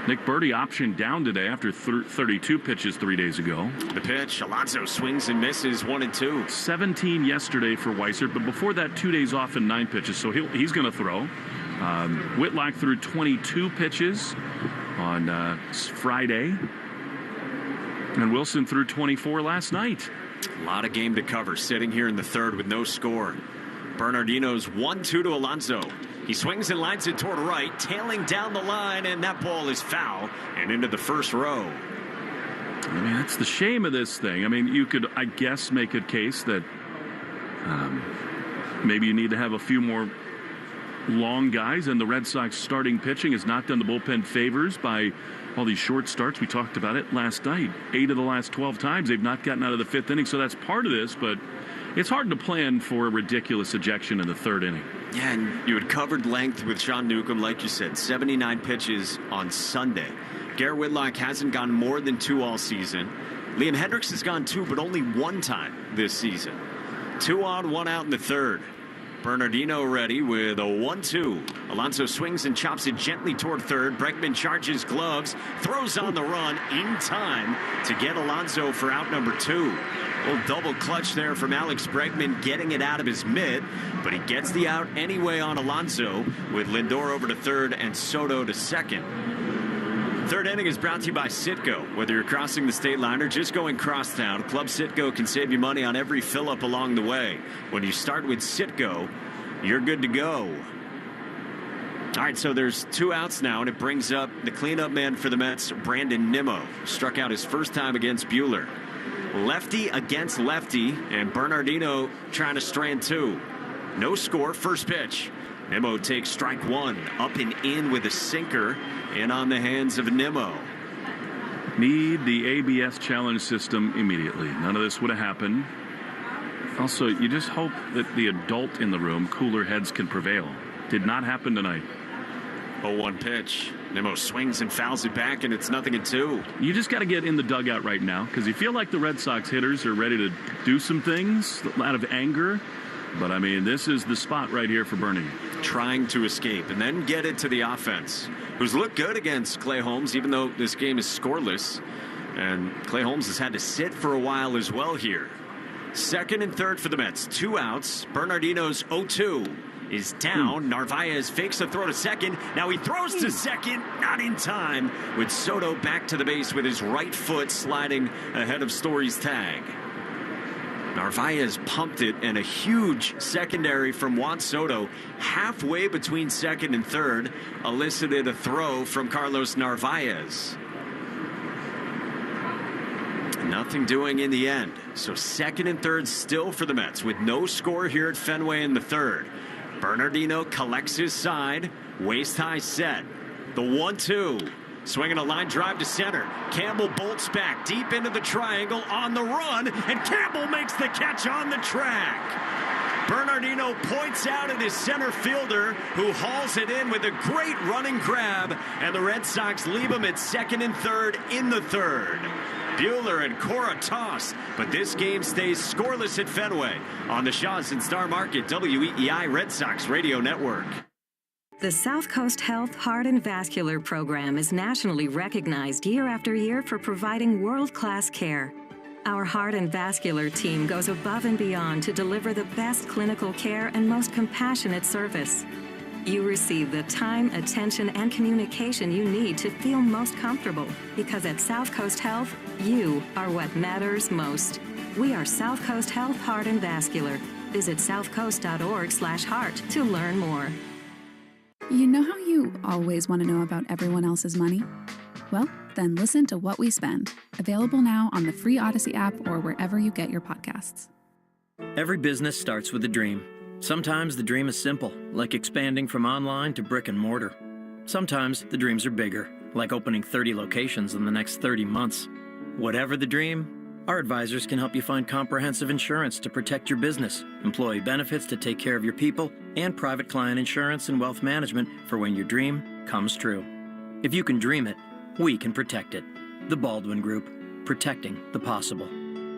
Nick Birdie optioned down today after 32 pitches 3 days ago. The pitch, Alonso swings and misses 1-2. 17 yesterday for Weissert, but before that 2 days off and 9 pitches, so he's going to throw. Whitlock threw 22 pitches on Friday, and Wilson threw 24 last night. A lot of game to cover, sitting here in the third with no score. Bernardino's 1-2 to Alonso. He swings and lines it toward right, tailing down the line, and that ball is foul and into the first row. I mean, that's the shame of this thing. I mean, you could, I guess, make a case that maybe you need to have a few more long guys, and the Red Sox starting pitching has not done the bullpen favors by all these short starts. We talked about it last night. 8 of the last 12 times they've not gotten out of the 5th inning, so that's part of this, but it's hard to plan for a ridiculous ejection in the 3rd inning. Yeah, and you had covered length with Sean Newcomb, like you said, 79 pitches on Sunday. Garrett Whitlock hasn't gone more than 2 all season. Liam Hendricks has gone 2, but only 1 time this season. 2 on, 1 out in the 3rd. Bernardino ready with a 1-2. Alonso swings and chops it gently toward 3rd. Bregman charges gloves, throws on the run in time to get Alonso for out number 2. Little double clutch there from Alex Bregman, getting it out of his mitt, but he gets the out anyway on Alonso with Lindor over to 3rd and Soto to 2nd. 3rd inning is brought to you by Citgo. Whether you're crossing the state line or just going crosstown, Club Citgo can save you money on every fill-up along the way. When you start with Citgo, you're good to go. All right, so there's 2 outs now, and it brings up the cleanup man for the Mets, Brandon Nimmo. Struck out his first time against Buehler. Lefty against lefty, and Bernardino trying to strand 2. No score, first pitch. Nimmo takes strike 1, up and in with a sinker, and on the hands of Nimmo. Need the ABS challenge system immediately. None of this would have happened. Also, you just hope that the adult in the room, cooler heads, can prevail. Did not happen tonight. 0-1 pitch. Nimmo swings and fouls it back, and it's 0-2. You just got to get in the dugout right now, because you feel like the Red Sox hitters are ready to do some things out of anger. But, I mean, this is the spot right here for Bernie. Trying to escape and then get it to the offense, who's looked good against Clay Holmes, even though this game is scoreless. And Clay Holmes has had to sit for a while as well here. 2nd and 3rd for the Mets. 2 outs. Bernardino's 0-2 is down. Narvaez fakes a throw to 2nd. Now he throws to 2nd. Not in time. With Soto back to the base with his right foot sliding ahead of Story's tag. Narvaez pumped it, and a huge secondary from Juan Soto halfway between 2nd and 3rd elicited a throw from Carlos Narvaez. Nothing doing in the end. So 2nd and 3rd still for the Mets with no score here at Fenway in the 3rd. Bernardino collects his side, waist high set. The 1-2. Swinging a line drive to center. Campbell bolts back deep into the triangle on the run, and Campbell makes the catch on the track. Bernardino points out at his center fielder, who hauls it in with a great running grab, and the Red Sox leave him at 2nd and 3rd in the 3rd. Buehler and Cora toss, but this game stays scoreless at Fenway on the Shaws and Star Market WEEI Red Sox Radio Network. The South Coast Health Heart and Vascular Program is nationally recognized year after year for providing world-class care. Our heart and vascular team goes above and beyond to deliver the best clinical care and most compassionate service. You receive the time, attention, and communication you need to feel most comfortable, because at South Coast Health, you are what matters most. We are South Coast Health Heart and Vascular. Visit southcoast.org/heart to learn more. You know how you always want to know about everyone else's money? Well, then listen to What We Spend, available now on the free Odyssey app or wherever you get your podcasts. Every business starts with a dream. Sometimes the dream is simple, like expanding from online to brick and mortar. Sometimes the dreams are bigger, like opening 30 locations in the next 30 months. Whatever the dream, our advisors can help you find comprehensive insurance to protect your business, employee benefits to take care of your people, and private client insurance and wealth management for when your dream comes true. If you can dream it, we can protect it. The Baldwin Group, protecting the possible.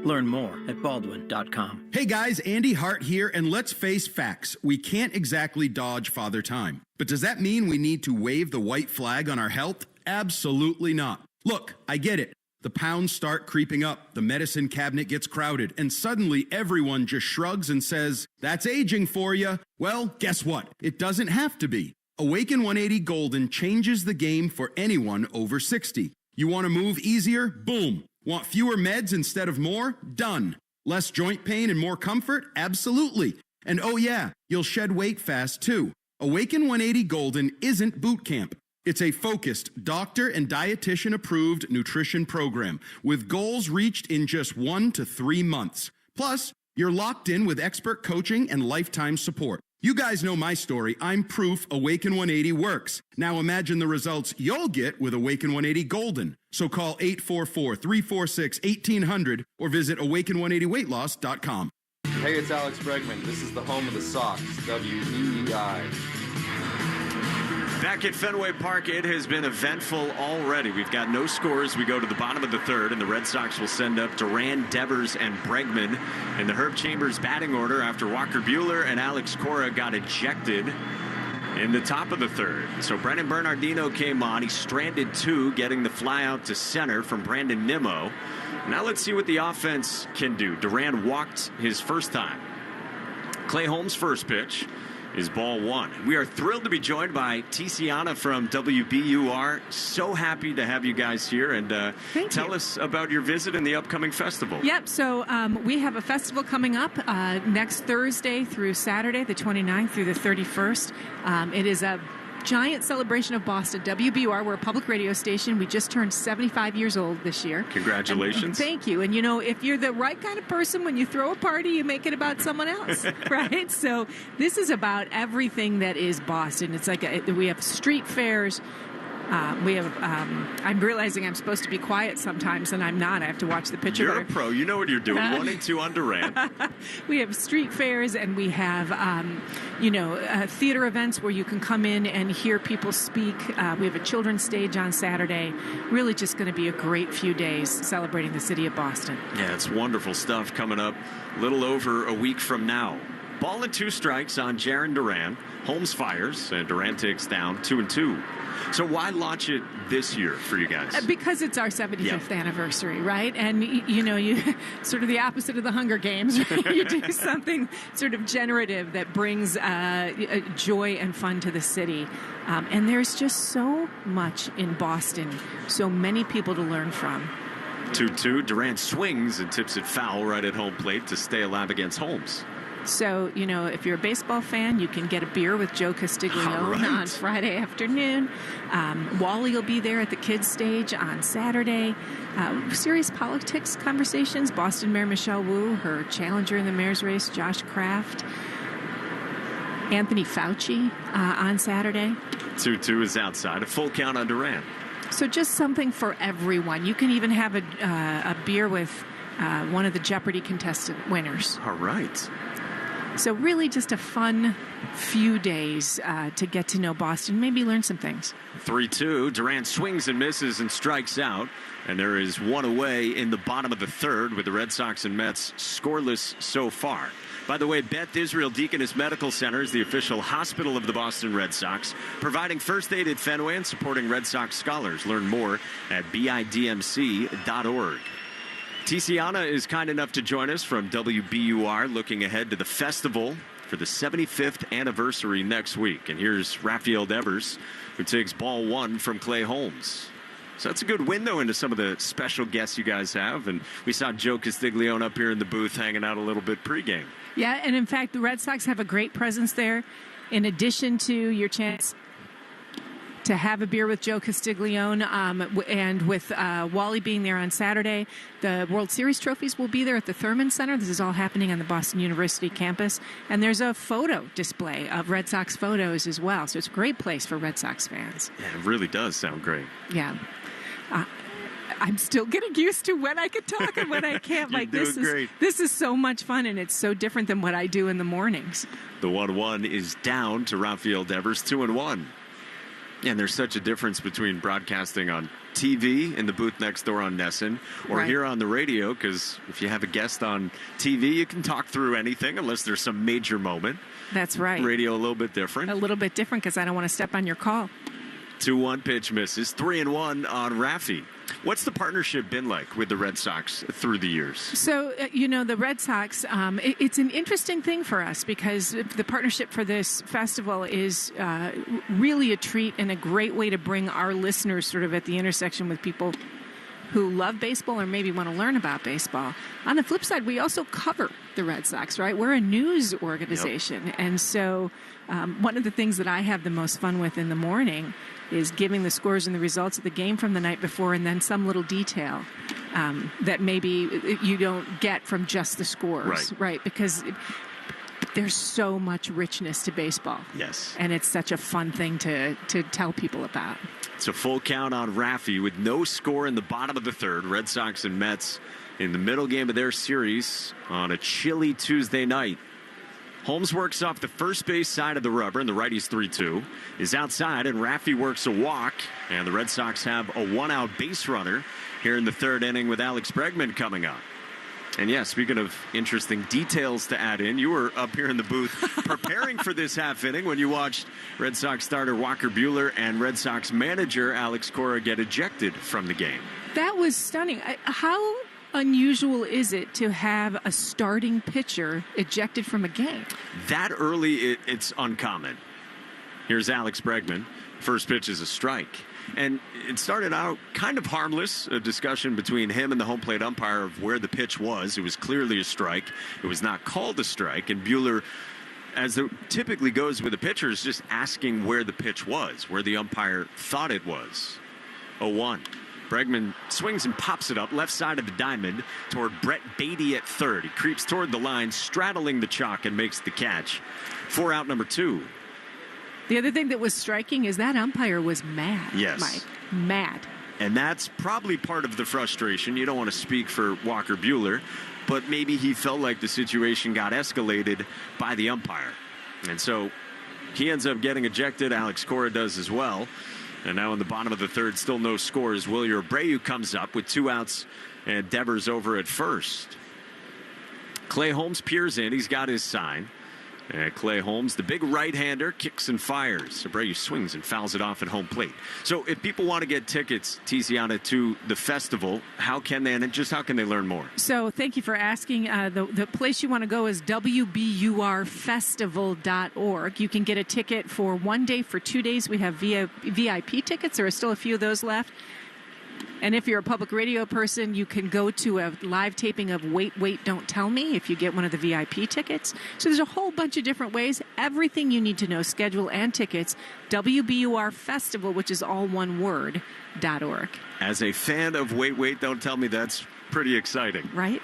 Learn more at Baldwin.com. Hey guys, Andy Hart here, and let's face facts. We can't exactly dodge Father Time. But does that mean we need to wave the white flag on our health? Absolutely not. Look, I get it. The pounds start creeping up, the medicine cabinet gets crowded, and suddenly everyone just shrugs and says, "That's aging for you." Well, guess what? It doesn't have to be. Awaken 180 Golden changes the game for anyone over 60. You want to move easier? Boom. Want fewer meds instead of more? Done. Less joint pain and more comfort? Absolutely. And oh yeah, you'll shed weight fast too. Awaken 180 Golden isn't boot camp. It's a focused, doctor and dietitian approved nutrition program with goals reached in just 1 to 3 months. Plus, you're locked in with expert coaching and lifetime support. You guys know my story. I'm proof Awaken 180 works. Now imagine the results you'll get with Awaken 180 Golden. So call 844-346-1800 or visit awaken180weightloss.com. Hey, it's Alex Bregman. This is the home of the Sox, WEEI. Back at Fenway Park, it has been eventful already. We've got no scores. We go to the bottom of the third, and the Red Sox will send up Duran, Devers, and Bregman in the Herb Chambers batting order after Walker Buehler and Alex Cora got ejected in the top of the third. So Brennan Bernardino came on. He stranded 2, getting the fly out to center from Brandon Nimmo. Now let's see what the offense can do. Duran walked his first time. Clay Holmes' first pitch is ball 1. We are thrilled to be joined by Tiziana from WBUR. So happy to have you guys here, and tell us about your visit and the upcoming festival. Yep, so we have a festival coming up next Thursday through Saturday, the 29th through the 31st. It is a giant celebration of Boston. WBUR, we're a public radio station. We just turned 75 years old this year. Congratulations. And thank you. And, you know, if you're the right kind of person, when you throw a party, you make it about someone else, right? So this is about everything that is Boston. It's like we have street fairs. We have. I'm realizing I'm supposed to be quiet sometimes, and I'm not. I have to watch the pitcher. You're a pro. You know what you're doing. 1-2 on Duran. We have street fairs, and we have, theater events where you can come in and hear people speak. We have a children's stage on Saturday. Really, just going to be a great few days celebrating the city of Boston. Yeah, it's wonderful stuff coming up a little over a week from now. Ball and 2 strikes on Jarren Duran. Holmes fires, and Duran takes down 2-2. So why launch it this year for you guys? Because it's our 75th anniversary, right? And, you sort of the opposite of the Hunger Games, right? You do something sort of generative that brings joy and fun to the city. And there's just so much in Boston, so many people to learn from. 2-2. Duran swings and tips it foul right at home plate to stay alive against Holmes. So, if you're a baseball fan, you can get a beer with Joe Castiglione on Friday afternoon. Wally will be there at the kids' stage on Saturday. Serious politics conversations. Boston Mayor Michelle Wu, her challenger in the mayor's race, Josh Kraft. Anthony Fauci on Saturday. 2-2 is outside. A full count on Duran. So just something for everyone. You can even have a beer with one of the Jeopardy contestant winners. All right. So really just a fun few days to get to know Boston, maybe learn some things. 3-2. Duran swings and misses and strikes out. And there is one away in the bottom of the third with the Red Sox and Mets scoreless so far. By the way, Beth Israel Deaconess Medical Center is the official hospital of the Boston Red Sox, providing first aid at Fenway and supporting Red Sox scholars. Learn more at bidmc.org. Tiziana is kind enough to join us from WBUR, looking ahead to the festival for the 75th anniversary next week. And here's Rafael Devers, who takes ball 1 from Clay Holmes. So that's a good window into some of the special guests you guys have. And we saw Joe Castiglione up here in the booth hanging out a little bit pregame. Yeah, and in fact, the Red Sox have a great presence there. In addition to your chance to have a beer with Joe Castiglione and with Wally being there on Saturday. The World Series trophies will be there at the Thurman Center. This is all happening on the Boston University campus. And there's a photo display of Red Sox photos as well. So it's a great place for Red Sox fans. Yeah, it really does sound great. Yeah. I'm still getting used to when I can talk and when I can't. This is so much fun, and it's so different than what I do in the mornings. The 1-1 is down to Rafael Devers, 2-1. And there's such a difference between broadcasting on TV in the booth next door on Nesson or here on the radio, because if you have a guest on TV, you can talk through anything unless there's some major moment. That's right. Radio a little bit different. A little bit different because I don't want to step on your call. 2-1 pitch misses, 3-1 on Rafi. What's the partnership been like with the Red Sox through the years? So, the Red Sox, it's an interesting thing for us because the partnership for this festival is really a treat and a great way to bring our listeners sort of at the intersection with people who love baseball or maybe want to learn about baseball. On the flip side, we also cover the Red Sox, right? We're a news organization. Yep. And so one of the things that I have the most fun with in the morning is giving the scores and the results of the game from the night before, and then some little detail that maybe you don't get from just the scores, right? Because there's so much richness to baseball. Yes. And it's such a fun thing to tell people about. It's a full count on Raffy with no score in the bottom of the third. Red Sox and Mets in the middle game of their series on a chilly Tuesday night. Holmes works off the first base side of the rubber, and the righty's 3-2. Is outside, and Raffy works a walk, and the Red Sox have a one-out base runner here in the third inning with Alex Bregman coming up. And yeah, speaking of interesting details to add in, you were up here in the booth preparing for this half inning when you watched Red Sox starter Walker Buehler and Red Sox manager Alex Cora get ejected from the game. That was stunning. How unusual is it to have a starting pitcher ejected from a game? That early, it's uncommon. Here's Alex Bregman. First pitch is a strike. And it started out kind of harmless, a discussion between him and the home plate umpire of where the pitch was. It was clearly a strike. It was not called a strike. And Buehler, as it typically goes with the pitcher, is just asking where the pitch was, where the umpire thought it was. 0-1. Bregman swings and pops it up left side of the diamond toward Brett Beatty at third. He creeps toward the line, straddling the chalk, and makes the catch. 4 out, number 2. The other thing that was striking is that umpire was mad. Yes. Mike. Mad. And that's probably part of the frustration. You don't want to speak for Walker Buehler, but maybe he felt like the situation got escalated by the umpire. And so he ends up getting ejected. Alex Cora does as well. And now in the bottom of the third, still no scores. Wilyer Abreu comes up with 2 outs and Devers over at first. Clay Holmes peers in. He's got his sign. And Clay Holmes, the big right-hander, kicks and fires. Abreu swings and fouls it off at home plate. So if people want to get tickets, Tiziana, to the festival, how can they, and just how can they learn more? So thank you for asking. The place you want to go is wburfestival.org. You can get a ticket for 1 day, for 2 days. We have VIP tickets. There are still a few of those left. And if you're a public radio person, you can go to a live taping of Wait, Wait, Don't Tell Me if you get one of the VIP tickets. So there's a whole bunch of different ways. Everything you need to know, schedule and tickets, WBUR Festival, which is all one word, .org. As a fan of Wait, Wait, Don't Tell Me, that's pretty exciting. Right?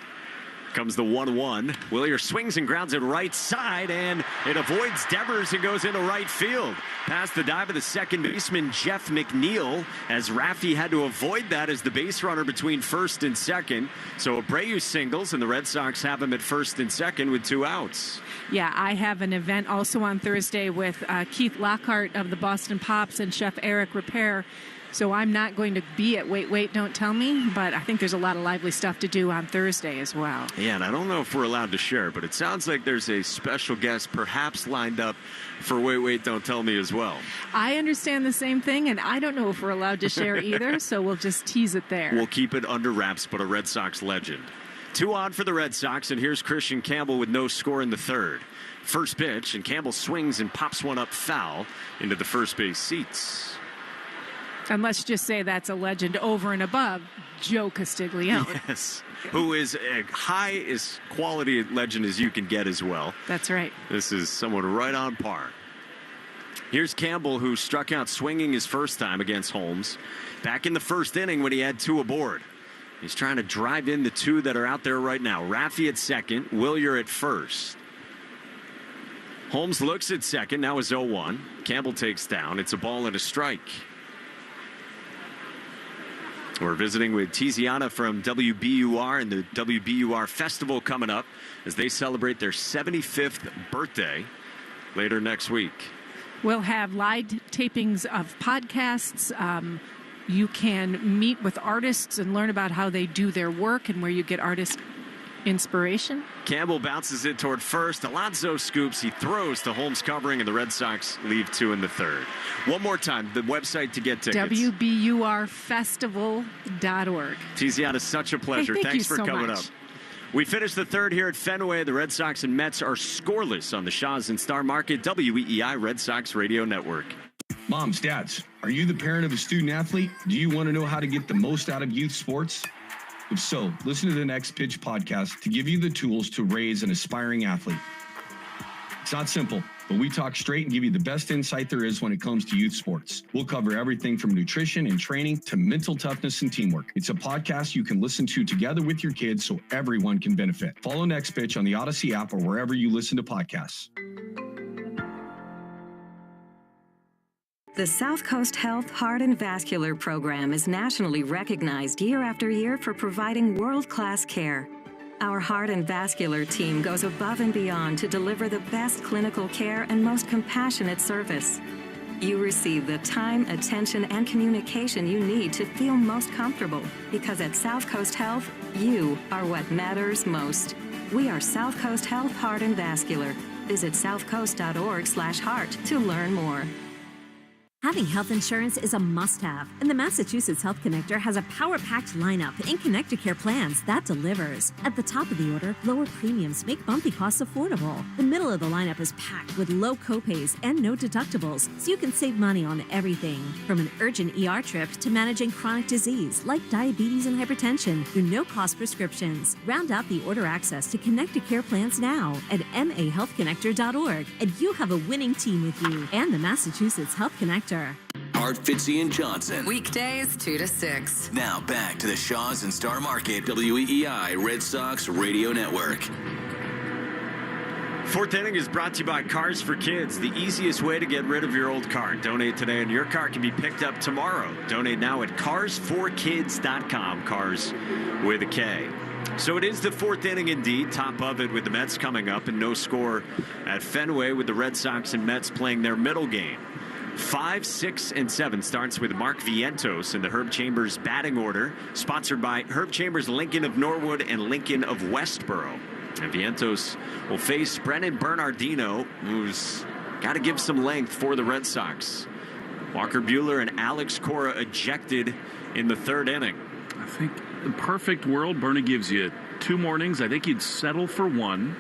Comes the 1-1. Willier swings and grounds it right side, and it avoids Devers and goes into right field. Past the dive of the second baseman, Jeff McNeil, as Raffy had to avoid that as the base runner between first and second. So Abreu singles, and the Red Sox have him at first and second with 2 outs. Yeah, I have an event also on Thursday with Keith Lockhart of the Boston Pops and Chef Eric Repair. So I'm not going to be at Wait, Wait, Don't Tell Me, but I think there's a lot of lively stuff to do on Thursday as well. Yeah, and I don't know if we're allowed to share, but it sounds like there's a special guest perhaps lined up for Wait, Wait, Don't Tell Me as well. I understand the same thing, and I don't know if we're allowed to share either, so we'll just tease it there. We'll keep it under wraps, but a Red Sox legend. 2 on for the Red Sox, and here's Christian Campbell with no score in the third. First pitch, and Campbell swings and pops one up foul into the first base seats. And let's just say that's a legend over and above Joe Castiglione. Yes, who is a high as quality legend as you can get as well. That's right. This is someone right on par. Here's Campbell, who struck out swinging his first time against Holmes back in the first inning when he had 2 aboard. He's trying to drive in the 2 that are out there right now. Raffy at second, Wilyer at first. Holmes looks at second, now is 0-1. Campbell takes down. It's a ball and a strike. We're visiting with Tiziana from WBUR and the WBUR Festival coming up as they celebrate their 75th birthday later next week. We'll have live tapings of podcasts. You can meet with artists and learn about how they do their work and where you get artist inspiration. Campbell bounces it toward first. Alonso scoops. He throws to Holmes covering, and the Red Sox leave 2 in the third. One more time, the website to get tickets. WBURfestival.org. Tiziana, such a pleasure. Hey, Thanks for so coming much. up. We finished the third here at Fenway. The Red Sox and Mets are scoreless on the Shaw's and Star Market WEEI Red Sox Radio Network. Moms, dads, are you the parent of a student athlete? Do you want to know how to get the most out of youth sports? If so, listen to the Next Pitch podcast to give you the tools to raise an aspiring athlete. It's not simple, but we talk straight and give you the best insight there is when it comes to youth sports. We'll cover everything from nutrition and training to mental toughness and teamwork. It's a podcast you can listen to together with your kids so everyone can benefit. Follow Next Pitch on the Odyssey app or wherever you listen to podcasts. The South Coast Health Heart and Vascular Program is nationally recognized year after year for providing world-class care. Our heart and vascular team goes above and beyond to deliver the best clinical care and most compassionate service. You receive the time, attention, and communication you need to feel most comfortable, because at South Coast Health, you are what matters most. We are South Coast Health Heart and Vascular. Visit southcoast.org/heart to learn more. Having health insurance is a must-have, and the Massachusetts Health Connector has a power-packed lineup in Connecticare plans that delivers. At the top of the order, lower premiums make bumpy costs affordable. The middle of the lineup is packed with low copays and no deductibles, so you can save money on everything. From an urgent ER trip to managing chronic disease like diabetes and hypertension through no-cost prescriptions. Round out the order access to Connecticare plans now at mahealthconnector.org, and you have a winning team with you and the Massachusetts Health Connector. Art, Fitzy, and Johnson. Weekdays 2 to 6. Now back to the Shaws and Star Market WEEI Red Sox Radio Network. Fourth inning is brought to you by Cars for Kids, the easiest way to get rid of your old car. Donate today and your car can be picked up tomorrow. Donate now at carsforkids.com. Cars with a K. So it is the fourth inning indeed, top of it with the Mets coming up, and no score at Fenway with the Red Sox and Mets playing their middle game. 5, 6, and 7 starts with Mark Vientos in the Herb Chambers batting order, sponsored by Herb Chambers Lincoln of Norwood and Lincoln of Westboro. And Vientos will face Brennan Bernardino, who's got to give some length for the Red Sox. Walker Buehler and Alex Cora ejected in the third inning. I think the perfect world, Bernie gives you 2 mornings. I think you'd settle for 1.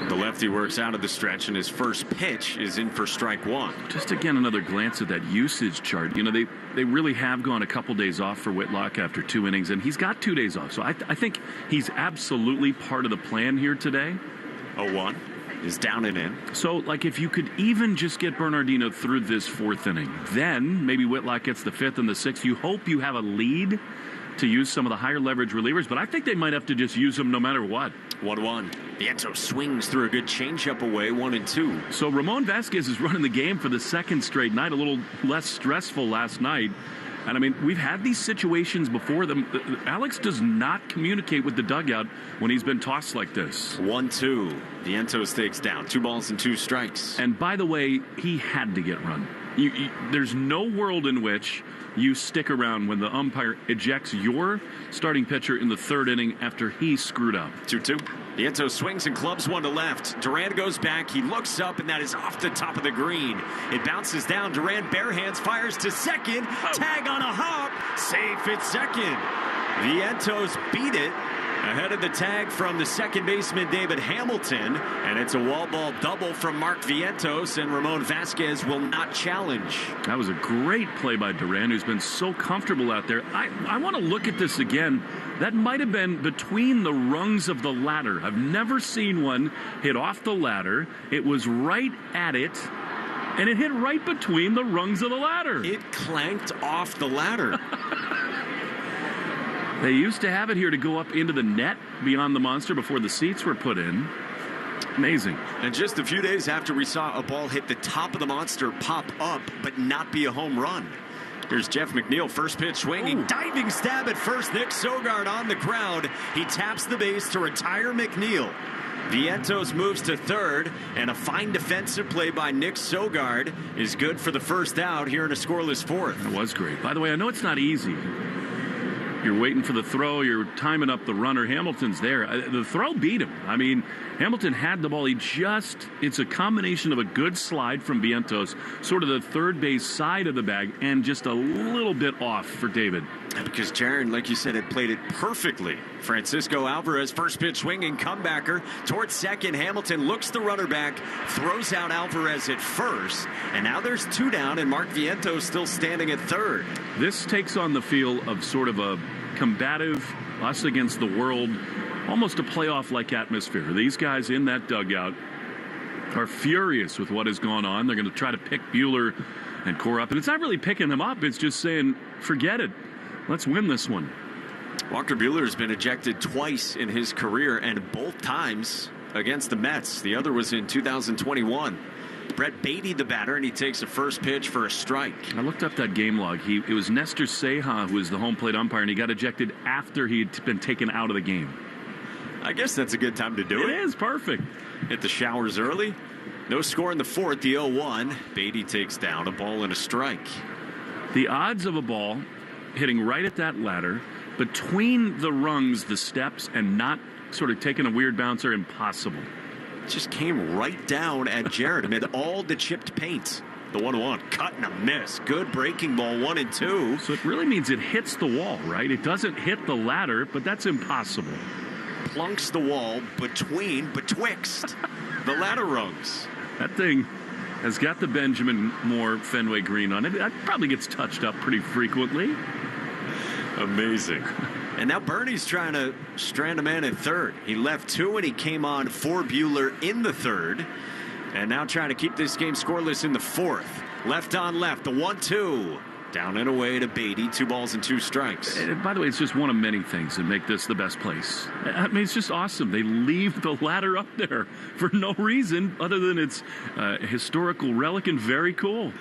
The lefty works out of the stretch, and his first pitch is in for strike 1. Just again, another glance at that usage chart. You know, they really have gone a couple days off for Whitlock after 2 innings, and he's got 2 days off. So I think he's absolutely part of the plan here today. 0-1 is down and in. So, like, if you could even just get Bernardino through this 4th inning, then maybe Whitlock gets the 5th and the 6th. You hope you have a lead to use some of the higher leverage relievers, but I think they might have to just use them no matter what. 1-1. Vientos swings through a good changeup away, 1-2. So Ramon Vasquez is running the game for the 2nd straight night, a little less stressful last night. And I mean, we've had these situations before. Alex does not communicate with the dugout when he's been tossed like this. 1-2. Vientos takes down. 2 balls and 2 strikes. And by the way, he had to get run. There's no world in which you stick around when the umpire ejects your starting pitcher in the 3rd inning after he screwed up. 2-2. Vientos swings and clubs one to left. Duran goes back. He looks up, and that is off the top of the green. It bounces down. Duran bare hands, fires to second. Tag on a hop. Safe at second. Vientos beat it ahead of the tag from the second baseman David Hamilton, and it's a wall ball double from Mark Vientos, and Ramon Vasquez will not challenge. That was a great play by Duran, who's been so comfortable out there. I want to look at this again. That might have been between the rungs of the ladder. I've never seen one hit off the ladder. It was right at it, and it hit right between the rungs of the ladder. It clanked off the ladder. They used to have it here to go up into the net beyond the monster before the seats were put in. Amazing. And just a few days after we saw a ball hit the top of the monster pop up but not be a home run. Here's Jeff McNeil, first pitch swinging, diving stab at first. Nick Sogard on the ground. He taps the base to retire McNeil. Vientos moves to 3rd, and a fine defensive play by Nick Sogard is good for the first out here in a scoreless 4th. It was great. By the way, I know it's not easy, You're waiting for the throw. You're timing up the runner. Hamilton's there. The throw beat him. I mean, Hamilton had the ball. It's a combination of a good slide from Vientos, sort of the third base side of the bag, and just a little bit off for David. Because Jaron, like you said, had played it perfectly. Francisco Alvarez, first pitch swinging, comebacker towards second. Hamilton looks the runner back, throws out Alvarez at first, and now there's 2 down, and Mark Vientos still standing at third. This takes on the feel of sort of a combative, us against the world, almost a playoff-like atmosphere. These guys in that dugout are furious with what has gone on. They're going to try to pick Buehler and Cora up, and it's not really picking them up. It's just saying, forget it. Let's win this one. Walker Buehler has been ejected twice in his career, and both times against the Mets. The other was in 2021. Brett Beatty, the batter, and he takes a first pitch for a strike. I looked up that game log. It was Nestor Ceja who was the home plate umpire, and he got ejected after he'd been taken out of the game. I guess that's a good time to do it. It is perfect. Hit the showers early. No score in the fourth, the 0-1. Beatty takes down a ball and a strike. The odds of a ball hitting right at that ladder, between the rungs, the steps, and not sort of taking a weird bounce are impossible. Just came right down at Jared amid all the chipped paint. The 1-1, cut and a miss. Good breaking ball, 1 and 2. So it really means it hits the wall, right? It doesn't hit the ladder, but that's impossible. Plunks the wall betwixt the ladder rungs. That thing has got the Benjamin Moore Fenway green on it. That probably gets touched up pretty frequently. Amazing. And now Bernie's trying to strand a man at third. He left 2 and he came on for Buehler in the third. And now trying to keep this game scoreless in the fourth. Left on left, the 1-2. Down and away to Beatty, 2 balls and 2 strikes. And by the way, it's just one of many things that make this the best place. I mean, it's just awesome. They leave the ladder up there for no reason other than it's a historical relic and very cool.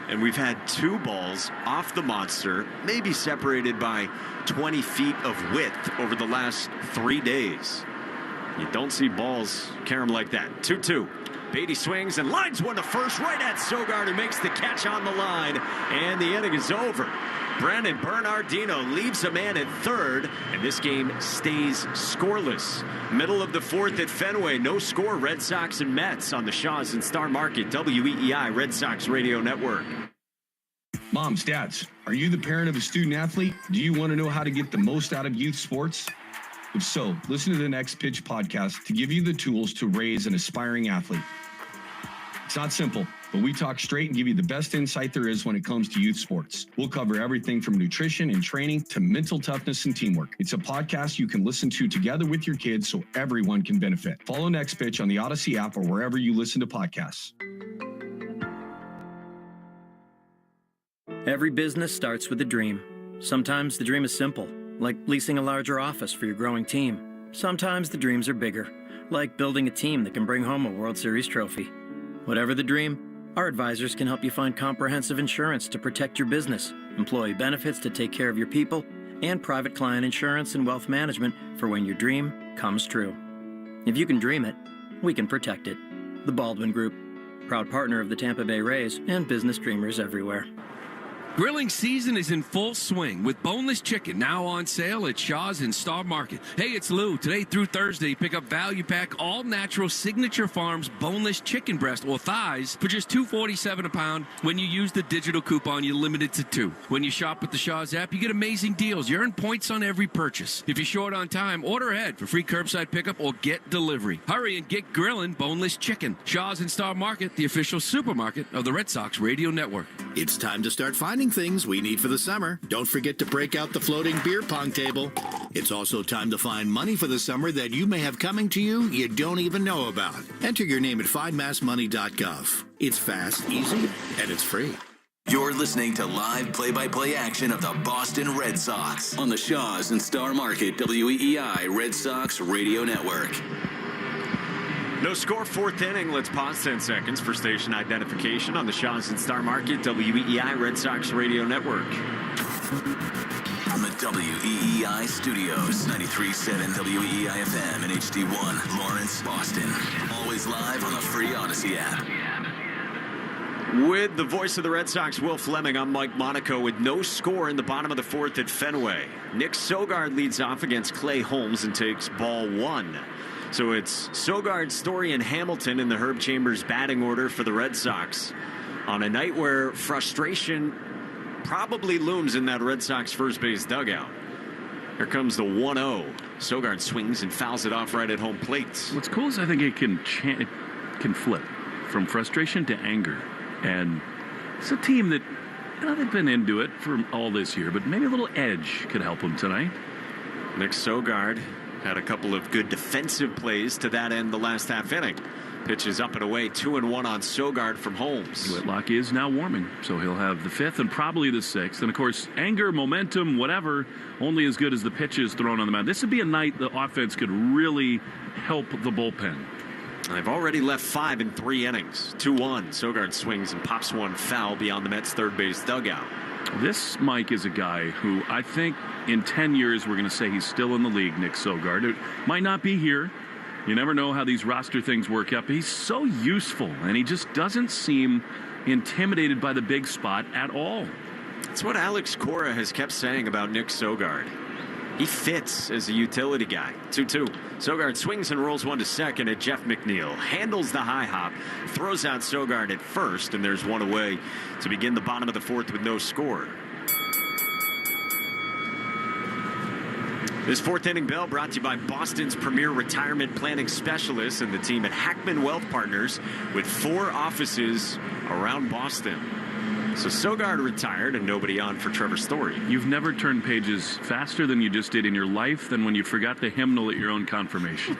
And we've had 2 balls off the monster, maybe separated by 20 feet of width over the last 3 days. You don't see balls carry them like that. 2-2. Beatty swings and lines one to first, right at Sogard, who makes the catch on the line, and the inning is over. Brandon Bernardino leaves a man at third, and this game stays scoreless. Middle of the fourth at Fenway, no score, Red Sox and Mets on the Shaws and Star Market, WEEI Red Sox Radio Network. Moms, dads, are you the parent of a student athlete? Do you want to know how to get the most out of youth sports? If so, listen to the Next Pitch podcast to give you the tools to raise an aspiring athlete. It's not simple, but we talk straight and give you the best insight there is when it comes to youth sports. We'll cover everything from nutrition and training to mental toughness and teamwork. It's a podcast you can listen to together with your kids so everyone can benefit. Follow Next Pitch on the Odyssey app or wherever you listen to podcasts. Every business starts with a dream. Sometimes the dream is simple, like leasing a larger office for your growing team. Sometimes the dreams are bigger, like building a team that can bring home a World Series trophy. Whatever the dream, our advisors can help you find comprehensive insurance to protect your business, employee benefits to take care of your people, and private client insurance and wealth management for when your dream comes true. If you can dream it, we can protect it. The Baldwin Group, proud partner of the Tampa Bay Rays and business dreamers everywhere. Grilling season is in full swing with boneless chicken now on sale at Shaw's and Star Market. Hey, it's Lou. Today through Thursday, pick up value pack all-natural Signature Farms boneless chicken breast or thighs for just $2.47 a pound. When you use the digital coupon, you're limited to 2. When you shop with the Shaw's app, you get amazing deals. You earn points on every purchase. If you're short on time, order ahead for free curbside pickup or get delivery. Hurry and get grilling boneless chicken. Shaw's and Star Market, the official supermarket of the Red Sox Radio Network. It's time to start finding things we need for the summer. Don't forget to break out the floating beer pong table. It's also time to find money for the summer that you may have coming to you don't even know about. Enter your name at findmassmoney.gov. It's fast, easy, and it's free. You're listening to live play-by-play action of the Boston Red Sox on the Shaws and Star Market WEEI Red Sox Radio Network. No score, fourth inning. Let's pause 10 seconds for station identification on the Shaws and Star Market, WEEI Red Sox Radio Network. From the WEEI studios, 93.7 WEEI FM and HD1, Lawrence, Boston. Always live on the free Odyssey app. With the voice of the Red Sox, Will Fleming, I'm Mike Monaco with no score in the bottom of the fourth at Fenway. Nick Sogard leads off against Clay Holmes and takes ball one. So it's Sogard, Story, and Hamilton in the Herb Chambers batting order for the Red Sox on a night where frustration probably looms in that Red Sox first base dugout. Here comes the 1-0. Sogard swings and fouls it off right at home plate. What's cool is I think it can flip from frustration to anger. And it's a team that, they've been into it for all this year, but maybe a little edge could help them tonight. Nick Sogard had a couple of good defensive plays to that end the last half inning. Pitches up and away, 2-1 on Sogard from Holmes. Whitlock is now warming, so he'll have the fifth and probably the sixth. And, of course, anger, momentum, whatever, only as good as the pitches thrown on the mound. This would be a night the offense could really help the bullpen. They've already left 5 in 3 innings. 2-1. Sogard swings and pops one foul beyond the Mets' third base dugout. This, Mike, is a guy who I think in 10 years we're going to say he's still in the league, Nick Sogard. It might not be here. You never know how these roster things work out, but he's so useful, and he just doesn't seem intimidated by the big spot at all. That's what Alex Cora has kept saying about Nick Sogard. He fits as a utility guy. 2-2. Sogard swings and rolls one to second at Jeff McNeil. Handles the high hop. Throws out Sogard at first, and there's one away to begin the bottom of the fourth with no score. This fourth inning bell brought to you by Boston's premier retirement planning specialists and the team at Hackman Wealth Partners with 4 offices around Boston. So Sogard retired and nobody on for Trevor Story. You've never turned pages faster than you just did in your life than when you forgot the hymnal at your own confirmation.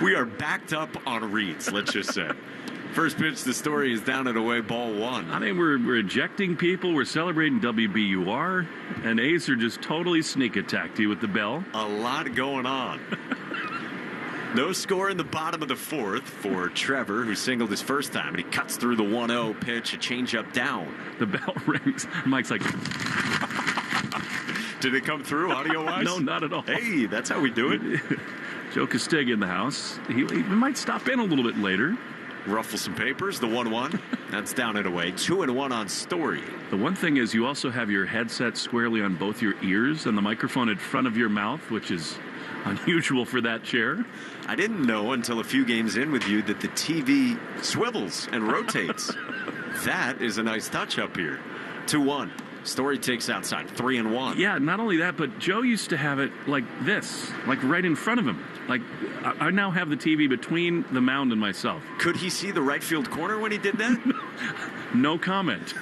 We are backed up on reads, let's just say. First pitch, the Story is down and away, ball one. I think we're ejecting people. We're celebrating WBUR. And A's are just totally sneak attacked you with the bell. A lot going on. No score in the bottom of the fourth for Trevor, who singled his first time, and he cuts through the 1-0 pitch, a changeup down. The bell rings. Mike's like... Did it come through audio-wise? No, not at all. Hey, that's how we do it. Joe Castig in the house. He might stop in a little bit later. Ruffle some papers, the 1-1. That's down and away. 2-1 on Story. The one thing is you also have your headset squarely on both your ears and the microphone in front of your mouth, which is unusual for that chair. I didn't know until a few games in with you that the TV swivels and rotates. That is a nice touch up here. 2-1. Story takes outside. 3-1. Yeah, not only that, but Joe used to have it like this, like right in front of him. Like, I now have the TV between the mound and myself. Could he see the right field corner when he did that? No comment.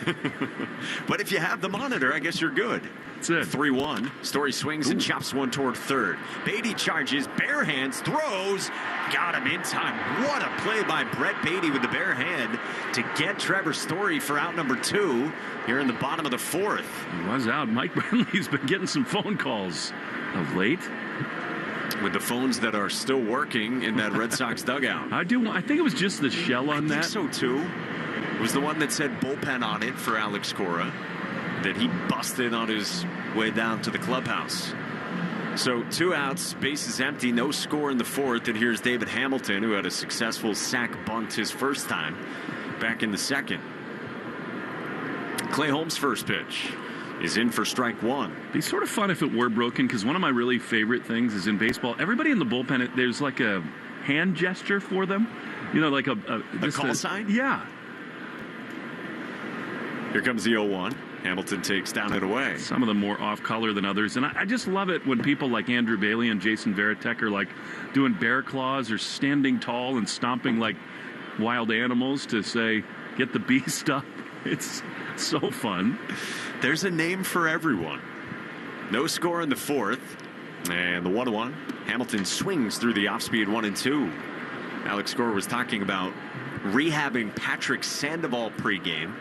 But if you have the monitor, I guess you're good. That's it. 3-1. Story swings and chops one toward third. Beatty charges, bare hands, throws. Got him in time. What a play by Brett Beatty with the bare hand to get Trevor Story for out number 2 here in the bottom of the fourth. He was out. Mike Burnley's been getting some phone calls of late. With the phones that are still working in that Red Sox dugout. I think it was just the shell on that. I think so, too. It was the one that said bullpen on it for Alex Cora that he busted on his way down to the clubhouse. So 2 outs, bases empty, no score in the fourth. And here's David Hamilton, who had a successful sac bunt his first time back in the second. Clay Holmes' first pitch is in for strike one. It'd be sort of fun if it were broken, because one of my really favorite things is in baseball, everybody in the bullpen, there's like a hand gesture for them. You know, like a call sign? Yeah. Here comes the 0-1. Hamilton takes down and away. Some of them more off color than others. And I just love it when people like Andrew Bailey and Jason Varitek are like doing bear claws or standing tall and stomping like wild animals to say, get the beast up. It's so fun. There's a name for everyone. No score in the fourth. And the 1-1. Hamilton swings through the off-speed 1-2. Alex Cora was talking about rehabbing Patrick Sandoval pregame.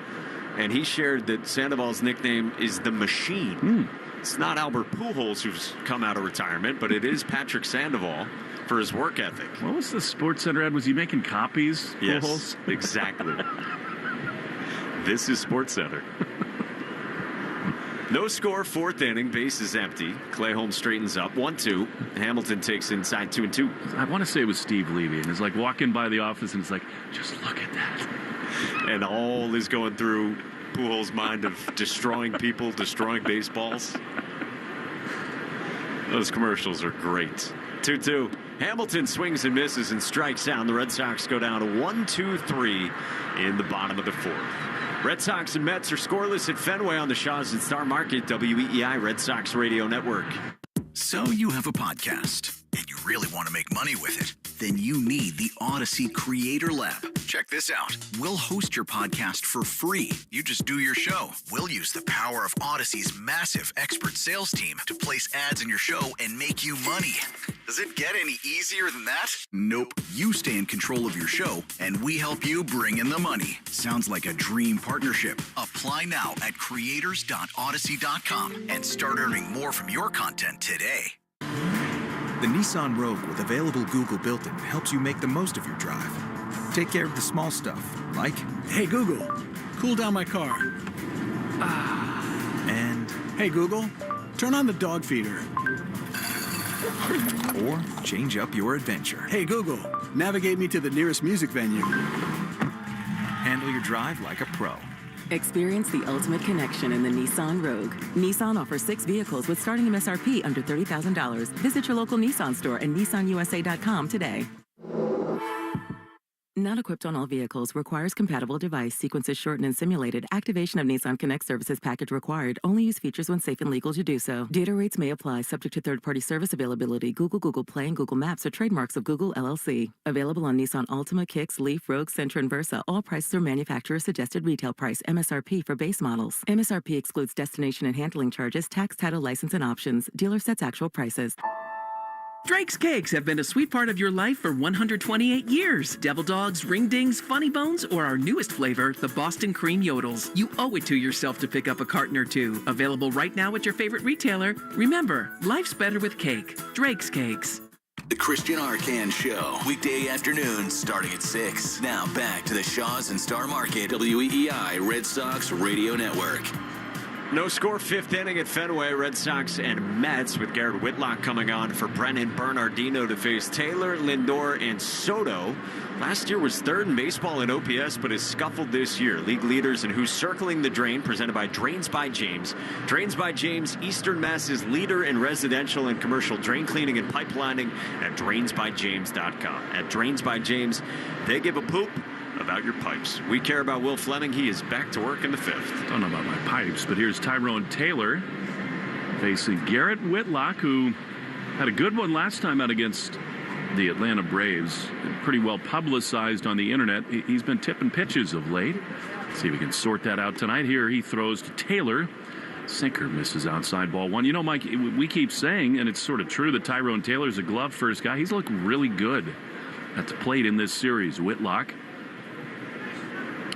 And he shared that Sandoval's nickname is the Machine. It's not Albert Pujols, who's come out of retirement, but it is Patrick Sandoval for his work ethic. What was the Sports Center ad? Was he making copies? Yes, Pujols? Exactly. This is Sports Center. No score, fourth inning, base is empty. Clay Holmes straightens up, 1-2. Hamilton takes inside 2-2. I want to say it was Steve Levy, and it's like walking by the office, and it's like, just look at that. And all is going through Pujols' mind of destroying people, destroying baseballs. Those commercials are great. 2-2. Hamilton swings and misses and strikes out. The Red Sox go down to 1-2-3 in the bottom of the fourth. Red Sox and Mets are scoreless at Fenway on the Shaws and Star Market, WEEI Red Sox Radio Network. So you have a podcast, and you really want to make money with it. Then you need the Odyssey Creator Lab. Check this out. We'll host your podcast for free. You just do your show. We'll use the power of Odyssey's massive expert sales team to place ads in your show and make you money. Does it get any easier than that? Nope. You stay in control of your show, and we help you bring in the money. Sounds like a dream partnership. Apply now at creators.odyssey.com and start earning more from your content today. The Nissan Rogue with available Google built-in helps you make the most of your drive. Take care of the small stuff, like, hey Google, cool down my car. And, hey Google, turn on the dog feeder. Or change up your adventure. Hey Google, navigate me to the nearest music venue. Handle your drive like a pro. Experience the ultimate connection in the Nissan Rogue. Nissan offers 6 vehicles with starting MSRP under $30,000. Visit your local Nissan store and nissanusa.com today. Not equipped on all vehicles. Requires compatible device. Sequences shortened and simulated. Activation of Nissan Connect services package required. Only use features when safe and legal to do so. Data rates may apply, subject to third-party service availability. Google Play, and Google Maps are trademarks of Google LLC. Available on Nissan Altima, Kicks, Leaf, Rogue, Sentra, and Versa. All prices are manufacturer suggested retail price. MSRP for base models. MSRP excludes destination and handling charges, tax, title, license, and options. Dealer sets actual prices. Drake's Cakes have been a sweet part of your life for 128 years. Devil Dogs, Ring Dings, Funny Bones, or our newest flavor, the Boston Cream Yodels. You owe it to yourself to pick up a carton or two. Available right now at your favorite retailer. Remember, life's better with cake. Drake's Cakes. The Christian Arcan Show, weekday afternoons starting at 6. Now back to the Shaws and Star Market, WEEI Red Sox Radio Network. No score, fifth inning at Fenway. Red Sox and Mets with Garrett Whitlock coming on for Brennan Bernardino to face Taylor, Lindor, and Soto. Last year was third in baseball in OPS, but has scuffled this year. League leaders and who's circling the drain, presented by Drains by James. Drains by James, Eastern Mass's leader in residential and commercial drain cleaning and pipelining at drainsbyjames.com. At Drains by James, they give a poop about your pipes. We care about Will Fleming. He is back to work in the fifth. Don't know about my pipes, but here's Tyrone Taylor facing Garrett Whitlock, who had a good one last time out against the Atlanta Braves. Pretty well publicized on the internet. He's been tipping pitches of late. See if we can sort that out tonight. Here he throws to Taylor. Sinker misses outside, ball one. You know, Mike, we keep saying, and it's sort of true, that Tyrone Taylor's a glove first guy. He's looked really good at the plate in this series. Whitlock,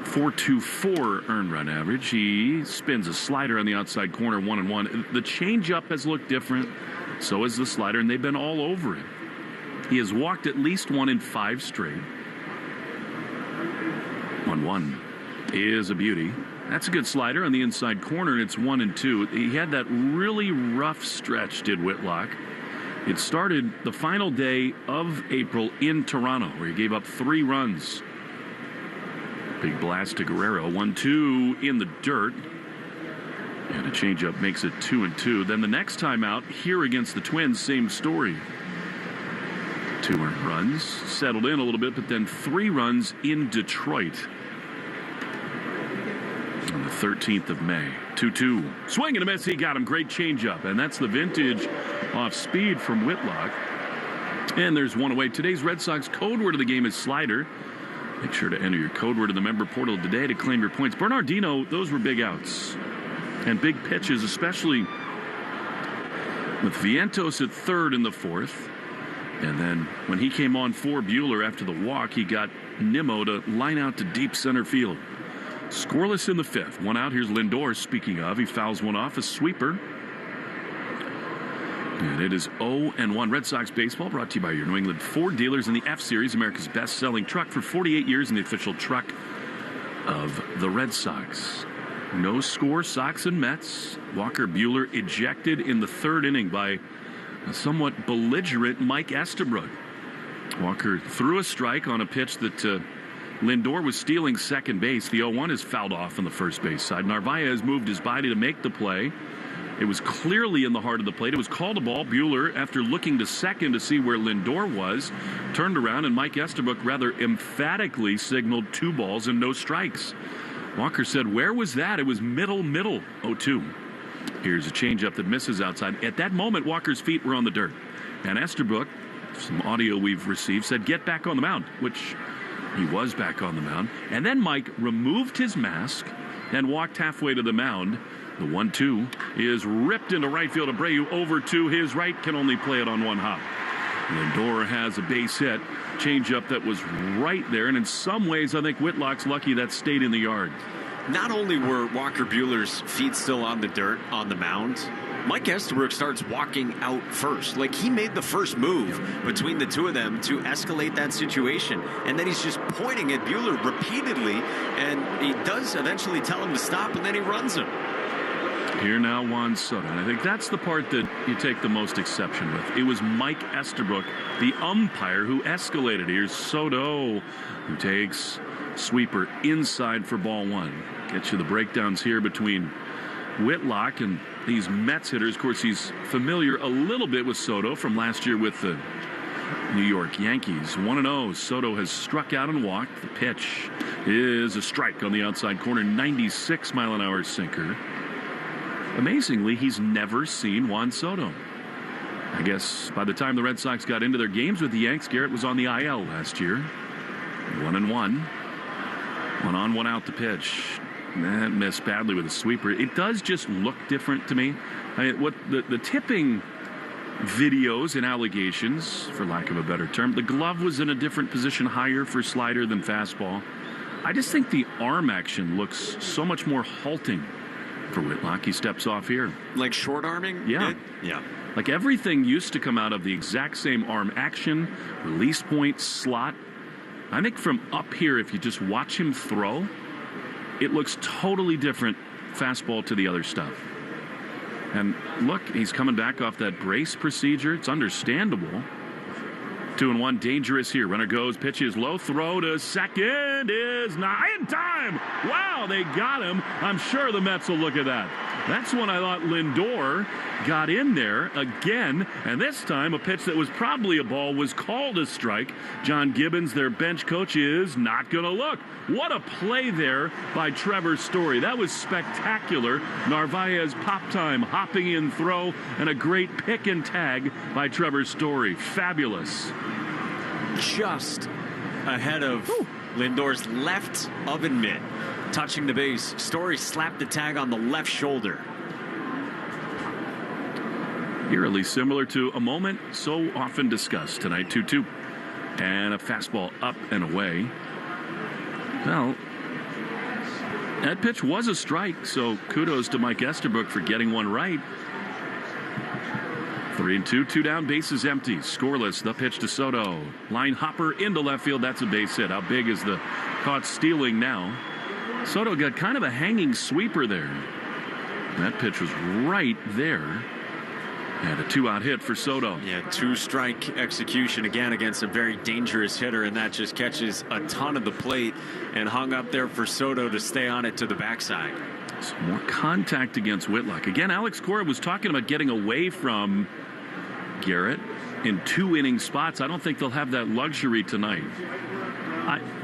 4.24 earned run average. He spins a slider on the outside corner, 1-1. The changeup has looked different. So has the slider, and they've been all over it. He has walked at least 1 in 5 straight. 1-1 is a beauty. That's a good slider on the inside corner, and it's 1-2. He had that really rough stretch, did Whitlock. It started the final day of April in Toronto, where he gave up 3 runs. Big blast to Guerrero, 1-2 in the dirt. And a changeup makes it 2-2. Then the next time out, here against the Twins, same story. 2 earned runs, settled in a little bit, but then 3 runs in Detroit on the 13th of May. 2-2. Swing and a miss, he got him. Great changeup. And that's the vintage off speed from Whitlock. And there's one away. Today's Red Sox code word of the game is slider. Make sure to enter your code word in the member portal today to claim your points. Bernardino, those were big outs and big pitches, especially with Vientos at third in the fourth. And then when he came on for Buehler after the walk, he got Nimmo to line out to deep center field. Scoreless in the fifth. 1 out. Here's Lindor, speaking of. He fouls one off, a sweeper. And it is 0-1. Red Sox baseball brought to you by your New England Ford dealers in the F-Series, America's best-selling truck for 48 years and the official truck of the Red Sox. No score, Sox and Mets. Walker Buehler ejected in the 3rd inning by a somewhat belligerent Mike Estabrook. Walker threw a strike on a pitch that Lindor was stealing second base. The 0-1 is fouled off on the first base side. Narvaez moved his body to make the play. It was clearly in the heart of the plate. It was called a ball. Buehler, after looking to second to see where Lindor was, turned around, and Mike Estabrook rather emphatically signaled 2 balls and no strikes. Walker said, "Where was that?" It was middle, 0-2. Here's a changeup that misses outside. At that moment, Walker's feet were on the dirt. And Estabrook, some audio we've received, said, "Get back on the mound," which he was back on the mound. And then Mike removed his mask and walked halfway to the mound. The 1-2 is ripped into right field. Abreu over to his right, can only play it on one hop. Lindor has a base hit. Changeup that was right there. And in some ways, I think Whitlock's lucky that stayed in the yard. Not only were Walker Buehler's feet still on the dirt on the mound, Mike Estabrook starts walking out first. Like, he made the first move between the two of them to escalate that situation. And then he's just pointing at Buehler repeatedly. And he does eventually tell him to stop, and then he runs him. Here now, Juan Soto. And I think that's the part that you take the most exception with. It was Mike Estabrook, the umpire, who escalated. Here's Soto, who takes sweeper inside for ball 1. Get you the breakdowns here between Whitlock and these Mets hitters. Of course, he's familiar a little bit with Soto from last year with the New York Yankees. 1-0. Soto has struck out and walked. The pitch is a strike on the outside corner. 96-mile-an-hour sinker. Amazingly, he's never seen Juan Soto. I guess by the time the Red Sox got into their games with the Yanks, Garrett was on the IL last year. 1-1. 1 on, 1 out the pitch. That missed badly with a sweeper. It does just look different to me. I mean, what the tipping videos and allegations, for lack of a better term, the glove was in a different position, higher for slider than fastball. I just think the arm action looks so much more halting for Whitlock. He steps off here. Like short arming? Yeah. Yeah. Like everything used to come out of the exact same arm action, release point, slot. I think from up here, if you just watch him throw, it looks totally different fastball to the other stuff. And look, he's coming back off that brace procedure. It's understandable. 2-1, dangerous here. Runner goes, pitches low, throw to second is not in time. Wow, they got him. I'm sure the Mets will look at that. That's when I thought Lindor got in there again, and this time a pitch that was probably a ball was called a strike. John Gibbons, their bench coach, is not going to look. What a play there by Trevor Story. That was spectacular. Narvaez pop time, hopping in throw, and a great pick and tag by Trevor Story. Fabulous. Just ahead of Lindor's left oven mitt, touching the base. Story slapped the tag on the left shoulder. Eerily similar to a moment so often discussed tonight. 2-2. And a fastball up and away. Well, that pitch was a strike, so kudos to Mike Estabrook for getting one right. 3-2, 2 down, bases empty, scoreless. The pitch to Soto. Line hopper into left field. That's a base hit. How big is the caught stealing now? Soto got kind of a hanging sweeper there. That pitch was right there. And a 2-out hit for Soto. Yeah, 2-strike execution again against a very dangerous hitter, and that just catches a ton of the plate and hung up there for Soto to stay on it to the backside. Some more contact against Whitlock. Again, Alex Cora was talking about getting away from Garrett in 2-inning spots. I don't think they'll have that luxury tonight.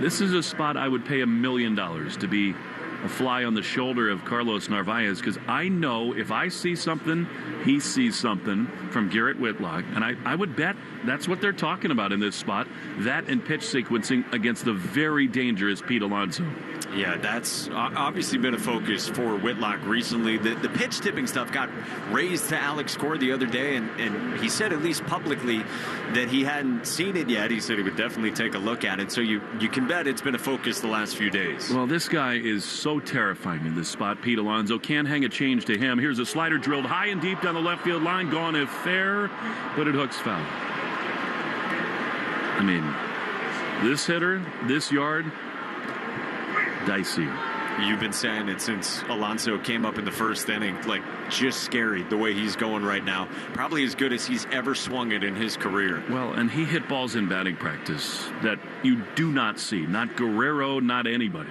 This is a spot I would pay $1 million to be a fly on the shoulder of Carlos Narvaez, because I know if I see something, he sees something from Garrett Whitlock, and I would bet that's what they're talking about in this spot, that and pitch sequencing against the very dangerous Pete Alonso. Yeah, that's obviously been a focus for Whitlock recently. The pitch tipping stuff got raised to Alex Cora the other day, and he said, at least publicly, that he hadn't seen it yet. He said he would definitely take a look at it, so you can bet it's been a focus the last few days. Well, this guy is so terrifying in this spot. Pete Alonso can't hang a change to him. Here's a slider drilled high and deep down the left field line, gone if fair, but it hooks foul. I mean, this hitter, this yard, dicey. You've been saying it since Alonso came up in the first inning. Like, just scary the way he's going right now. Probably as good as he's ever swung it in his career. Well, and he hit balls in batting practice that you do not see. Not Guerrero, not anybody.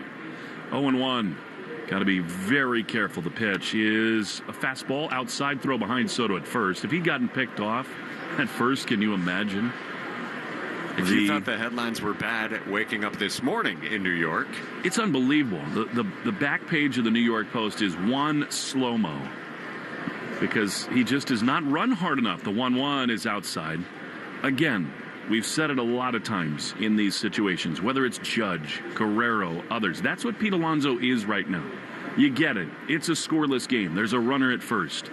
0-1. Got to be very careful. The pitch is a fastball, outside throw behind Soto at first. If he'd gotten picked off at first, can you imagine? If you thought the headlines were bad at waking up this morning in New York. It's unbelievable. The back page of the New York Post is one slow-mo because he just does not run hard enough. The 1-1 is outside. Again, we've said it a lot of times in these situations, whether it's Judge, Guerrero, others. That's what Pete Alonso is right now. You get it. It's a scoreless game. There's a runner at first.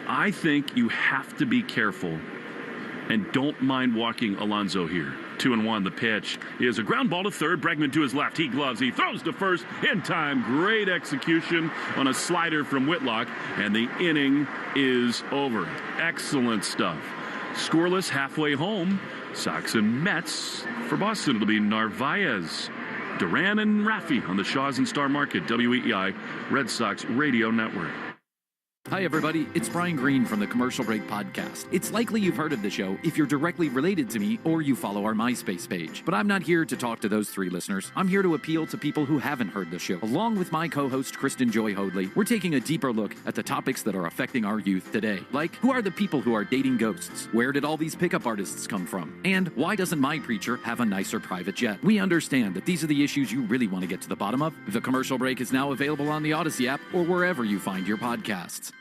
I think you have to be careful and don't mind walking Alonso here. 2-1, the pitch is a ground ball to third. Bregman to his left. He gloves. He throws to first in time. Great execution on a slider from Whitlock. And the inning is over. Excellent stuff. Scoreless halfway home. Sox and Mets. For Boston, it'll be Narvaez, Duran, and Raffy on the Shaws and Star Market, WEEI Red Sox Radio Network. Hi, everybody. It's Brian Green from the Commercial Break Podcast. It's likely you've heard of the show if you're directly related to me or you follow our MySpace page. But I'm not here to talk to those three listeners. I'm here to appeal to people who haven't heard the show. Along with my co-host, Kristen Joy Hoadley, we're taking a deeper look at the topics that are affecting our youth today. Like, who are the people who are dating ghosts? Where did all these pickup artists come from? And why doesn't my preacher have a nicer private jet? We understand that these are the issues you really want to get to the bottom of. The Commercial Break is now available on the Odyssey app or wherever you find your podcasts.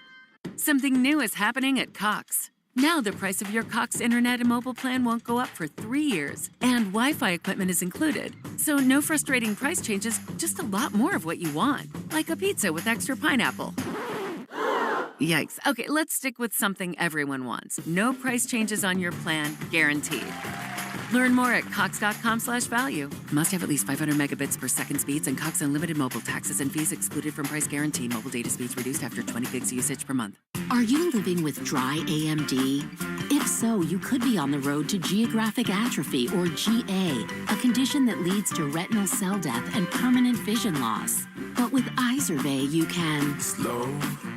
Something new is happening at Cox. Now the price of your Cox internet and mobile plan won't go up for 3 years, and Wi-Fi equipment is included. So no frustrating price changes, just a lot more of what you want, like a pizza with extra pineapple. Yikes. Okay, let's stick with something everyone wants. No price changes on your plan, guaranteed. Learn more at cox.com/value. Must have at least 500 megabits per second speeds and Cox Unlimited mobile taxes and fees excluded from price guarantee. Mobile data speeds reduced after 20 gigs usage per month. Are you living with dry AMD? If so, you could be on the road to geographic atrophy, or GA, a condition that leads to retinal cell death and permanent vision loss. But with Izervay, you can slow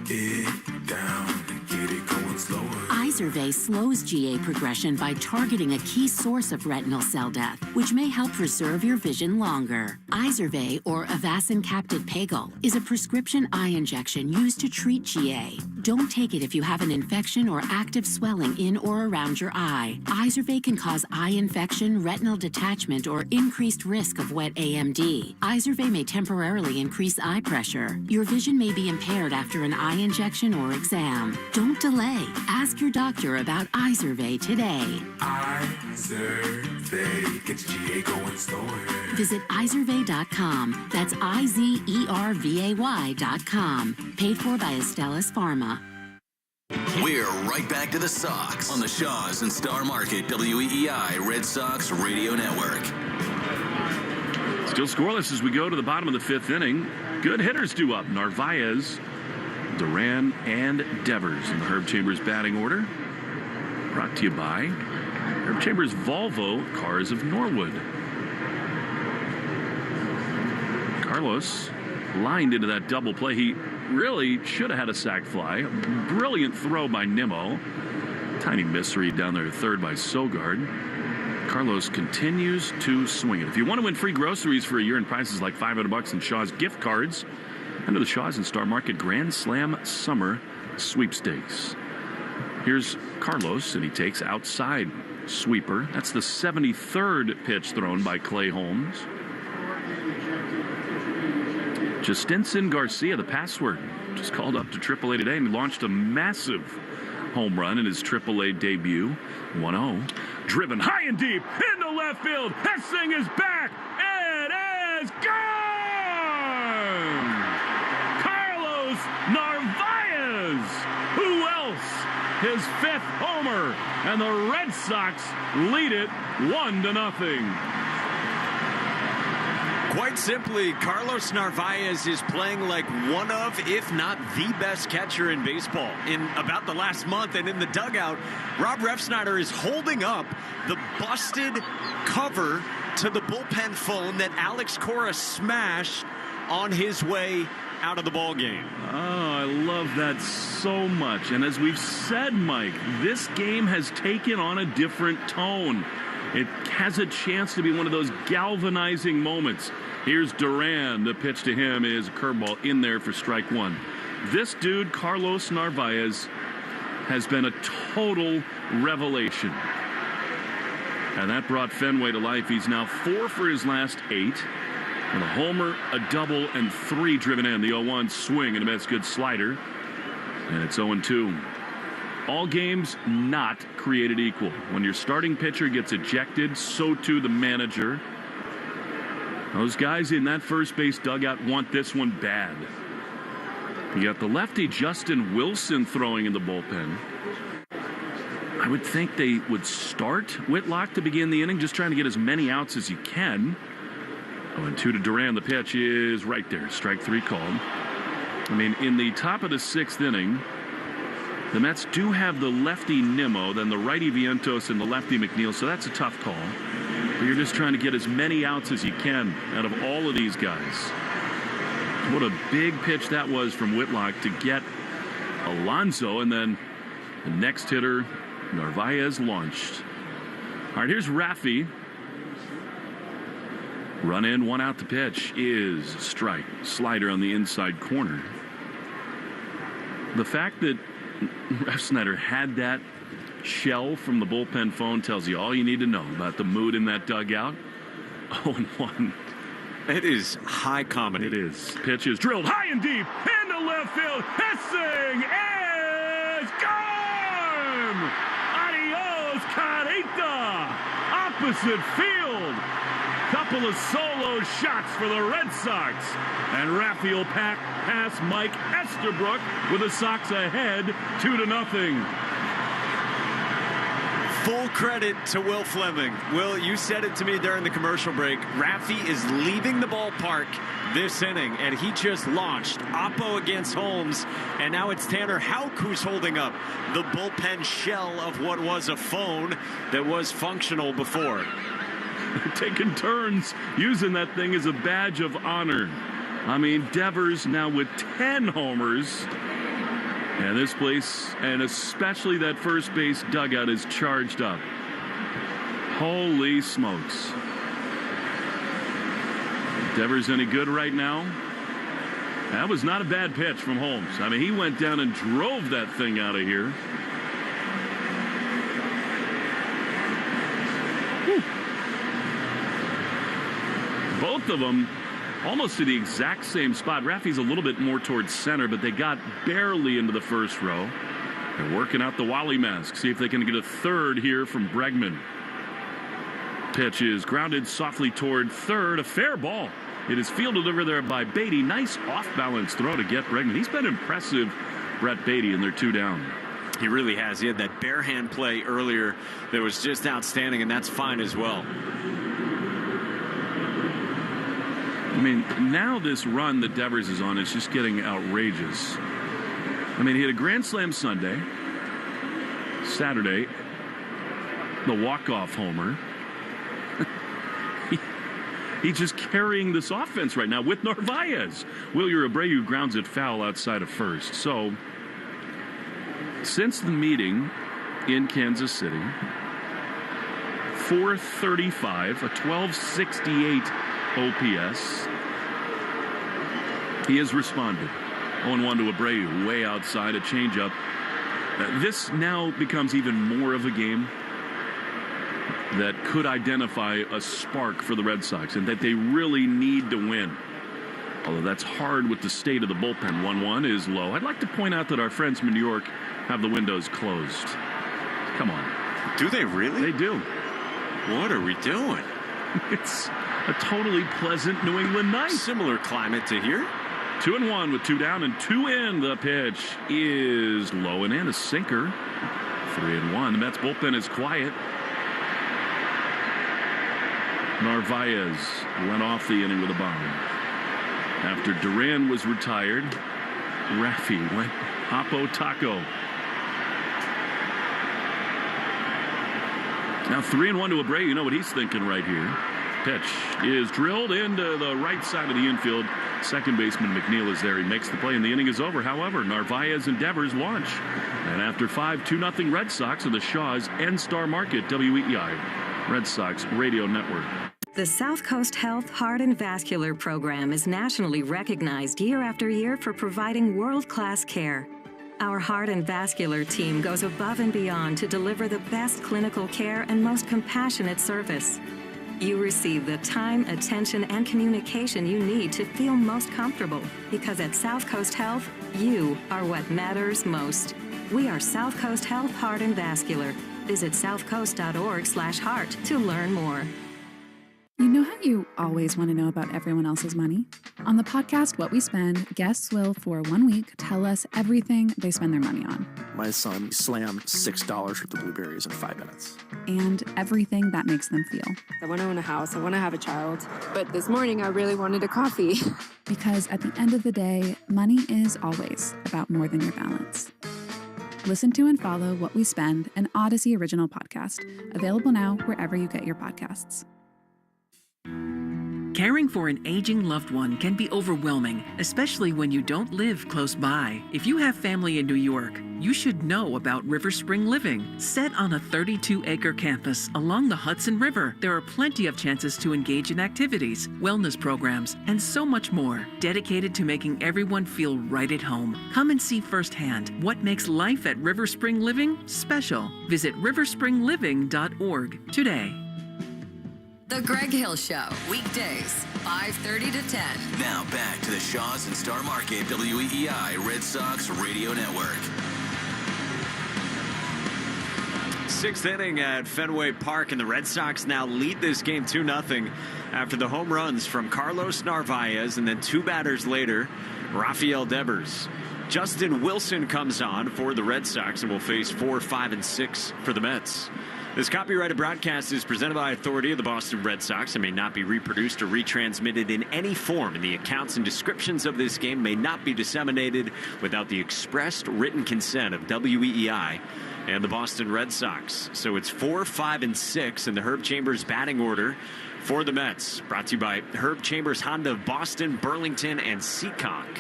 it down and get it going slower. Izervay slows GA progression by targeting a key source of retinal cell death, which may help preserve your vision longer. Izervay, or Avastin Capted Pagel, is a prescription eye injection used to treat GA. Don't take it if you have an infection or active swelling in or around your eye. Izervay can cause eye infection, retinal detachment, or increased risk of wet AMD. Izervay may temporarily increase eye pressure. Your vision may be impaired after an eye injection or exam. Don't delay. Ask your doctor about Izervay today. Izervay gets GA going slower. Visit Izervay.com. That's IZERVAY.com. Paid for by Astellas Pharma. We're right back to the Sox on the Shaws and Star Market WEEI Red Sox Radio Network. Still scoreless as we go to the bottom of the fifth inning. Good hitters due up. Narvaez, Duran, and Devers in the Herb Chambers batting order. Brought to you by Herb Chambers Volvo Cars of Norwood. Carlos lined into that double play. He really should have had a sac fly. Brilliant throw by Nimmo. Tiny misread down there third by Sogard. Carlos continues to swing it. If you want to win free groceries for a year and prizes like $500 in Shaw's gift cards, enter the Shaw's and Star Market Grand Slam Summer Sweepstakes. Here's Carlos, and he takes outside sweeper. That's the 73rd pitch thrown by Clay Holmes. Justinson Garcia, the password, just called up to AAA today and launched a massive home run in his AAA debut. 1-0. Driven high and deep into left field. That thing is back. It is gone! Carlos Narvaez. Who else? His fifth homer. And the Red Sox lead it 1-0. Quite simply, Carlos Narvaez is playing like one of, if not the best catcher in baseball in about the last month. And in the dugout, Rob Refsnyder is holding up the busted cover to the bullpen phone that Alex Cora smashed on his way out of the ball game. Oh, I love that so much. And as we've said, Mike, this game has taken on a different tone. It has a chance to be one of those galvanizing moments. Here's Duran. The pitch to him is a curveball in there for strike one. This dude, Carlos Narvaez, has been a total revelation. And that brought Fenway to life. He's now 4 for his last 8. With a homer, a double, and 3 driven in. The 0-1 swing and a miss, good slider. And it's 0-2. All games not created equal. When your starting pitcher gets ejected, so too the manager. Those guys in that first base dugout want this one bad. You got the lefty Justin Wilson throwing in the bullpen. I would think they would start Whitlock to begin the inning, just trying to get as many outs as you can. 0-2 to Duran. The pitch is right there. Strike 3 called. I mean, in the top of the 6th inning, the Mets do have the lefty Nimmo, then the righty Vientos, and the lefty McNeil, so that's a tough call. But you're just trying to get as many outs as you can out of all of these guys. What a big pitch that was from Whitlock to get Alonso, and then the next hitter, Narvaez, launched. All right, here's Rafi. Run in, 1 out. The pitch is strike. Slider on the inside corner. The fact that Ref Snyder had that shell from the bullpen phone tells you all you need to know about the mood in that dugout. 0-1. It is high comedy. It is. Pitch is drilled high and deep into left field. This thing is gone! Adios, carita! Opposite field. Couple of solo shots for the Red Sox. And Rafi will pass Mike Estabrook with the Sox ahead 2-0. Full credit to Will Fleming. Will, you said it to me during the commercial break. Rafi is leaving the ballpark this inning, and he just launched Oppo against Holmes, and now it's Tanner Houck who's holding up the bullpen shell of what was a phone that was functional before. Taking turns using that thing as a badge of honor. I mean, Devers now with 10 homers. And this place, and especially that first base dugout, is charged up. Holy smokes. Devers any good right now? That was not a bad pitch from Holmes. I mean, he went down and drove that thing out of here. Whew. Both of them almost to the exact same spot. Rafi's a little bit more towards center, but they got barely into the first row. They're working out the Wally mask. See if they can get a third here from Bregman. Pitch is grounded softly toward third. A fair ball. It is fielded over there by Beatty. Nice off-balance throw to get Bregman. He's been impressive, Brett Beatty, and they're 2 down. He really has. He had that bare hand play earlier that was just outstanding, and that's fine as well. I mean, now this run that Devers is on is just getting outrageous. I mean, he had a grand slam Sunday. Saturday, the walk-off homer. He's just carrying this offense right now with Narvaez. Wilyer Abreu grounds it foul outside of first. So, since the meeting in Kansas City, 435, a 1268 OPS. He has responded. 0-1 to Abreu, way outside, a changeup. This now becomes even more of a game that could identify a spark for the Red Sox and that they really need to win. Although that's hard with the state of the bullpen. 1-1 is low. I'd like to point out that our friends from New York have the windows closed. Come on. Do they really? They do. What are we doing? It's a totally pleasant New England night. Similar climate to here. 2-1 with 2 down and 2 in. The pitch is low and in. A sinker. 3-1. The Mets bullpen is quiet. Narvaez went off the inning with a bomb. After Duran was retired, Rafi went Oppo Taco. Now 3-1 to Abreu. You know what he's thinking right here. Pitch is drilled into the right side of the infield. Second baseman McNeil is there. He makes the play, and the inning is over. However, Narvaez and Devers launch. And after 5, 2-0 Red Sox of the Shaw's and Star Market, WEEI, Red Sox Radio Network. The South Coast Health Heart and Vascular Program is nationally recognized year after year for providing world-class care. Our heart and vascular team goes above and beyond to deliver the best clinical care and most compassionate service. You receive the time, attention, and communication you need to feel most comfortable, because at South Coast Health, you are what matters most. We are South Coast Health Heart and Vascular. Visit southcoast.org/heart to learn more. You know how you always want to know about everyone else's money? On the podcast What We Spend, guests will, for 1 week, tell us everything they spend their money on. My son slammed $6 worth of blueberries in 5 minutes. And everything that makes them feel. I want to own a house. I want to have a child. But this morning, I really wanted a coffee. Because at the end of the day, money is always about more than your balance. Listen to and follow What We Spend, an Odyssey original podcast. Available now wherever you get your podcasts. Caring for an aging loved one can be overwhelming, especially when you don't live close by. If you have family in New York, you should know about River Spring Living. Set on a 32-acre campus along the Hudson River, there are plenty of chances to engage in activities, wellness programs, and so much more, dedicated to making everyone feel right at home. Come and see firsthand what makes life at River Spring Living special. Visit riverspringliving.org today. The Greg Hill Show, weekdays, 5:30 to 10. Now back to the Shaw's and Star Market WEEI Red Sox Radio Network. Sixth inning at Fenway Park, and the Red Sox now lead this game 2-0 after the home runs from Carlos Narvaez, and then 2 batters later, Rafael Devers. Justin Wilson comes on for the Red Sox and will face 4, 5, and 6 for the Mets. This copyrighted broadcast is presented by authority of the Boston Red Sox and may not be reproduced or retransmitted in any form, and the accounts and descriptions of this game may not be disseminated without the expressed written consent of WEEI and the Boston Red Sox. So it's 4, 5, and 6 in the Herb Chambers batting order for the Mets. Brought to you by Herb Chambers Honda of Boston, Burlington, and Seekonk.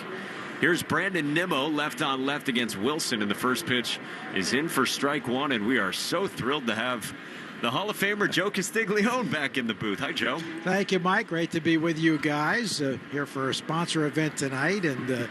Here's Brandon Nimmo, left on left against Wilson, and the first pitch is in for strike one, and we are so thrilled to have the Hall of Famer Joe Castiglione back in the booth. Hi, Joe. Thank you, Mike. Great to be with you guys here for a sponsor event tonight, and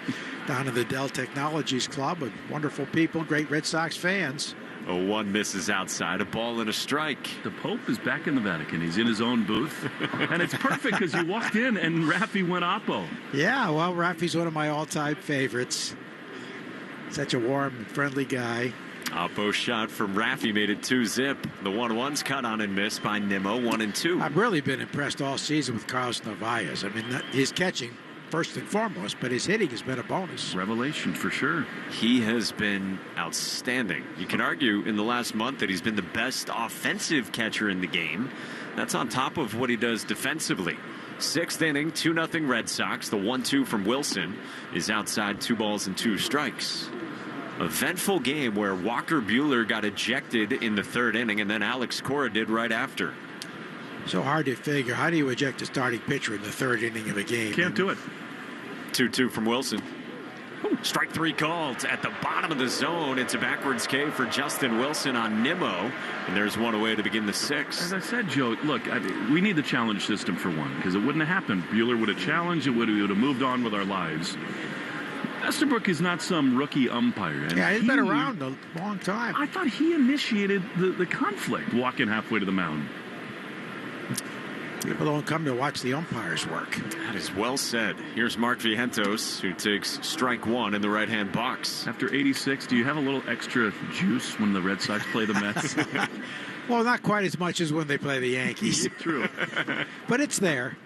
down at the Dell Technologies Club with wonderful people, great Red Sox fans. Oh, one misses outside, a ball and a strike. The Pope is back in the Vatican. He's in his own booth. And it's perfect because you walked in and Raffy went oppo. Yeah, well, Raffy's one of my all-time favorites. Such a warm and friendly guy. Oppo shot from Raffy made it 2-zip. The 1-1's cut on and missed by Nimmo, 1-2. I've really been impressed all season with Carlos Narvaez. I mean, his catching, first and foremost, but his hitting has been a bonus. Revelation for sure. He has been outstanding. You can argue in the last month that he's been the best offensive catcher in the game. That's on top of what he does defensively. Sixth inning, 2-0 Red Sox. The 1-2 from Wilson is outside, 2 balls and 2 strikes. Eventful game where Walker Buehler got ejected in the third inning, and then Alex Cora did right after. So hard to figure. How do you eject a starting pitcher in the third inning of a game? Can't do it. 2-2 from Wilson. Strike 3 called at the bottom of the zone. It's a backwards K for Justin Wilson on Nimmo, and there's one away to begin the sixth. As I said, Joe, look, we need the challenge system for one, because it wouldn't have happened. Buehler would have challenged it, we would have moved on with our lives. Estabrook is not some rookie umpire. Yeah, he's been around a long time. I thought he initiated the conflict, walking halfway to the mound. People don't come to watch the umpires work. That is well said. Here's Mark Vientos, who takes strike one in the right-hand box. After 86, do you have a little extra juice when the Red Sox play the Mets? Well, not quite as much as when they play the Yankees. True. But it's there.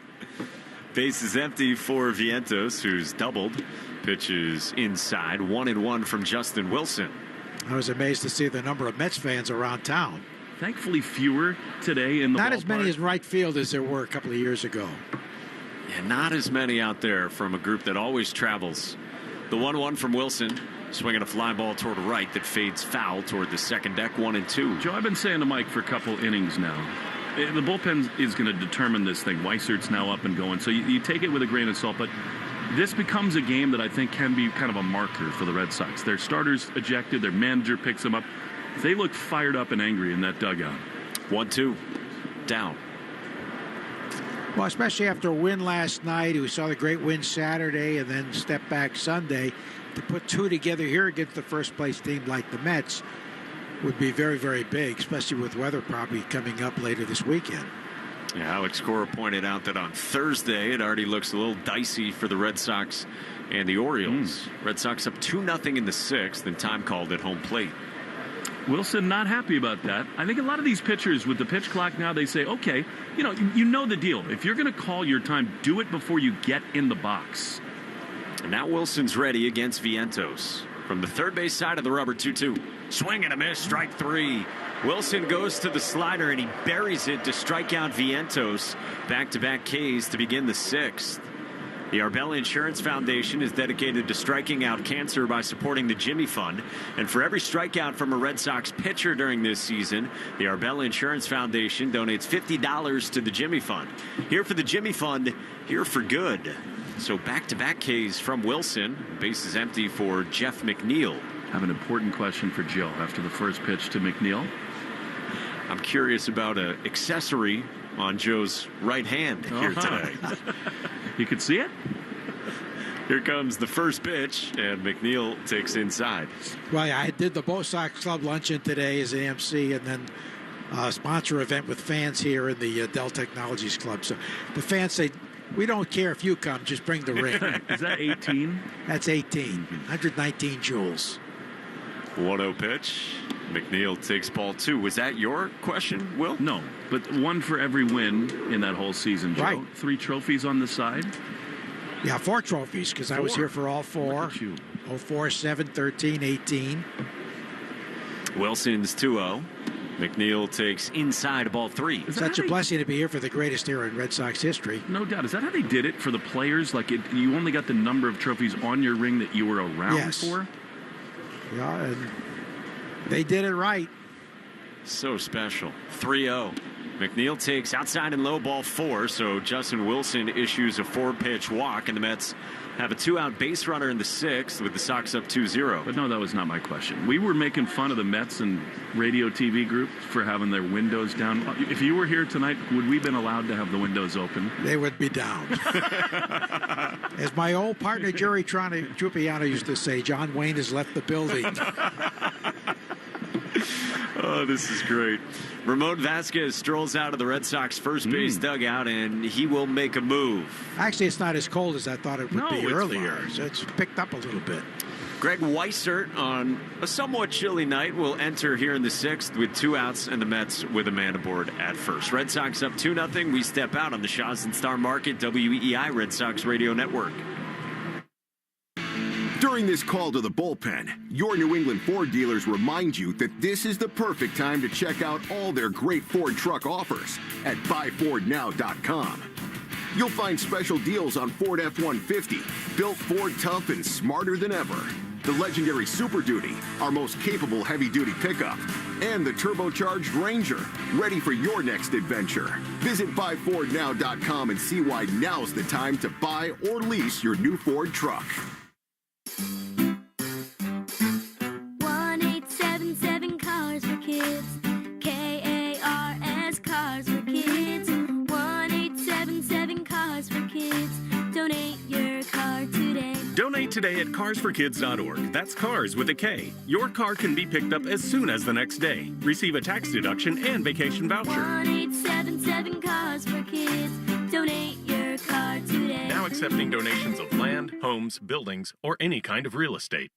Base is empty for Vientos, who's doubled. Pitches inside, 1-1 from Justin Wilson. I was amazed to see the number of Mets fans around town. Thankfully, fewer today in the Not ballpark. as many as right field as there were a couple of years ago. Yeah, not as many out there from a group that always travels. The 1-1 from Wilson, swinging a fly ball toward right that fades foul toward the second deck, 1-2. Joe, I've been saying to Mike for a couple innings now, the bullpen is going to determine this thing. Weisert's now up and going, so you take it with a grain of salt, but this becomes a game that I think can be kind of a marker for the Red Sox. Their starters ejected, their manager picks them up. They look fired up and angry in that dugout. 1-2, down. Well, especially after a win last night, we saw the great win Saturday and then step back Sunday. To put two together here against the first-place team like the Mets would be very, very big, especially with weather probably coming up later this weekend. Yeah, Alex Cora pointed out that on Thursday it already looks a little dicey for the Red Sox and the Orioles. Red Sox up 2-0 in the sixth, and time called at home plate. Wilson not happy about that. I think a lot of these pitchers with the pitch clock now, they say, okay, you know the deal. If you're going to call your time, do it before you get in the box. And now Wilson's ready against Vientos. From the third base side of the rubber, 2-2. Swing and a miss, strike three. Wilson goes to the slider and he buries it to strike out Vientos. Back-to-back Ks to begin the sixth. The Arbella Insurance Foundation is dedicated to striking out cancer by supporting the Jimmy Fund. And for every strikeout from a Red Sox pitcher during this season, the Arbella Insurance Foundation donates $50 to the Jimmy Fund. Here for the Jimmy Fund, here for good. So back-to-back Ks from Wilson. Base is empty for Jeff McNeil. I have an important question for Joe after the first pitch to McNeil. I'm curious about an accessory on Joe's right hand here today. You could see it? Here comes the first pitch, and McNeil takes inside. Well, I did the Bo Sox Club luncheon today as AMC, and then a sponsor event with fans here in the Dell Technologies Club. So the fans say, we don't care if you come, just bring the ring. Is that 18? That's 18. 119 joules. 1-0 pitch. McNeil takes ball two. Was that your question, Will? No, but one for every win in that whole season, Joe. Right. 3 trophies on the side. Yeah, 4 trophies, because I was here for all 4. Look at you. 04, 7, 13, 18. Wilson's 2-0. McNeil takes inside ball 3. Such a blessing to be here for the greatest era in Red Sox history. No doubt. Is that how they did it for the players? Like you only got the number of trophies on your ring that you were around for? Yeah, and they did it right. So special. 3-0. McNeil takes outside and low ball 4, so Justin Wilson issues a 4-pitch walk, and the Mets have a 2-out base runner in the 6th with the Sox up 2-0. But no, that was not my question. We were making fun of the Mets and radio TV group for having their windows down. If you were here tonight, would we have been allowed to have the windows open? They would be down. As my old partner Jerry Trupiano used to say, John Wayne has left the building. Oh, this is great. Ramon Vasquez strolls out of the Red Sox first base dugout, and he will make a move. Actually, it's not as cold as I thought it would be earlier. So it's picked up a little bit. Greg Weissert, on a somewhat chilly night, will enter here in the 6th with 2 outs and the Mets with a man aboard at first. Red Sox up 2-0. We step out on the Shaw's and Star Market WEEI Red Sox Radio Network. During this call to the bullpen, your New England Ford dealers remind you that this is the perfect time to check out all their great Ford truck offers at buyfordnow.com. You'll find special deals on Ford F-150, built Ford tough and smarter than ever. The legendary Super Duty, our most capable heavy-duty pickup, and the turbocharged Ranger, ready for your next adventure. Visit buyfordnow.com and see why now's the time to buy or lease your new Ford truck. 1-877 Cars for Kids. KARS Cars for Kids. 1-877 Cars for Kids. Donate your car today. Donate today at carsforkids.org. That's cars with a K. Your car can be picked up as soon as the next day. Receive a tax deduction and vacation voucher. 1-877 Cars for Kids. Donate your car today. Now accepting donations of land, homes, buildings, or any kind of real estate.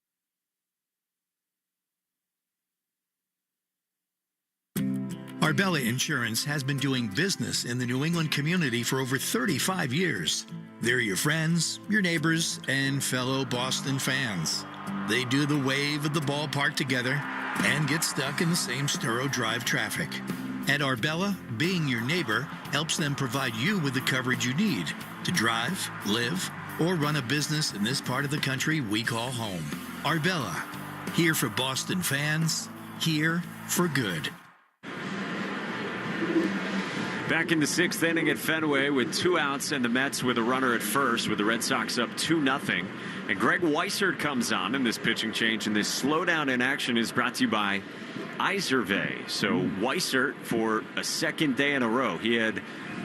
Arbella Insurance has been doing business in the New England community for over 35 years. They're your friends, your neighbors, and fellow Boston fans. They do the wave at the ballpark together and get stuck in the same Sturo Drive traffic. At Arbella, being your neighbor helps them provide you with the coverage you need to drive, live, or run a business in this part of the country we call home. Arbella, here for Boston fans, here for good. Back in the 6th inning at Fenway with 2 outs and the Mets with a runner at first with the Red Sox up 2-0. And Greg Weissert comes on in this pitching change, and this slowdown in action is brought to you by Iservay. So Weissert for a second day in a row. He had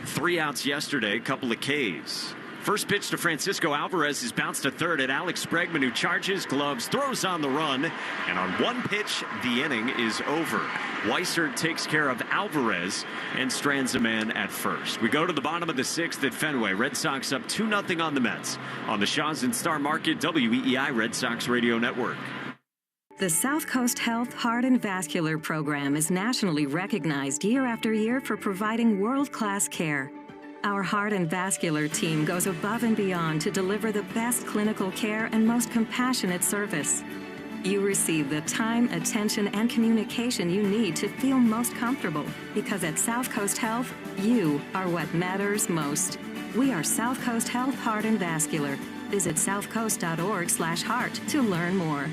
3 outs yesterday, a couple of Ks. First pitch to Francisco Alvarez is bounced to third at Alex Bregman, who charges, gloves, throws on the run, and on one pitch, the inning is over. Weissert takes care of Alvarez and strands a man at first. We go to the bottom of the 6th at Fenway. Red Sox up 2-0 on the Mets on the Shaw's and Star Market WEEI Red Sox Radio Network. The South Coast Health Heart and Vascular Program is nationally recognized year after year for providing world-class care. Our heart and vascular team goes above and beyond to deliver the best clinical care and most compassionate service. You receive the time, attention, and communication you need to feel most comfortable, because at South Coast Health, you are what matters most. We are South Coast Health Heart and Vascular. Visit southcoast.org/heart to learn more.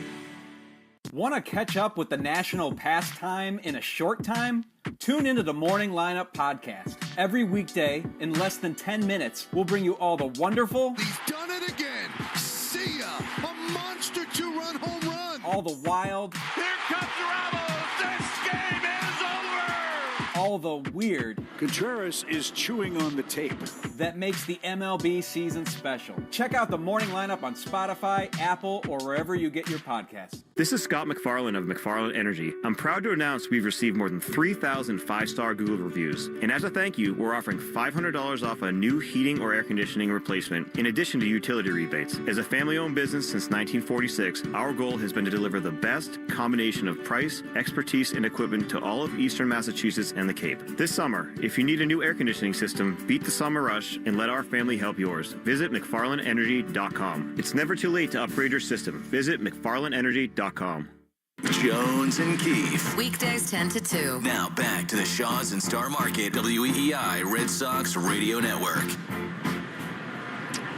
Want to catch up with the national pastime in a short time? Tune into the Morning Lineup podcast. Every weekday, in less than 10 minutes, we'll bring you all the wonderful... He's done it again! See ya! A monster 2-run home run! All the wild... Here comes Ramos! This game is over! All the weird... Contreras is chewing on the tape. That makes the MLB season special. Check out the Morning Lineup on Spotify, Apple, or wherever you get your podcasts. This is Scott McFarlane of McFarlane Energy. I'm proud to announce we've received more than 3,000 5-star Google reviews. And as a thank you, we're offering $500 off a new heating or air conditioning replacement, in addition to utility rebates. As a family-owned business since 1946, our goal has been to deliver the best combination of price, expertise, and equipment to all of Eastern Massachusetts and the Cape. This summer, if you need a new air conditioning system, beat the summer rush and let our family help yours. Visit McFarlaneEnergy.com. It's never too late to upgrade your system. Visit McFarlaneEnergy.com. Jones and Keefe. Weekdays 10 to 2. Now back to the Shaw's and Star Market WEEI Red Sox Radio Network.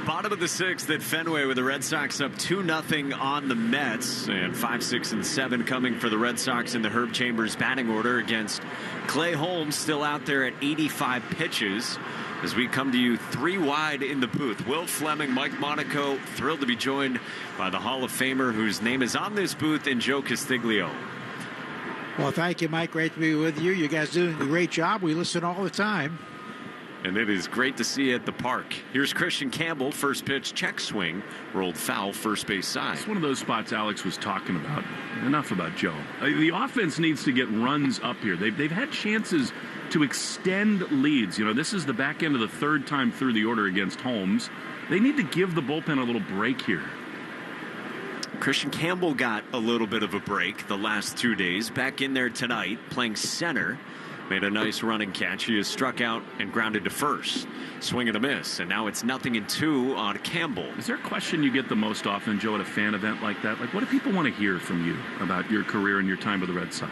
Bottom of the 6th at Fenway with the Red Sox up 2-0 on the Mets, and 5, 6, and 7 coming for the Red Sox in the Herb Chambers batting order against Clay Holmes, still out there at 85 pitches. As we come to you 3 wide in the booth, Will Fleming, Mike Monaco, thrilled to be joined by the Hall of Famer whose name is on this booth, and Joe Castiglio. Well, thank you, Mike. Great to be with you. You guys doing a great job. We listen all the time. And it is great to see you at the park. Here's Christian Campbell, first pitch, check swing, rolled foul, first base side. It's one of those spots Alex was talking about. Enough about Joe. The offense needs to get runs up here. They've had chances to extend leads. You know, this is the back end of the 3rd time through the order against Holmes. They need to give the bullpen a little break here. Christian Campbell got a little bit of a break the last 2 days. Back in there tonight, playing center. Made a nice running catch. He is struck out and grounded to first. Swing and a miss. And now it's 0-2 on Campbell. Is there a question you get the most often, Joe, at a fan event like that? Like, what do people want to hear from you about your career and your time with the Red Sox?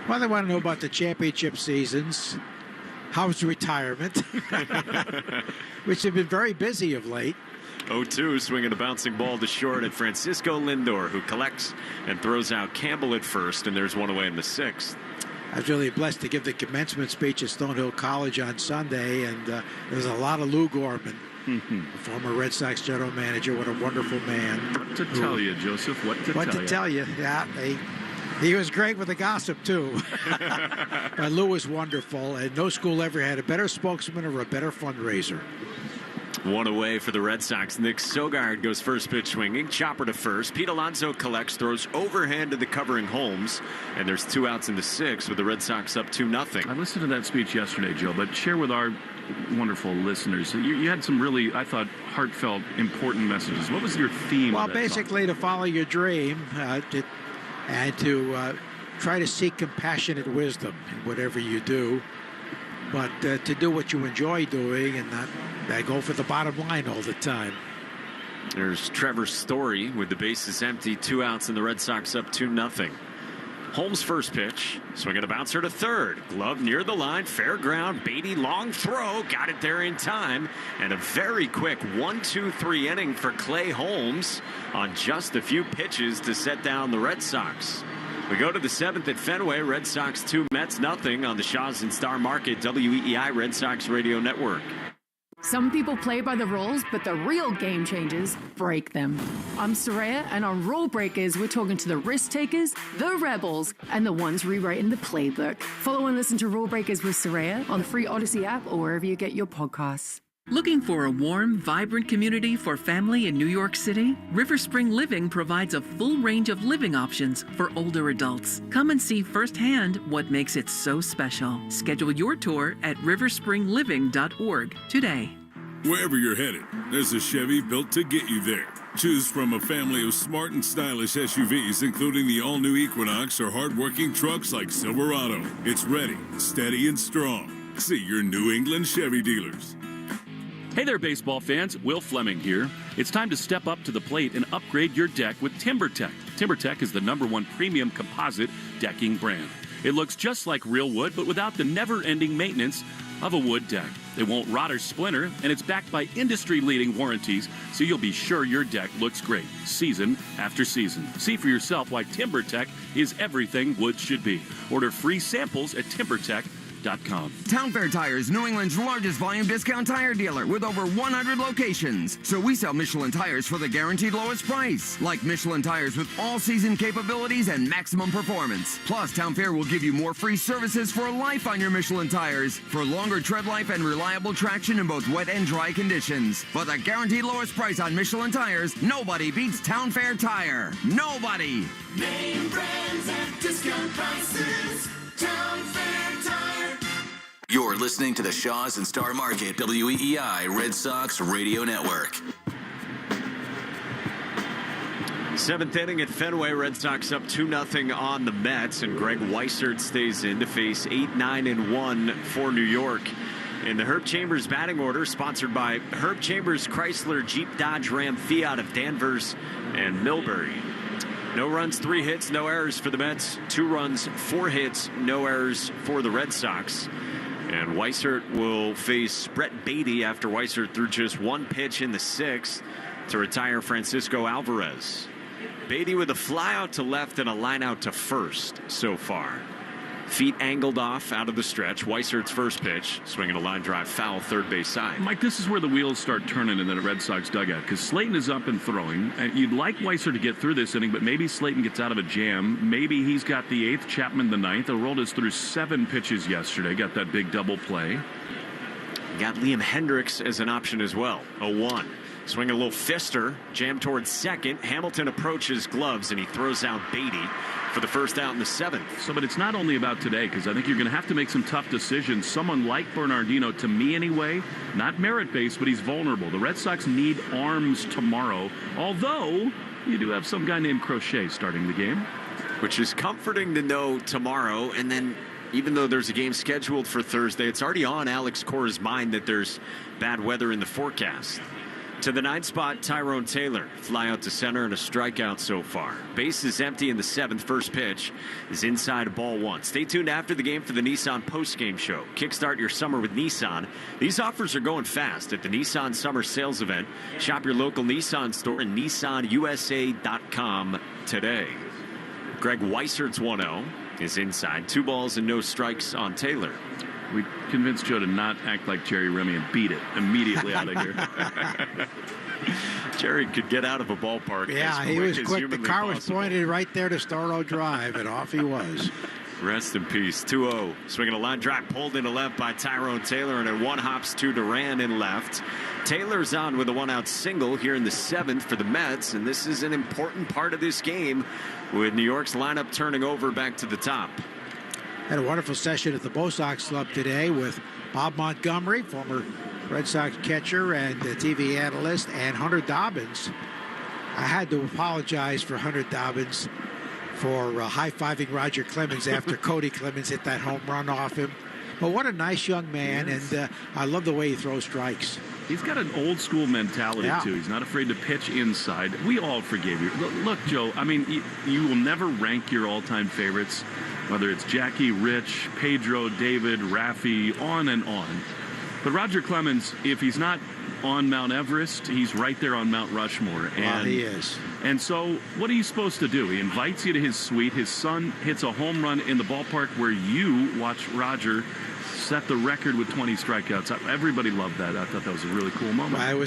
Well, they want to know about the championship seasons. How's retirement? Which have been very busy of late. 0-2, swinging a bouncing ball to short at Francisco Lindor, who collects and throws out Campbell at first, and there's one away in the 6th. I was really blessed to give the commencement speech at Stonehill College on Sunday, and there was a lot of Lou Gorman, the former Red Sox general manager. What a wonderful man. What to tell you, Joseph? What to tell you? Yeah, he was great with the gossip, too. But Lou was wonderful, and no school ever had a better spokesman or a better fundraiser. One away for the Red Sox. Nick Sogard goes first pitch swinging. Chopper to first. Pete Alonso collects, throws overhand to the covering Holmes. And there's 2 outs in the 6th with the Red Sox up 2-0. I listened to that speech yesterday, Joe, but share with our wonderful listeners. You had some really, I thought, heartfelt, important messages. What was your theme? Well, basically to follow your dream and to try to seek compassionate wisdom in whatever you do. But to do what you enjoy doing and not go for the bottom line all the time. There's Trevor Story with the bases empty, 2 outs, and the Red Sox up 2-0. Holmes' first pitch, swinging a bouncer to third. Glove near the line, fair ground. Beatty, long throw, got it there in time. And a very quick 1-2-3 inning for Clay Holmes on just a few pitches to set down the Red Sox. We go to the 7th at Fenway. Red Sox 2, Mets nothing on the Shaw's and Star Market WEEI Red Sox Radio Network. Some people play by the rules, but the real game changers break them. I'm Soraya, and on Rule Breakers, we're talking to the risk takers, the rebels, and the ones rewriting the playbook. Follow and listen to Rule Breakers with Soraya on the free Odyssey app or wherever you get your podcasts. Looking for a warm, vibrant community for family in New York City? River Spring Living provides a full range of living options for older adults. Come and see firsthand what makes it so special. Schedule your tour at riverspringliving.org today. Wherever you're headed, there's a Chevy built to get you there. Choose from a family of smart and stylish SUVs, including the all-new Equinox or hard-working trucks like Silverado. It's ready, steady, and strong. See your New England Chevy dealers. Hey there, baseball fans. Will Fleming here. It's time to step up to the plate and upgrade your deck with TimberTech. TimberTech is the #1 premium composite decking brand. It looks just like real wood, but without the never-ending maintenance of a wood deck. It won't rot or splinter, and it's backed by industry-leading warranties, so you'll be sure your deck looks great season after season. See for yourself why TimberTech is everything wood should be. Order free samples at TimberTech.com. Town Fair Tires, New England's largest volume discount tire dealer with over 100 locations. So we sell Michelin tires for the guaranteed lowest price. Like Michelin tires with all-season capabilities and maximum performance. Plus, Town Fair will give you more free services for life on your Michelin tires for longer tread life and reliable traction in both wet and dry conditions. For the guaranteed lowest price on Michelin tires, nobody beats Town Fair Tire. Nobody! Name brands at discount prices. Town Fair Tire. You're listening to the Shaw's and Star Market WEEI Red Sox Radio Network. 7th inning at Fenway. Red Sox up 2-0 on the Mets, and Greg Weissert stays in to face 8-9-1 for New York. In the Herb Chambers batting order, sponsored by Herb Chambers Chrysler Jeep Dodge Ram Fiat of Danvers and Millbury. No runs, 3 hits, no errors for the Mets. 2 runs, 4 hits, no errors for the Red Sox. And Weissert will face Brett Beatty after Weissert threw just 1 pitch in the 6th to retire Francisco Alvarez. Beatty with a fly out to left and a line out to first so far. Feet angled off out of the stretch. Weissert's first pitch, swinging a line drive foul, third base side. Mike, this is where the wheels start turning in the Red Sox dugout, because Slayton is up and throwing. And you'd like Weissert to get through this inning, but maybe Slayton gets out of a jam. Maybe he's got the 8th, Chapman the 9th. Aroldis threw 7 pitches yesterday, got that big double play. Got Liam Hendricks as an option as well. 0-1. Swing a little fister, jam towards second. Hamilton approaches gloves, and he throws out Beatty for the first out in the 7th. So, but it's not only about today, because I think you're going to have to make some tough decisions. Someone like Bernardino, to me anyway, not merit-based, but he's vulnerable. The Red Sox need arms tomorrow, although you do have some guy named Crochet starting the game. Which is comforting to know tomorrow, and then even though there's a game scheduled for Thursday, it's already on Alex Cora's mind that there's bad weather in the forecast. To the 9th spot, Tyrone Taylor. Fly out to center and a strikeout so far. Base is empty in the 7th. First pitch is inside ball 1. Stay tuned after the game for the Nissan postgame show. Kickstart your summer with Nissan. These offers are going fast at the Nissan Summer Sales Event. Shop your local Nissan store and NissanUSA.com today. Greg Weissert's 1-0 is inside. 2 balls and no strikes on Taylor. We convinced Joe to not act like Jerry Remy and beat it immediately out of here. Jerry could get out of a ballpark. Yeah, he was quick. The car was pointed right there to Starlo Drive, and off he was. Rest in peace. 2-0. Swinging a line drive pulled into left by Tyrone Taylor, and it 1 hops to Duran in left. Taylor's on with a 1-out single here in the 7th for the Mets, and this is an important part of this game with New York's lineup turning over back to the top. Had a wonderful session at the Bo Sox Club today with Bob Montgomery, former Red Sox catcher and TV analyst, and Hunter Dobbins. I had to apologize for Hunter Dobbins for high-fiving Roger Clemens after Cody Clemens hit that home run off him. But what a nice young man, and I love the way he throws strikes. He's got an old-school mentality, too. He's not afraid to pitch inside. We all forgave you. Look, Joe, I mean, you will never rank your all-time favorites, whether it's Jackie, Rich, Pedro, David, Raffy, on and on. But Roger Clemens, if he's not on Mount Everest, he's right there on Mount Rushmore. And he is. And so what are you supposed to do? He invites you to his suite. His son hits a home run in the ballpark where you watch Roger set the record with 20 strikeouts. Everybody loved that. I thought that was a really cool moment. Well,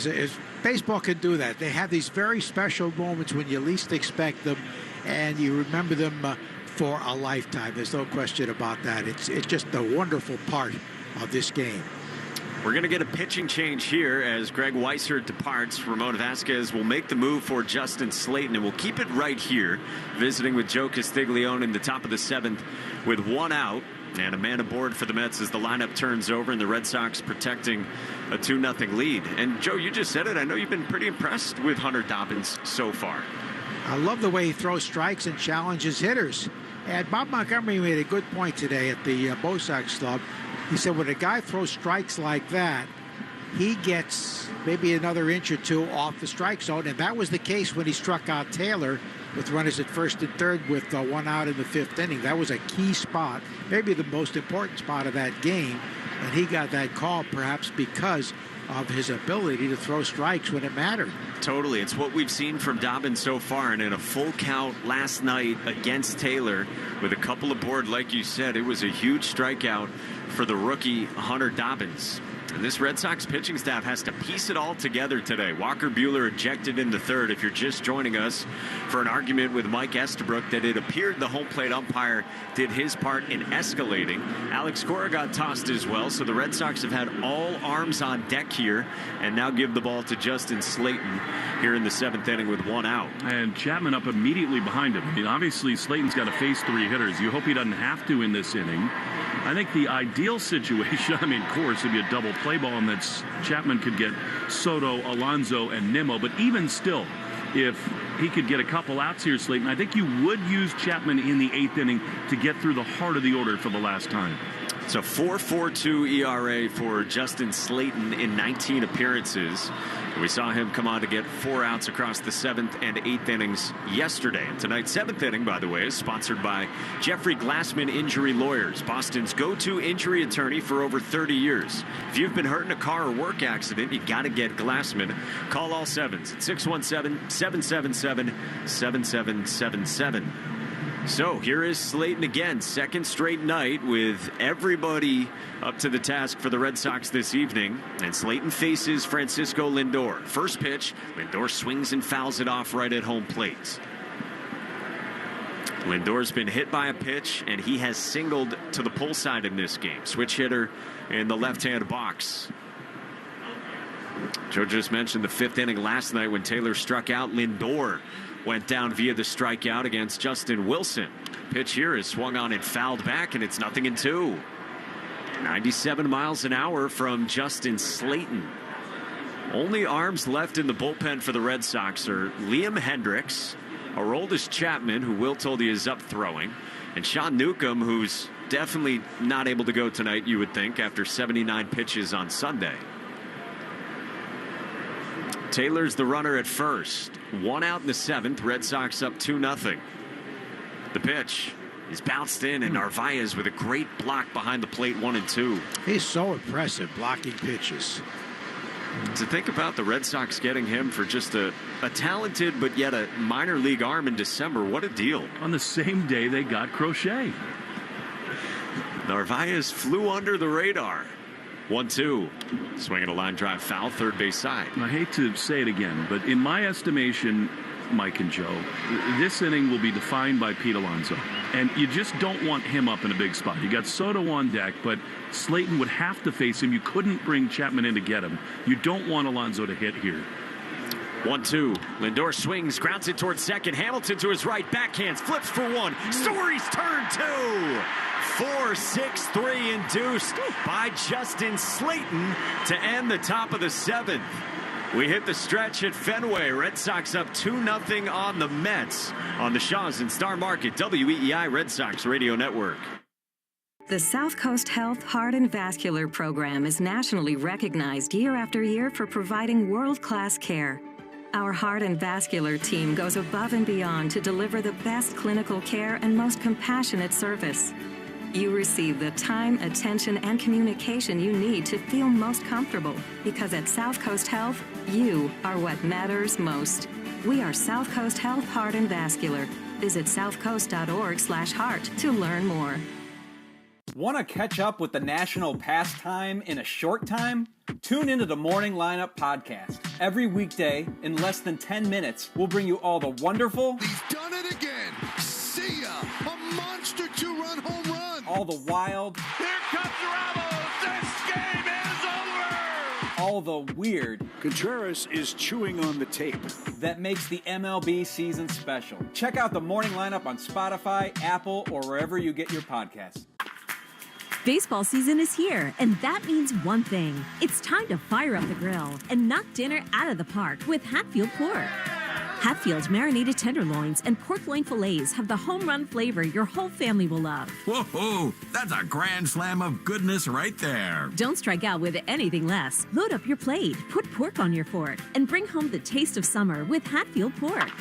baseball can do that. They have these very special moments when you least expect them, and you remember them for a lifetime. There's no question about that. It's just a wonderful part of this game. We're going to get a pitching change here as Greg Weissert departs. Ramon Vasquez will make the move for Justin Slayton, and we'll keep it right here, visiting with Joe Castiglione in the top of the 7th with 1 out. And a man aboard for the Mets as the lineup turns over and the Red Sox protecting a 2-0 lead. And, Joe, you just said it. I know you've been pretty impressed with Hunter Dobbins so far. I love the way he throws strikes and challenges hitters. And Bob Montgomery made a good point today at the Bo Sox Club. He said when a guy throws strikes like that, he gets maybe another inch or two off the strike zone. And that was the case when he struck out Taylor with runners at first and third with 1 out in the 5th inning. That was a key spot, maybe the most important spot of that game. And he got that call perhaps because of his ability to throw strikes when it mattered. Totally. It's what we've seen from Dobbins so far. And in a full count last night against Taylor with a couple aboard, like you said, it was a huge strikeout for the rookie Hunter Dobbins. And this Red Sox pitching staff has to piece it all together today. Walker Buehler ejected in the 3rd. If you're just joining us for an argument with Mike Estabrook that it appeared the home plate umpire did his part in escalating. Alex Cora got tossed as well. So the Red Sox have had all arms on deck here and now give the ball to Justin Slayton here in the 7th inning with 1 out. And Chapman up immediately behind him. I mean, obviously Slayton's got to face 3 hitters. You hope he doesn't have to in this inning. I think the ideal situation, I mean, of course, it'd be a double play ball, and that's Chapman could get Soto, Alonso, and Nimmo. But even still, if he could get a couple outs here, Slayton, I think you would use Chapman in the 8th inning to get through the heart of the order for the last time. It's a 4.42 ERA for Justin Slayton in 19 appearances. We saw him come on to get 4 outs across the 7th and 8th innings yesterday. And tonight's 7th inning, by the way, is sponsored by Jeffrey Glassman Injury Lawyers, Boston's go-to injury attorney for over 30 years. If you've been hurt in a car or work accident, you got to get Glassman. Call all 7s at 617-777-7777. So here is Slayton again, 2nd straight night with everybody up to the task for the Red Sox this evening. And Slayton faces Francisco Lindor. First pitch, Lindor swings and fouls it off right at home plate. Lindor's been hit by a pitch, and he has singled to the pull side in this game. Switch hitter in the left-hand box. Joe just mentioned the 5th inning last night when Taylor struck out. Lindor went down via the strikeout against Justin Wilson. Pitch here is swung on and fouled back, and it's 0-2. 97 miles an hour from Justin Slayton. Only arms left in the bullpen for the Red Sox are Liam Hendricks, Aroldis Chapman, who Will told you is up throwing, and Sean Newcomb, who's definitely not able to go tonight, you would think, after 79 pitches on Sunday. Taylor's the runner at first. 1 out in the 7th. Red Sox up 2-0. The pitch is bounced in, and Narvaez with a great block behind the plate, 1-2. He's so impressive blocking pitches. To think about the Red Sox getting him for just a talented but yet a minor league arm in December, what a deal. On the same day they got Crochet. Narvaez flew under the radar. 1-2. Swinging a line drive foul, third base side. I hate to say it again, but in my estimation, Mike and Joe, this inning will be defined by Pete Alonso. And you just don't want him up in a big spot. You got Soto on deck, but Slayton would have to face him. You couldn't bring Chapman in to get him. You don't want Alonso to hit here. 1-2. Lindor swings, grounds it towards second. Hamilton to his right, backhands, flips for 1. Story's turn 2. 4-6-3 induced by Justin Slayton to end the top of the 7th. We hit the stretch at Fenway. Red Sox up 2-0 on the Mets on the Shaws and Star Market WEEI Red Sox Radio Network. The South Coast Health Heart and Vascular Program is nationally recognized year after year for providing world-class care. Our heart and vascular team goes above and beyond to deliver the best clinical care and most compassionate service. you receive the time, attention, and communication you need to feel most comfortable. Because at South Coast Health, you are what matters most. We are South Coast Health Heart and Vascular. Visit southcoast.org/heart to learn more. Want to catch up with the national pastime in a short time? Tune into the Morning Lineup podcast. Every weekday, in less than 10 minutes, we'll bring you all the wonderful... He's done it again! See ya! A monster two-run home run! All the wild... Here comes Ramos! This game is over! All the weird... Contreras is chewing on the tape. That makes the MLB season special. Check out the Morning Lineup on Spotify, Apple, or wherever you get your podcasts. Baseball season is here, and that means one thing. It's time to fire up the grill and knock dinner out of the park with Hatfield Pork. Hatfield's marinated tenderloins and pork loin fillets have the home run flavor your whole family will love. Whoa, that's a grand slam of goodness right there. Don't strike out with anything less. Load up your plate, put pork on your fork, and bring home the taste of summer with Hatfield Pork.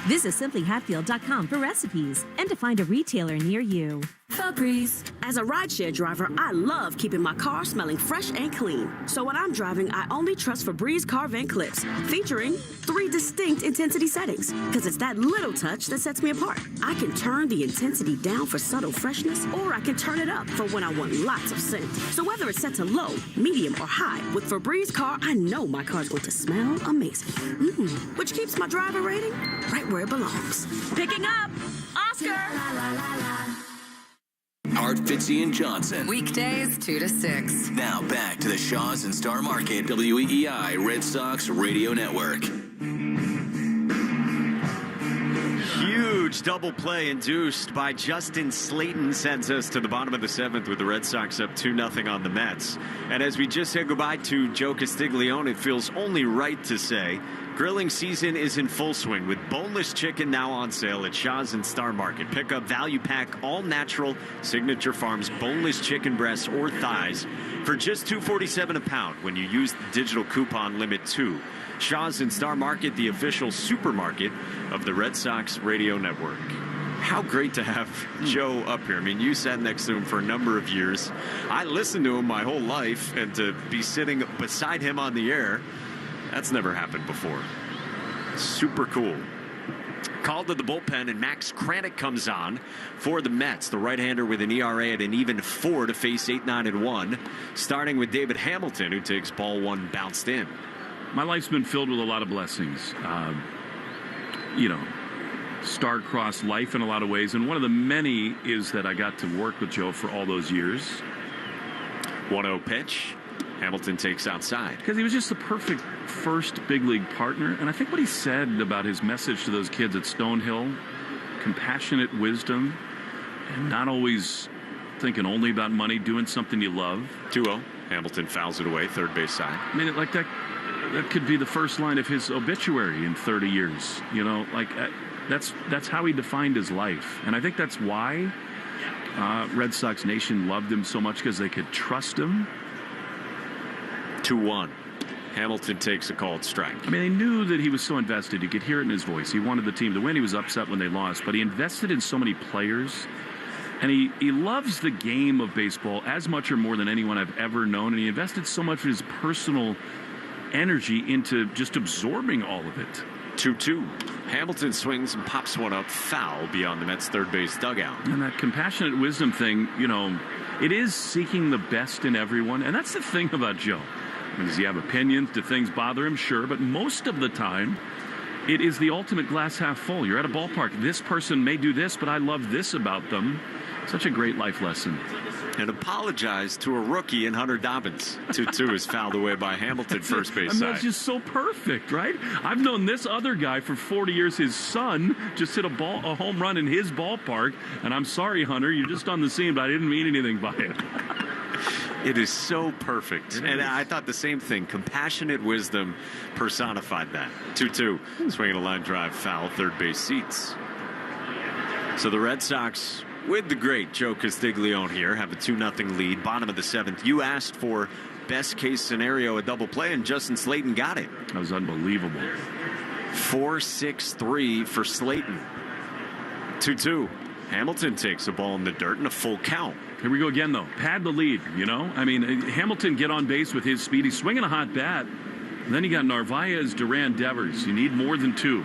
Visit simplyhatfield.com for recipes and to find a retailer near you. Febreze. As a rideshare driver, I love keeping my car smelling fresh and clean. So when I'm driving, I only trust Febreze car vent clips, featuring 3 distinct intensity settings. Because it's that little touch that sets me apart. I can turn the intensity down for subtle freshness, or I can turn it up for when I want lots of scent. So whether it's set to low, medium, or high, with Febreze car, I know my car's going to smell amazing. Which keeps my driver rating right where it belongs. Picking up Oscar! La, la, la, la. Hart, Fitzy, and Johnson. Weekdays 2 to 6. Now back to the Shaws and Star Market WEEI Red Sox Radio Network. Huge double play induced by Justin Slayton sends us to the bottom of the 7th with the Red Sox up 2-0 on the Mets. And as we just said goodbye to Joe Castiglione, it feels only right to say grilling season is in full swing with boneless chicken now on sale at Shaw's and Star Market. Pick up value pack all natural Signature Farms boneless chicken breasts or thighs for just $2.47 a pound when you use the digital coupon limit 2. Shaw's and Star Market, the official supermarket of the Red Sox Radio Network. How great to have Joe up here. I mean, you sat next to him for a number of years. I listened to him my whole life, and to be sitting beside him on the air, that's never happened before. Super cool. Called to the bullpen, and Max Kranick comes on for the Mets. The right-hander with an ERA at an even 4 to face 8-9-1. Starting with David Hamilton, who takes ball 1 bounced in. My life's been filled with a lot of blessings. Star-crossed life in a lot of ways. And one of the many is that I got to work with Joe for all those years. 1-0 pitch. Hamilton takes outside. Because he was just the perfect first big league partner. And I think what he said about his message to those kids at Stonehill, compassionate wisdom, and not always thinking only about money, doing something you love. 2-0. Hamilton fouls it away, third base side. I mean, like that could be the first line of his obituary in 30 years. That's how he defined his life. And I think that's why Red Sox Nation loved him so much, because they could trust him. 2-1. Hamilton takes a called strike. I mean, they knew that he was so invested. You could hear it in his voice. He wanted the team to win. He was upset when they lost, but he invested in so many players. And he loves the game of baseball as much or more than anyone I've ever known. And he invested so much of his personal energy into just absorbing all of it. 2-2. Hamilton swings and pops one up foul beyond the Mets' third base dugout. And that compassionate wisdom thing, it is seeking the best in everyone. And that's the thing about Joe. Does he have opinions? Do things bother him? Sure. But most of the time, it is the ultimate glass half full. You're at a ballpark. This person may do this, but I love this about them. Such a great life lesson. And apologize to a rookie in Hunter Dobbins. 2-2 is fouled away by Hamilton, first base side. That's just so perfect, right? I've known this other guy for 40 years. His son just hit a home run in his ballpark. And I'm sorry, Hunter, you're just on the scene, but I didn't mean anything by it. It is so perfect. And I thought the same thing. Compassionate wisdom personified that. 2-2. Swinging a line drive foul, third base seats. So the Red Sox, with the great Joe Castiglione here, have a 2-0 lead, bottom of the 7th. You asked for best case scenario, a double play, and Justin Slayton got it. That was unbelievable. 4-6-3 for Slayton. 2-2. Hamilton takes a ball in the dirt and a full count. Here we go again, though. Pad the lead, you know? I mean, Hamilton get on base with his speed. He's swinging a hot bat. And then you got Narvaez, Duran, Devers. You need more than two.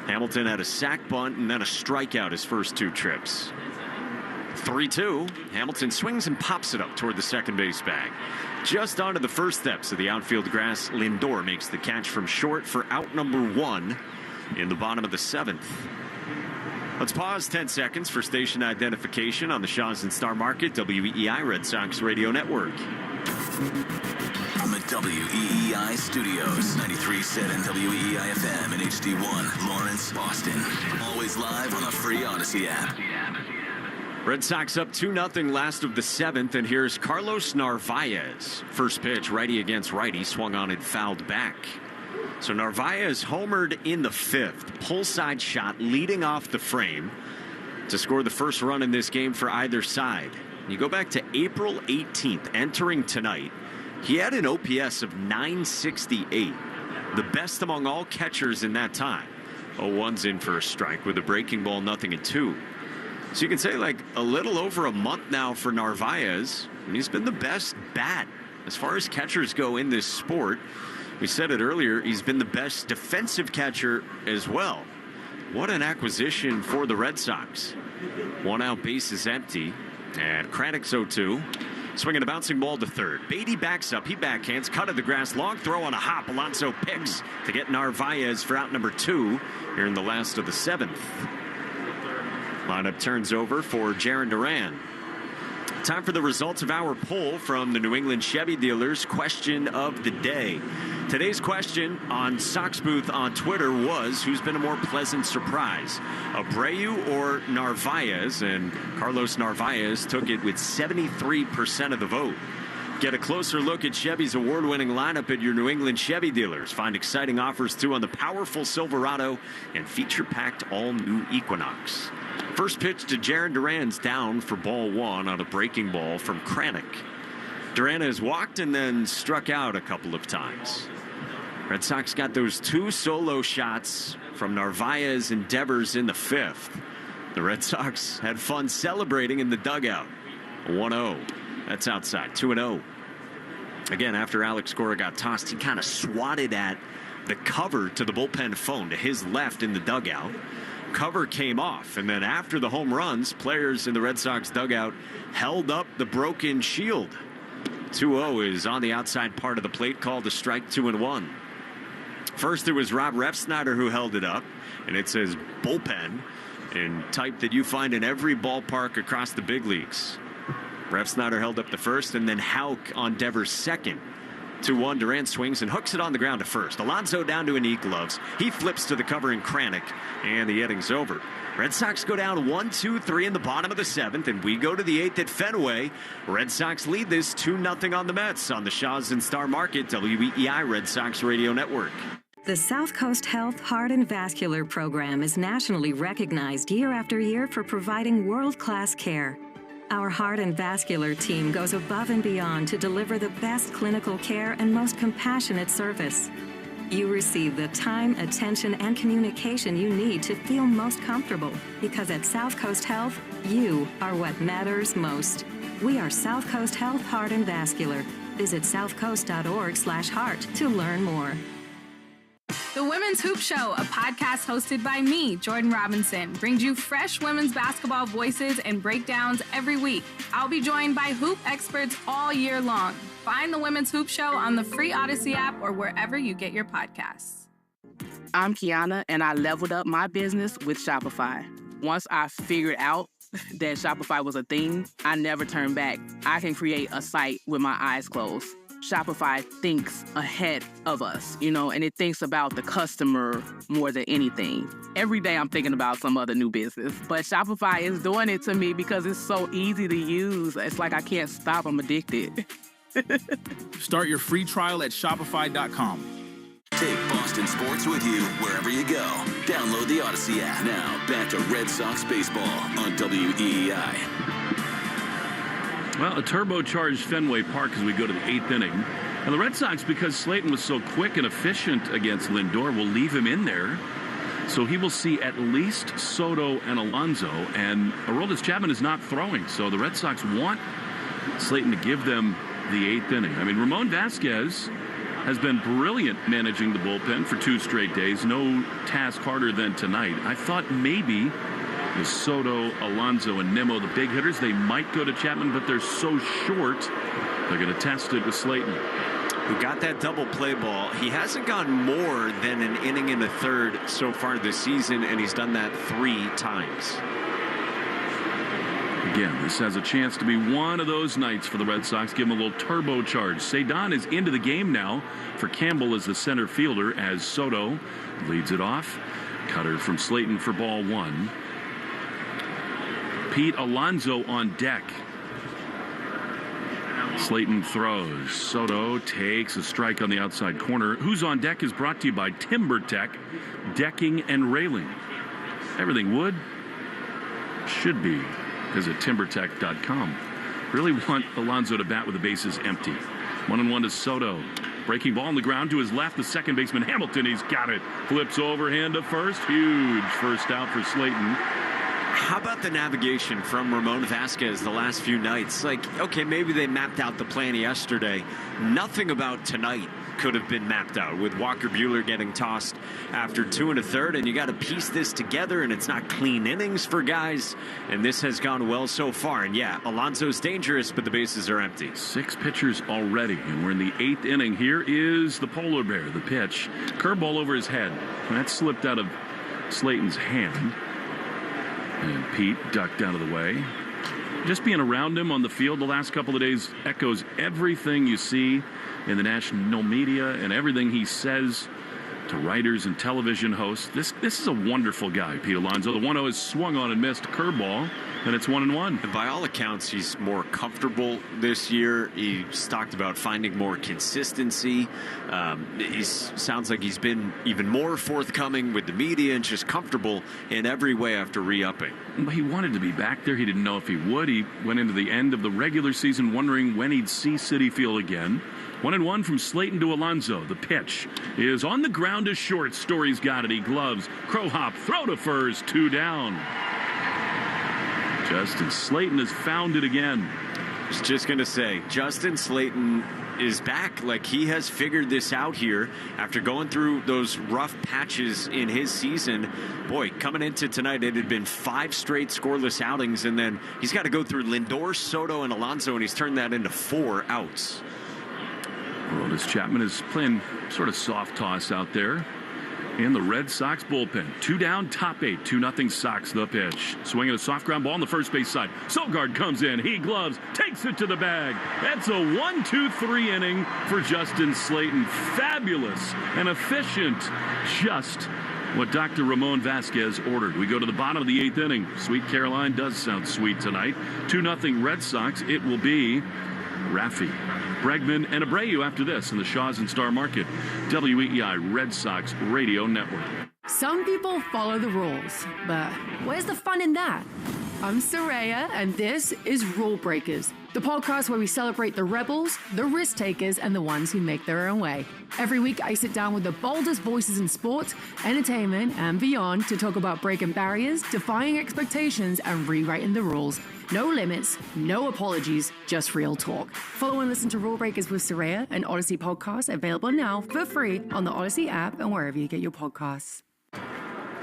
Hamilton had a sac bunt and then a strikeout his first two trips. 3-2. Hamilton swings and pops it up toward the second base bag. Just onto the first steps of the outfield grass, Lindor makes the catch from short for out number 1 in the bottom of the 7th. Let's pause 10 seconds for station identification on the Shaws and Star Market WEEI Red Sox Radio Network. From the WEEI studios, 93.7 WEEI FM and HD1, Lawrence, Boston. Always live on the free Odyssey app. Red Sox up 2-0 last of the 7th, and here's Carlos Narvaez. First pitch, righty against righty, swung on and fouled back. So Narvaez homered in the 5th. Pull side shot leading off the frame to score the first run in this game for either side. You go back to April 18th, entering tonight. He had an OPS of 968, the best among all catchers in that time. 0-1's in for a strike with a breaking ball, 0-2. So you can say like a little over a month now for Narvaez, and he's been the best bat as far as catchers go in this sport. We said it earlier, he's been the best defensive catcher as well. What an acquisition for the Red Sox. 1 out, base is empty, and Craddock's 0-2. Swinging a bouncing ball to third. Beatty backs up. He backhands. Cut of the grass. Long throw on a hop. Alonso picks to get Narvaez for out number 2 here in the last of the 7th. Lineup turns over for Jarren Duran. Time for the results of our poll from the New England Chevy dealers. Question of the day. Today's question on Sox Booth on Twitter was, who's been a more pleasant surprise, Abreu or Narvaez? And Carlos Narvaez took it with 73% of the vote. Get a closer look at Chevy's award-winning lineup at your New England Chevy dealers. Find exciting offers, too, on the powerful Silverado and feature-packed all-new Equinox. First pitch to Jarren Duran's down for ball 1 on a breaking ball from Craddock. Duran has walked and then struck out a couple of times. Red Sox got those 2 solo shots from Narvaez and Devers in the 5th. The Red Sox had fun celebrating in the dugout. 1-0. That's outside. 2-0. Again, after Alex Cora got tossed, he kind of swatted at the cover to the bullpen phone to his left in the dugout. Cover came off, and then after the home runs, players in the Red Sox dugout held up the broken shield. 2-0 is on the outside part of the plate, called a strike, 2-1. First, it was Rob Refsnyder who held it up, and it says bullpen in type that you find in every ballpark across the big leagues. Refsnyder held up the first, and then Houck on Devers' second. 2-1, Duran swings and hooks it on the ground to first. Alonso down to a knee, gloves. He flips to the cover in Craddock, and the inning's over. Red Sox go down 1-2-3 in the bottom of the 7th, and we go to the 8th at Fenway. Red Sox lead this 2-0 on the Mets on the Shaws and Star Market WEEI Red Sox Radio Network. The South Coast Health Heart and Vascular Program is nationally recognized year after year for providing world-class care. Our heart and vascular team goes above and beyond to deliver the best clinical care and most compassionate service. You receive the time, attention, and communication you need to feel most comfortable, because at South Coast Health, you are what matters most. We are South Coast Health Heart and Vascular. Visit southcoast.org/heart to learn more. The Women's Hoop Show, a podcast hosted by me, Jordan Robinson, brings you fresh women's basketball voices and breakdowns every week. I'll be joined by hoop experts all year long. Find the Women's Hoop Show on the free Odyssey app or wherever you get your podcasts. I'm Kiana, and I leveled up my business with Shopify. Once I figured out that Shopify was a thing, I never turned back. I can create a site with my eyes closed. Shopify thinks ahead of us, and it thinks about the customer more than anything. Every day I'm thinking about some other new business, but Shopify is doing it to me because it's so easy to use. It's like I can't stop. I'm addicted. Start your free trial at Shopify.com. Take Boston sports with you wherever you go. Download the Odyssey app. Now, back to Red Sox baseball on WEEI. Well, a turbocharged Fenway Park as we go to the 8th inning. And the Red Sox, because Slayton was so quick and efficient against Lindor, will leave him in there. So he will see at least Soto and Alonso, and Aroldis Chapman is not throwing. So the Red Sox want Slayton to give them the 8th inning. I mean, Ramon Vasquez has been brilliant managing the bullpen for 2 straight days. No task harder than tonight. I thought maybe with Soto, Alonso, and Nimmo, the big hitters, they might go to Chapman, but they're so short, they're going to test it with Slayton. Who got that double play ball. He hasn't gone more than an inning and a third so far this season, and he's done that 3 times. Again, this has a chance to be one of those nights for the Red Sox. Give him a little turbocharge. Cedon is into the game now for Campbell as the center fielder as Soto leads it off. Cutter from Slayton for ball 1. Pete Alonso on deck. Slayton throws. Soto takes a strike on the outside corner. Who's on deck is brought to you by TimberTech, decking and railing. Everything wood should be. Visit timbertech.com. Really want Alonso to bat with the bases empty. 1-1 to Soto. Breaking ball on the ground to his left. The second baseman Hamilton. He's got it. Flips overhand to first. Huge first out for Slayton. How about the navigation from Ramon Vasquez the last few nights? Like, okay, maybe they mapped out the plan yesterday. Nothing about tonight could have been mapped out with Walker Buehler getting tossed after 2 1/3, and you got to piece this together, and it's not clean innings for guys, and this has gone well so far. And yeah, Alonso's dangerous, but the bases are empty. 6 pitchers already, and we're in the 8th inning. Here is the polar bear, the pitch. Curveball over his head. That slipped out of Slayton's hand. And Pete ducked out of the way. Just being around him on the field the last couple of days echoes everything you see in the national media and everything he says to writers and television hosts. This is a wonderful guy, Pete Alonso. The 1-0 is swung on and missed. Curveball, and it's 1-1. And by all accounts, he's more comfortable this year. He's talked about finding more consistency. He sounds like he's been even more forthcoming with the media and just comfortable in every way after re-upping. He wanted to be back there. He didn't know if he would. He went into the end of the regular season wondering when he'd see Citi Field again. 1-1 from Slayton to Alonso. The pitch is on the ground to short. Story's got it. He gloves. Crow hop. Throw to first. 2 down. Justin Slayton has found it again. I was just going to say, Justin Slayton is back. Like, he has figured this out here after going through those rough patches in his season. Boy, coming into tonight, it had been 5 straight scoreless outings, and then he's got to go through Lindor, Soto, and Alonso, and he's turned that into 4 outs. Aroldis Chapman is playing sort of soft toss out there in the Red Sox bullpen. 2 down, top 8. 2-0 Sox. The pitch. Swinging a soft ground ball on the first base side. Sogard comes in. He gloves. Takes it to the bag. That's a 1-2-3 inning for Justin Slayton. Fabulous and efficient. Just what Dr. Ramon Vasquez ordered. We go to the bottom of the 8th inning. Sweet Caroline does sound sweet tonight. 2-0 Red Sox. It will be Raffy, Bregman, and Abreu after this in the Shaw's and Star Market WEEI Red Sox Radio Network. Some people follow the rules, but where's the fun in that? I'm Soraya, and this is Rule Breakers, the podcast where we celebrate the rebels, the risk takers, and the ones who make their own way. Every week, I sit down with the boldest voices in sports, entertainment, and beyond to talk about breaking barriers, defying expectations, and rewriting the rules. No limits, no apologies, just real talk. Follow and listen to Rule Breakers with Soraya, an Odyssey podcast available now for free on the Odyssey app and wherever you get your podcasts.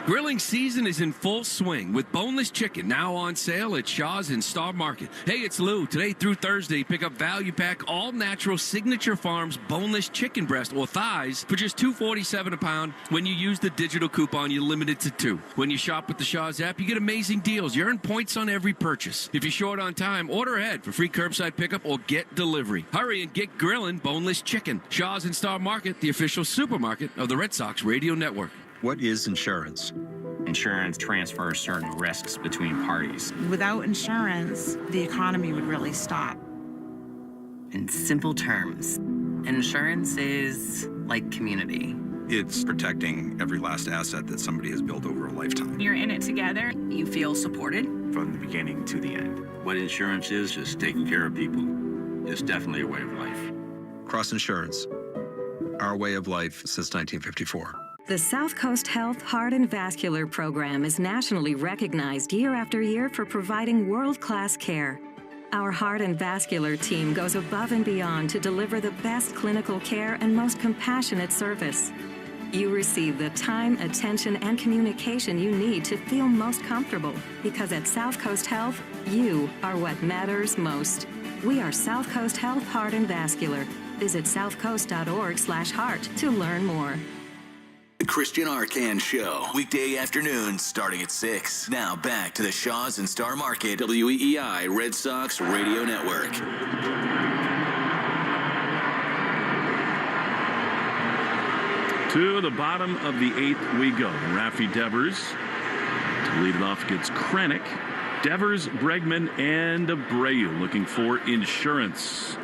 Grilling season is in full swing with boneless chicken now on sale at Shaw's and Star Market. Hey, it's Lou. Today through Thursday, pick up value pack all-natural Signature Farms boneless chicken breast or thighs for just $2.47 a pound. When you use the digital coupon, you're limited to 2. When you shop with the Shaw's app, you get amazing deals. You earn points on every purchase. If you're short on time, order ahead for free curbside pickup or get delivery. Hurry and get grilling boneless chicken. Shaw's and Star Market, the official supermarket of the Red Sox Radio Network. What is insurance? Insurance transfers certain risks between parties. Without insurance, the economy would really stop. In simple terms, insurance is like community. It's protecting every last asset that somebody has built over a lifetime. You're in it together. You feel supported. From the beginning to the end. What insurance is taking care of people. It's definitely a way of life. Cross Insurance. Our way of life since 1954. The South Coast Health Heart and Vascular Program is nationally recognized year after year for providing world-class care. Our heart and vascular team goes above and beyond to deliver the best clinical care and most compassionate service. You receive the time, attention, and communication you need to feel most comfortable, because at South Coast Health, you are what matters most. We are South Coast Health Heart and Vascular. Visit southcoast.org/heart to learn more. The Christian Arcan Show, weekday afternoons starting at 6. Now back to the Shaws and Star Market WEEI Red Sox Radio Network. To the bottom of the 8th we go. Rafi Devers to lead it off against Krenick. Devers, Bregman, and Abreu looking for insurance.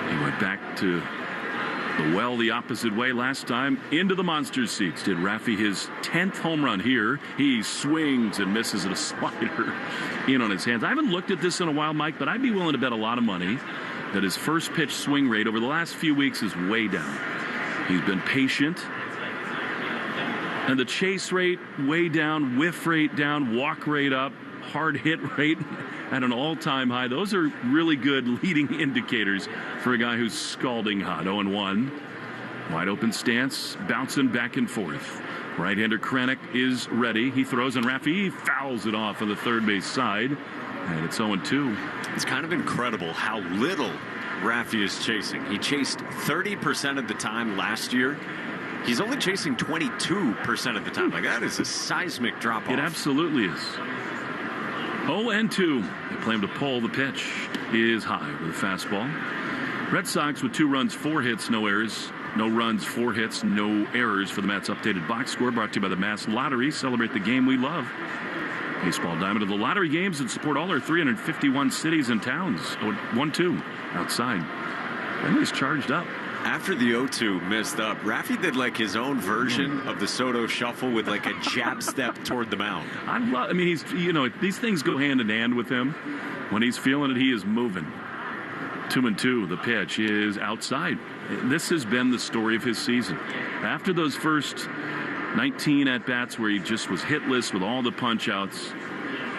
He went back to the opposite way last time, into the monster seats. Did Rafi his 10th home run here. He swings and misses at a slider in on his hands. I haven't looked at this in a while, Mike, but I'd be willing to bet a lot of money that his first pitch swing rate over the last few weeks is way down. He's been patient. And the chase rate way down, whiff rate down, walk rate up, hard hit rate at an all-time high. Those are really good leading indicators for a guy who's scalding hot. 0-1. Wide open stance, bouncing back and forth. Right-hander Krenick is ready. He throws, and Rafi fouls it off on the third base side. And it's 0-2. It's kind of incredible how little Rafi is chasing. He chased 30% of the time last year. He's only chasing 22% of the time. Like, that is a seismic drop-off. It absolutely is. 0-2. They play him to pull. The pitch is high with a fastball. Red Sox with 2 runs, 4 hits, no errors. No runs, 4 hits, no errors for the Mets' updated box score, brought to you by the Mass Lottery. Celebrate the game we love. Baseball diamond of the lottery games that support all our 351 cities and towns. 1-2 outside. And he's charged up. After the 0-2 missed up, Rafi did like his own version of the Soto shuffle with like a jab step toward the mound. I mean, he's, these things go hand in hand with him. When he's feeling it, he is moving. 2-2. The pitch is outside. This has been the story of his season. After those first 19 at-bats where he just was hitless with all the punch-outs,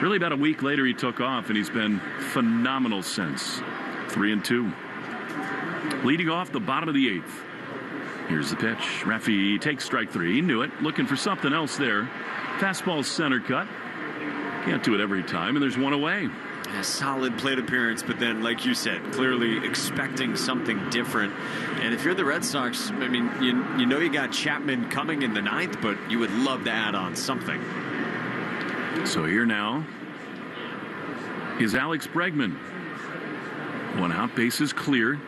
really about a week later he took off, and he's been phenomenal since. 3-2. Leading off the bottom of the 8th. Here's the pitch. Rafi takes strike 3. He knew it. Looking for something else there. Fastball center cut. Can't do it every time, and there's one away. A solid plate appearance, but then, like you said, clearly expecting something different. And if you're the Red Sox, I mean, you know you got Chapman coming in the 9th, but you would love to add on something. So here now is Alex Bregman. 1 out, bases clear.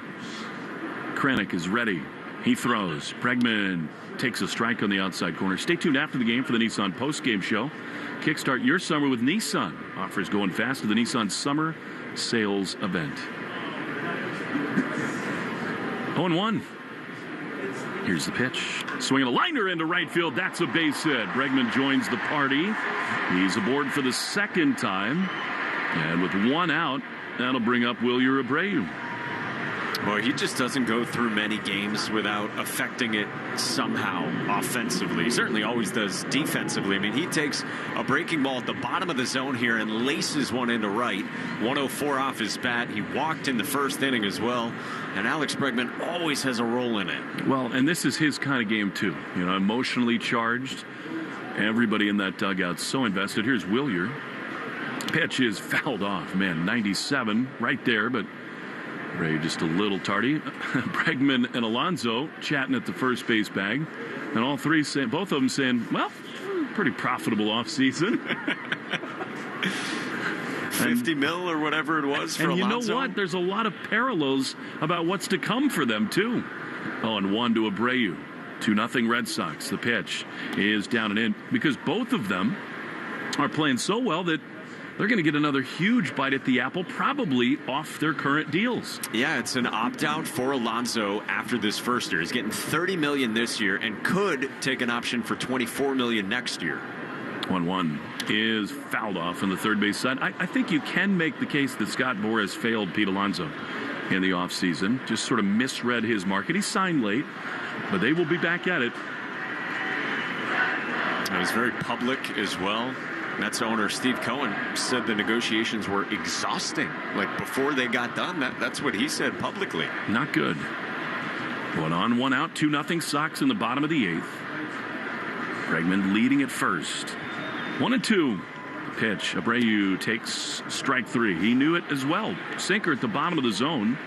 Krenick is ready. He throws. Bregman takes a strike on the outside corner. Stay tuned after the game for the Nissan postgame show. Kickstart your summer with Nissan. Offers going fast to the Nissan Summer Sales Event. 0-1. Here's the pitch. Swinging a liner into right field. That's a base hit. Bregman joins the party. He's aboard for the 2nd time. And with 1 out, that'll bring up Buehler Abreu. Well, he just doesn't go through many games without affecting it somehow offensively. He certainly always does defensively. I mean, he takes a breaking ball at the bottom of the zone here and laces one into right. 104 off his bat. He walked in the 1st inning as well. And Alex Bregman always has a role in it. Well, and this is his kind of game, too. Emotionally charged. Everybody in that dugout so invested. Here's Buehler. Pitch is fouled off. Man, 97 right there, but Ray just a little tardy. Bregman and Alonso chatting at the first base bag. And all three saying, both of them saying, well, pretty profitable offseason. 50 mil or whatever it was for Alonso. And you know what? There's a lot of parallels about what's to come for them, too. 0-1 to Abreu. 2-0 Red Sox. The pitch is down and in because both of them are playing so well that they're going to get another huge bite at the apple, probably off their current deals. Yeah, it's an opt-out for Alonso after this first year. He's getting $30 million this year and could take an option for $24 million next year. 1-1 is fouled off on the third base side. I think you can make the case that Scott Boras failed Pete Alonso in the offseason. Just sort of misread his market. He signed late, but they will be back at it. It was very public as well. Mets owner Steve Cohen said the negotiations were exhausting. Like before they got done, that's what he said publicly. Not good. 1 on, 1 out, 2-0 Sox in the bottom of the 8th. Bregman leading at first. 1-2. Pitch. Abreu takes strike 3. He knew it as well. Sinker at the bottom of the zone.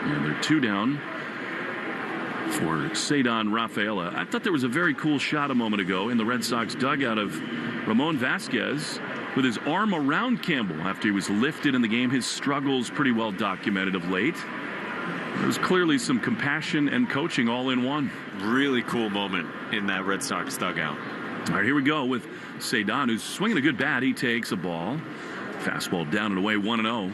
And they're 2 down for Cedar Rafaela. I thought there was a very cool shot a moment ago in the Red Sox dugout of Ramon Vasquez with his arm around Campbell after he was lifted in the game. His struggles pretty well documented of late. There was clearly some compassion and coaching all in one. Really cool moment in that Red Sox dugout. All right, here we go with Cedar, who's swinging a good bat. He takes a ball. Fastball down and away, 1-0.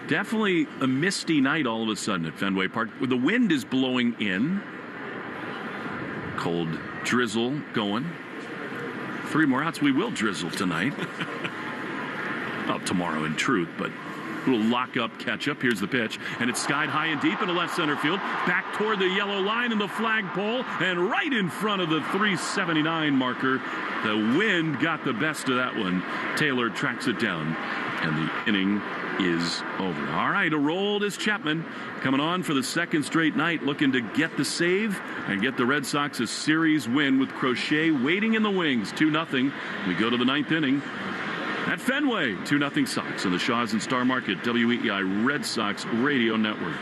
Definitely a misty night all of a sudden at Fenway Park. The wind is blowing in. Cold drizzle going. 3 more outs. We will drizzle tonight. Well, tomorrow in truth, but we'll lock up, catch up. Here's the pitch, and it's skied high and deep into left center field. Back toward the yellow line and the flagpole, and right in front of the 379 marker. The wind got the best of that one. Taylor tracks it down, and the inning is over. All right, Aroldis Chapman coming on for the 2nd straight night, looking to get the save and get the Red Sox a series win with Crochet waiting in the wings. 2-0. We go to the 9th inning at Fenway. 2-0 Sox on the Shaw's and Star Market WEEI Red Sox Radio Network.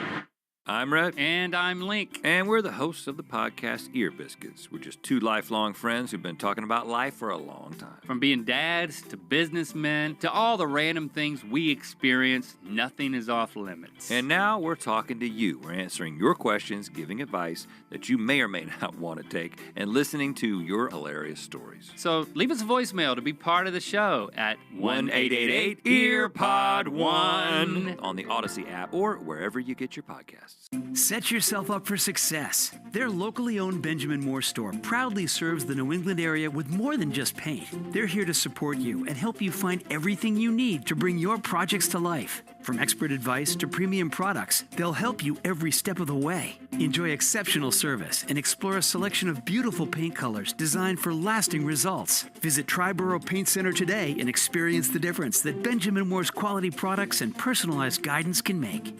I'm Rhett. And I'm Link. And we're the hosts of the podcast Ear Biscuits. We're just 2 lifelong friends who've been talking about life for a long time. From being dads to businessmen to all the random things we experience, nothing is off limits. And now we're talking to you. We're answering your questions, giving advice that you may or may not want to take, and listening to your hilarious stories. So leave us a voicemail to be part of the show at 1-888-EARPOD-1 on the Odyssey app or wherever you get your podcasts. Set yourself up for success. Their locally owned Benjamin Moore store proudly serves the New England area with more than just paint. They're here to support you and help you find everything you need to bring your projects to life. From expert advice to premium products, they'll help you every step of the way. Enjoy exceptional service and explore a selection of beautiful paint colors designed for lasting results. Visit Triborough Paint Center today and experience the difference that Benjamin Moore's quality products and personalized guidance can make.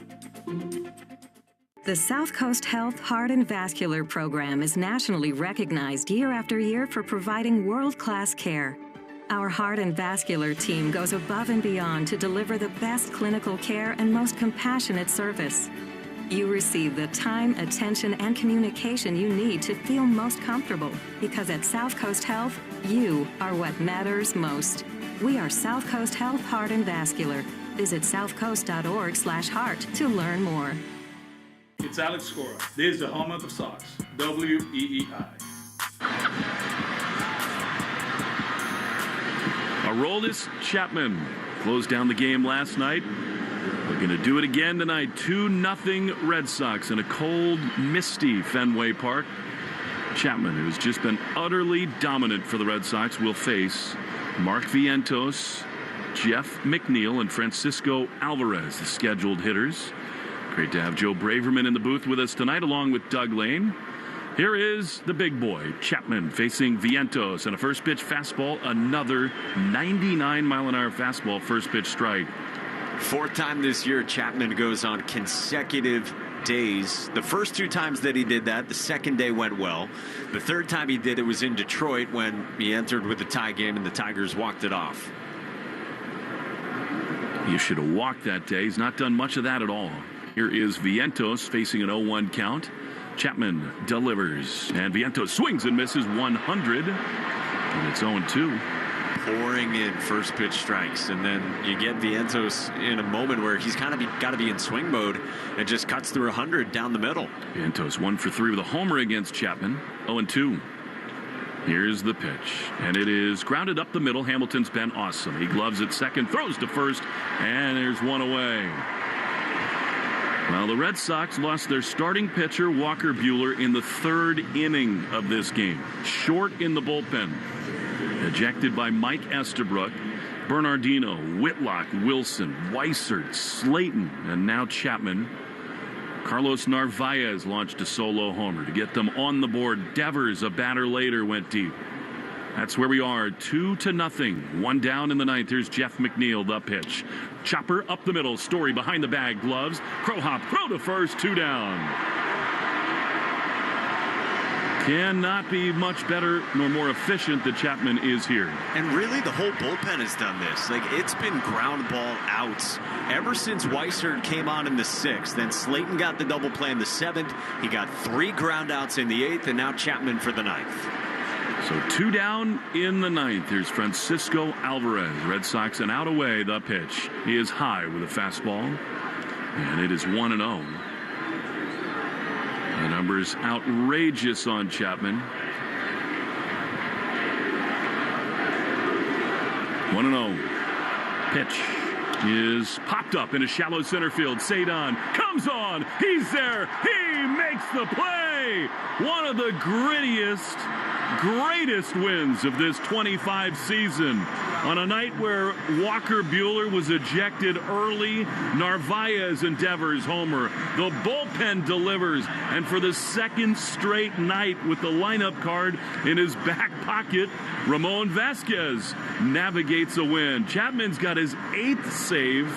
The South Coast Health Heart and Vascular Program is nationally recognized year after year for providing world-class care. Our heart and vascular team goes above and beyond to deliver the best clinical care and most compassionate service. You receive the time, attention, and communication you need to feel most comfortable, because at South Coast Health, you are what matters most. We are South Coast Health Heart and Vascular. Visit southcoast.org/heart to learn more. It's Alex Cora. This is the home of the Sox, WEEI. Aroldis Chapman closed down the game last night. Looking to do it again tonight. 2-0 Red Sox in a cold, misty Fenway Park. Chapman, who's just been utterly dominant for the Red Sox, will face Mark Vientos, Jeff McNeil, and Francisco Alvarez, the scheduled hitters. Great to have Joe Braverman in the booth with us tonight, along with Doug Lane. Here is the big boy, Chapman, facing Vientos, and a first pitch fastball, another 99-mile-an-hour fastball, first pitch strike. 4th time this year Chapman goes on consecutive days. The first 2 times that he did that, the second day went well. The 3rd time he did it was in Detroit when he entered with the tie game and the Tigers walked it off. You should have walked that day. He's not done much of that at all. Here is Vientos facing an 0-1 count. Chapman delivers, and Vientos swings and misses 100, and it's 0-2. Pouring in first pitch strikes, and then you get Vientos in a moment where he's kind of got to be in swing mode and just cuts through 100 down the middle. Vientos 1 for 3 with a homer against Chapman. 0-2. Here's the pitch, and it is grounded up the middle. Hamilton's been awesome. He gloves at second, throws to first, and there's one away. Well, the Red Sox lost their starting pitcher, Walker Buehler, in the 3rd inning of this game. Short in the bullpen. Ejected by Mike Estabrook, Bernardino, Whitlock, Wilson, Weissert, Slayton, and now Chapman. Carlos Narvaez launched a solo homer to get them on the board. Devers, a batter later, went deep. That's where we are, 2-0. One down in the ninth. Here's Jeff McNeil, the pitch. Chopper up the middle. Story behind the bag. Gloves. Crow hop. Throw to first. 2 down. Cannot be much better nor more efficient that Chapman is here. And really, the whole bullpen has done this. Like, it's been ground ball outs ever since Weissert came on in the 6th. Then Slayton got the double play in the 7th. He got 3 ground outs in the 8th, and now Chapman for the 9th. So 2 down in the 9th. Here's Francisco Alvarez. Red Sox an out away. The pitch. He is high with a fastball. And it is 1-0. The number's outrageous on Chapman. 1-0. Pitch is popped up in a shallow center field. Cedon comes on. He's there. He makes the play. One of the grittiest, greatest wins of this 25 season. On a night where Walker Buehler was ejected early, Narvaez endeavors homer. The bullpen delivers. And for the second straight night with the lineup card in his back pocket, Ramon Vasquez navigates a win. Chapman's got his 8th save,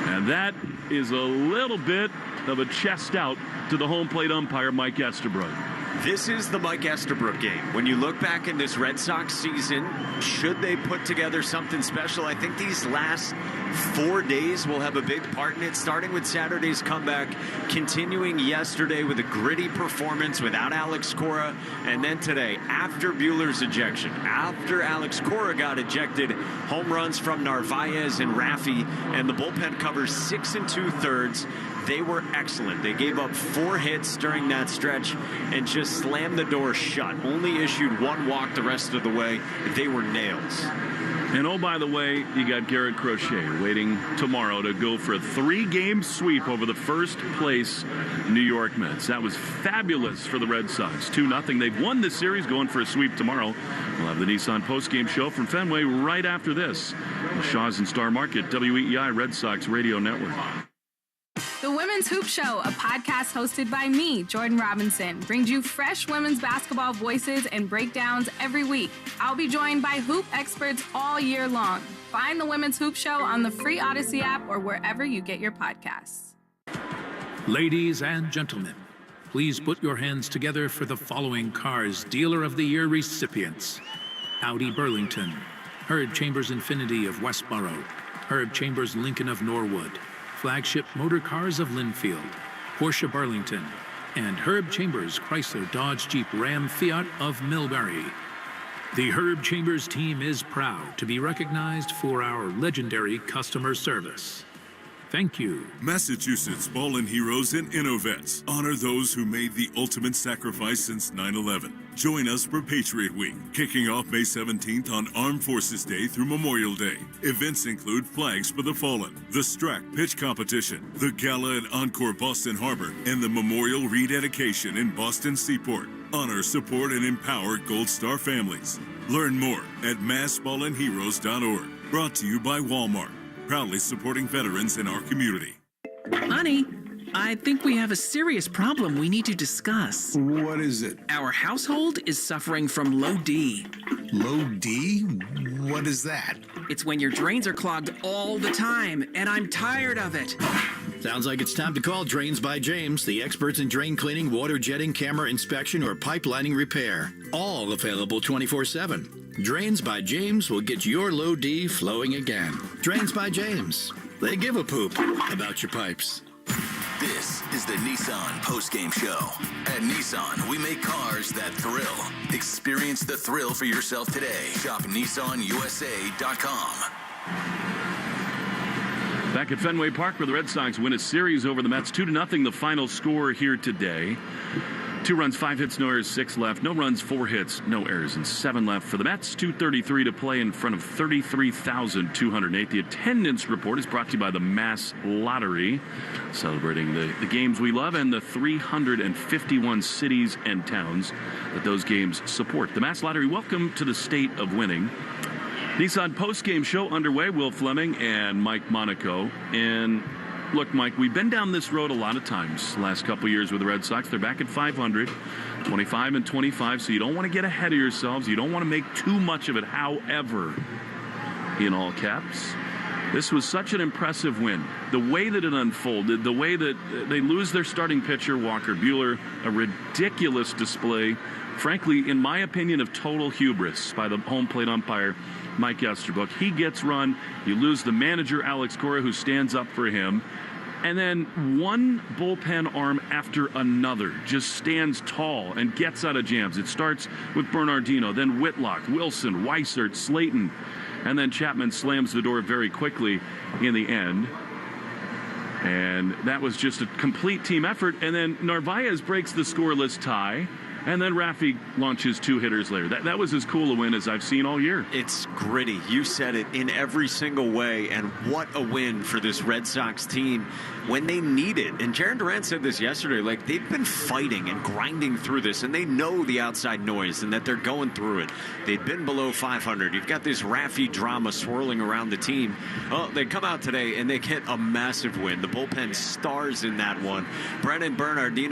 and that is a little bit of a chest out to the home plate umpire, Mike Estabrook. This is the Mike Estabrook game. When you look back in this Red Sox season, should they put together something special? I think these last 4 days will have a big part in it, starting with Saturday's comeback, continuing yesterday with a gritty performance without Alex Cora, and then today, after Buehler's ejection, after Alex Cora got ejected, home runs from Narvaez and Raffi, and the bullpen covers 6 2/3. They were excellent. They gave up 4 hits during that stretch and just slammed the door shut. Only issued 1 walk the rest of the way. They were nails. And oh, by the way, you got Garrett Crochet waiting tomorrow to go for a 3-game sweep over the first place New York Mets. That was fabulous for the Red Sox. 2-0. They've won this series, going for a sweep tomorrow. We'll have the Nissan postgame show from Fenway right after this. The Shaw's and Star Market, WEEI Red Sox Radio Network. The Women's Hoop Show, a podcast hosted by me, Jordan Robinson, brings you fresh women's basketball voices and breakdowns every week. I'll be joined by hoop experts all year long. Find the Women's Hoop Show on the free Odyssey app or wherever you get your podcasts. Ladies and gentlemen, please put your hands together for the following Cars Dealer of the Year recipients: Audi Burlington, Herb Chambers Infiniti of Westboro, Herb Chambers Lincoln of Norwood, Flagship Motor Cars of Linfield, Porsche Burlington, and Herb Chambers Chrysler Dodge Jeep Ram Fiat of Millbury. The Herb Chambers team is proud to be recognized for our legendary customer service. Thank you. Massachusetts Fallen Heroes and Innovets honor those who made the ultimate sacrifice since 9/11. Join us for Patriot Week, kicking off May 17th on Armed Forces Day through Memorial Day. Events include Flags for the Fallen, the Strack Pitch Competition, the Gala and Encore Boston Harbor, and the Memorial Rededication in Boston Seaport. Honor, support, and empower Gold Star families. Learn more at massfallenheroes.org. Brought to you by Walmart, proudly supporting veterans in our community. Honey, I think we have a serious problem we need to discuss. What is it? Our household is suffering from low D. Low D? What is that? It's when your drains are clogged all the time, and I'm tired of it. Sounds like it's time to call Drains by James, the experts in drain cleaning, water jetting, camera inspection, or pipelining repair. All available 24/7. Drains by James will get your low D flowing again. Drains by James. They give a poop about your pipes. This is the Nissan postgame show. At Nissan, we make cars that thrill. Experience the thrill for yourself today. Shop NissanUSA.com. Back at Fenway Park, where the Red Sox win a series over the Mets, 2-0, the final score here today. 2 runs, 5 hits, no errors, 6 left. No runs, 4 hits, no errors, and 7 left for the Mets. 2:33 to play in front of 33,208. The attendance report is brought to you by the Mass Lottery, celebrating the games we love and the 351 cities and towns that those games support. The Mass Lottery, welcome to the state of winning. Nissan postgame show underway. Will Fleming and Mike Monaco. And Look, Mike, we've been down this road a lot of times the last couple years with the Red Sox. They're back at 500, 25 and 25, so you don't want to get ahead of yourselves. You don't want to make too much of it. However, in all caps, this was such an impressive win. The way that it unfolded, the way that they lose their starting pitcher, Walker Buehler, a ridiculous display, frankly, in my opinion, of total hubris by the home plate umpire, Mike Esterbrook. He gets run. You lose the manager, Alex Cora, who stands up for him. And then one bullpen arm after another just stands tall and gets out of jams. It starts with Bernardino, then Whitlock, Wilson, Weissert, Slayton, and then Chapman slams the door very quickly in the end. And that was just a complete team effort. And then Narvaez breaks the scoreless tie. And then Rafi launches 2 hitters later. That was as cool a win as I've seen all year. It's gritty. You said it in every single way. And what a win for this Red Sox team when they need it. And Jaron Duran said this yesterday. Like, they've been fighting and grinding through this. And they know the outside noise and that they're going through it. They've been below 500. You've got this Rafi drama swirling around the team. Oh, they come out today and they get a massive win. The bullpen stars in that one. Brennan Bernardino